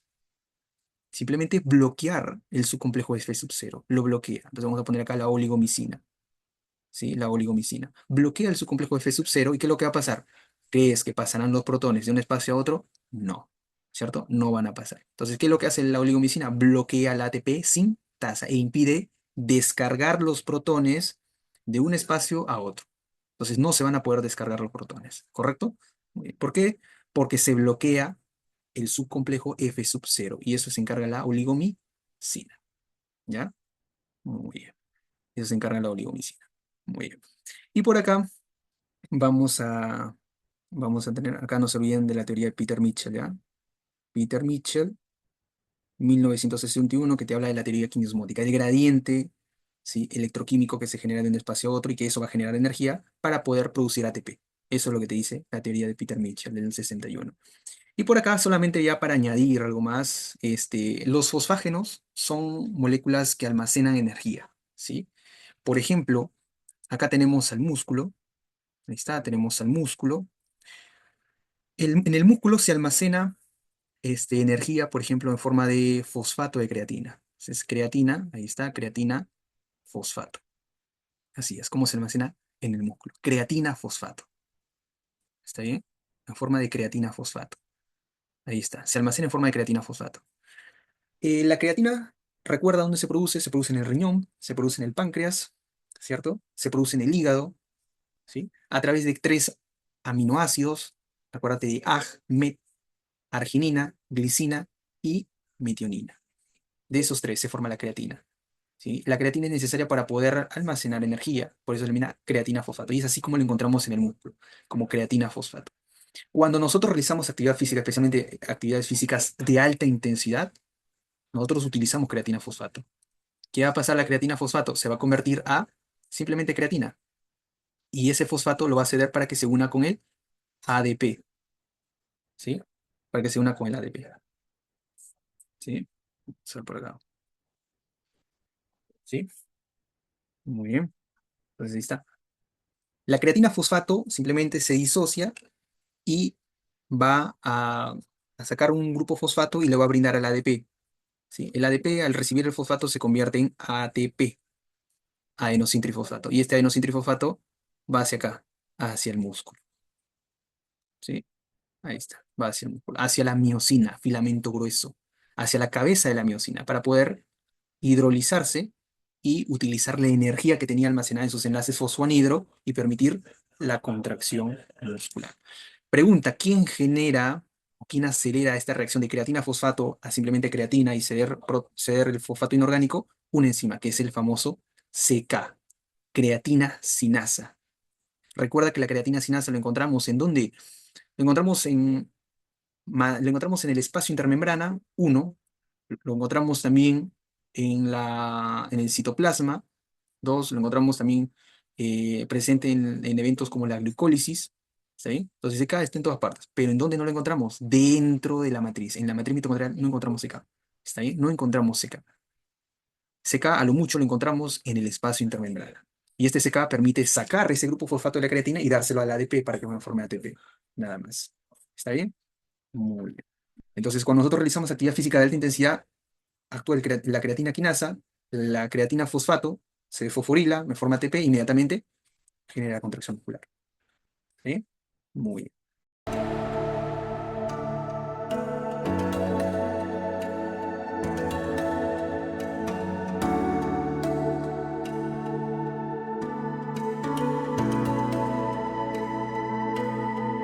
simplemente bloquear el subcomplejo F sub 0. Lo bloquea. Entonces vamos a poner acá la oligomicina. ¿Sí? La oligomicina. Bloquea el subcomplejo F sub 0 y ¿qué es lo que va a pasar? ¿Crees que pasarán los protones de un espacio a otro? No. ¿Cierto? No van a pasar. Entonces, ¿qué es lo que hace la oligomicina? Bloquea la ATP sin tasa e impide descargar los protones de un espacio a otro. Entonces, no se van a poder descargar los protones. ¿Correcto? Muy bien. ¿Por qué? Porque se bloquea el subcomplejo F sub 0 y eso se encarga la oligomicina. ¿Ya? Muy bien. Eso se encarga la oligomicina. Muy bien. Y por acá vamos a, vamos a tener, acá no se olviden de la teoría de Peter Mitchell, ¿ya? Peter Mitchell, 1961, que te habla de la teoría quinesmótica, el gradiente, ¿sí? Electroquímico que se genera de un espacio a otro y que eso va a generar energía para poder producir ATP. Eso es lo que te dice la teoría de Peter Mitchell del 61. Y por acá, solamente ya para añadir algo más, los fosfágenos son moléculas que almacenan energía, ¿sí? Por ejemplo, acá tenemos al músculo, ahí está, tenemos al músculo. En el músculo se almacena energía, por ejemplo, en forma de fosfato de creatina. Entonces, creatina, ahí está, creatina, fosfato. Así es como se almacena en el músculo. Creatina, fosfato. ¿Está bien? En forma de creatina, fosfato. Ahí está, se almacena en forma de creatina, fosfato. La creatina, recuerda dónde se produce en el riñón, se produce en el páncreas, ¿cierto? Se produce en el hígado, ¿sí? A través de tres aminoácidos, acuérdate de AG, MET, arginina, glicina y metionina. De esos tres se forma la creatina, ¿sí? La creatina es necesaria para poder almacenar energía, por eso se denomina creatina fosfato, y es así como lo encontramos en el músculo, como creatina fosfato. Cuando nosotros realizamos actividad física, especialmente actividades físicas de alta intensidad, nosotros utilizamos creatina fosfato. ¿Qué va a pasar la creatina fosfato? Se va a convertir a simplemente creatina. Y ese fosfato lo va a ceder para que se una con el ADP. ¿Sí? Para que se una con el ADP. ¿Sí? Solo por acá. ¿Sí? Muy bien. Entonces ahí está. La creatina fosfato simplemente se disocia y va a sacar un grupo fosfato y le va a brindar al ADP. ¿sí? El ADP al recibir el fosfato se convierte en ATP, adenosintrifosfato. Y este adenosintrifosfato va hacia acá, hacia el músculo. ¿Sí? Ahí está, va hacia el músculo, hacia la miocina, filamento grueso, hacia la cabeza de la miocina, para poder hidrolizarse y utilizar la energía que tenía almacenada en sus enlaces fosfoanhidro y permitir la contracción muscular. Pregunta, ¿quién genera o quién acelera esta reacción de creatina-fosfato a simplemente creatina y ceder el fosfato inorgánico? Una enzima, que es el famoso CK, creatina sinasa. Recuerda que la creatina sinasa lo encontramos ¿en dónde? Lo encontramos lo encontramos en el espacio intermembrana 1, lo encontramos también en el citoplasma 2, lo encontramos también presente en eventos como la glucólisis. ¿Está bien? Entonces CK está en todas partes. ¿Pero en dónde no lo encontramos? Dentro de la matriz. En la matriz mitocondrial no encontramos CK. ¿Está bien? No encontramos CK. CK a lo mucho lo encontramos en el espacio intermembrana. Y este CK permite sacar ese grupo fosfato de la creatina y dárselo al ADP para que forme ATP. Nada más. ¿Está bien? Muy bien. Entonces, cuando nosotros realizamos actividad física de alta intensidad, actúa la creatina quinasa, la creatina fosfato, se fosforila, me forma ATP, inmediatamente genera contracción muscular. ¿Sí? Muy bien.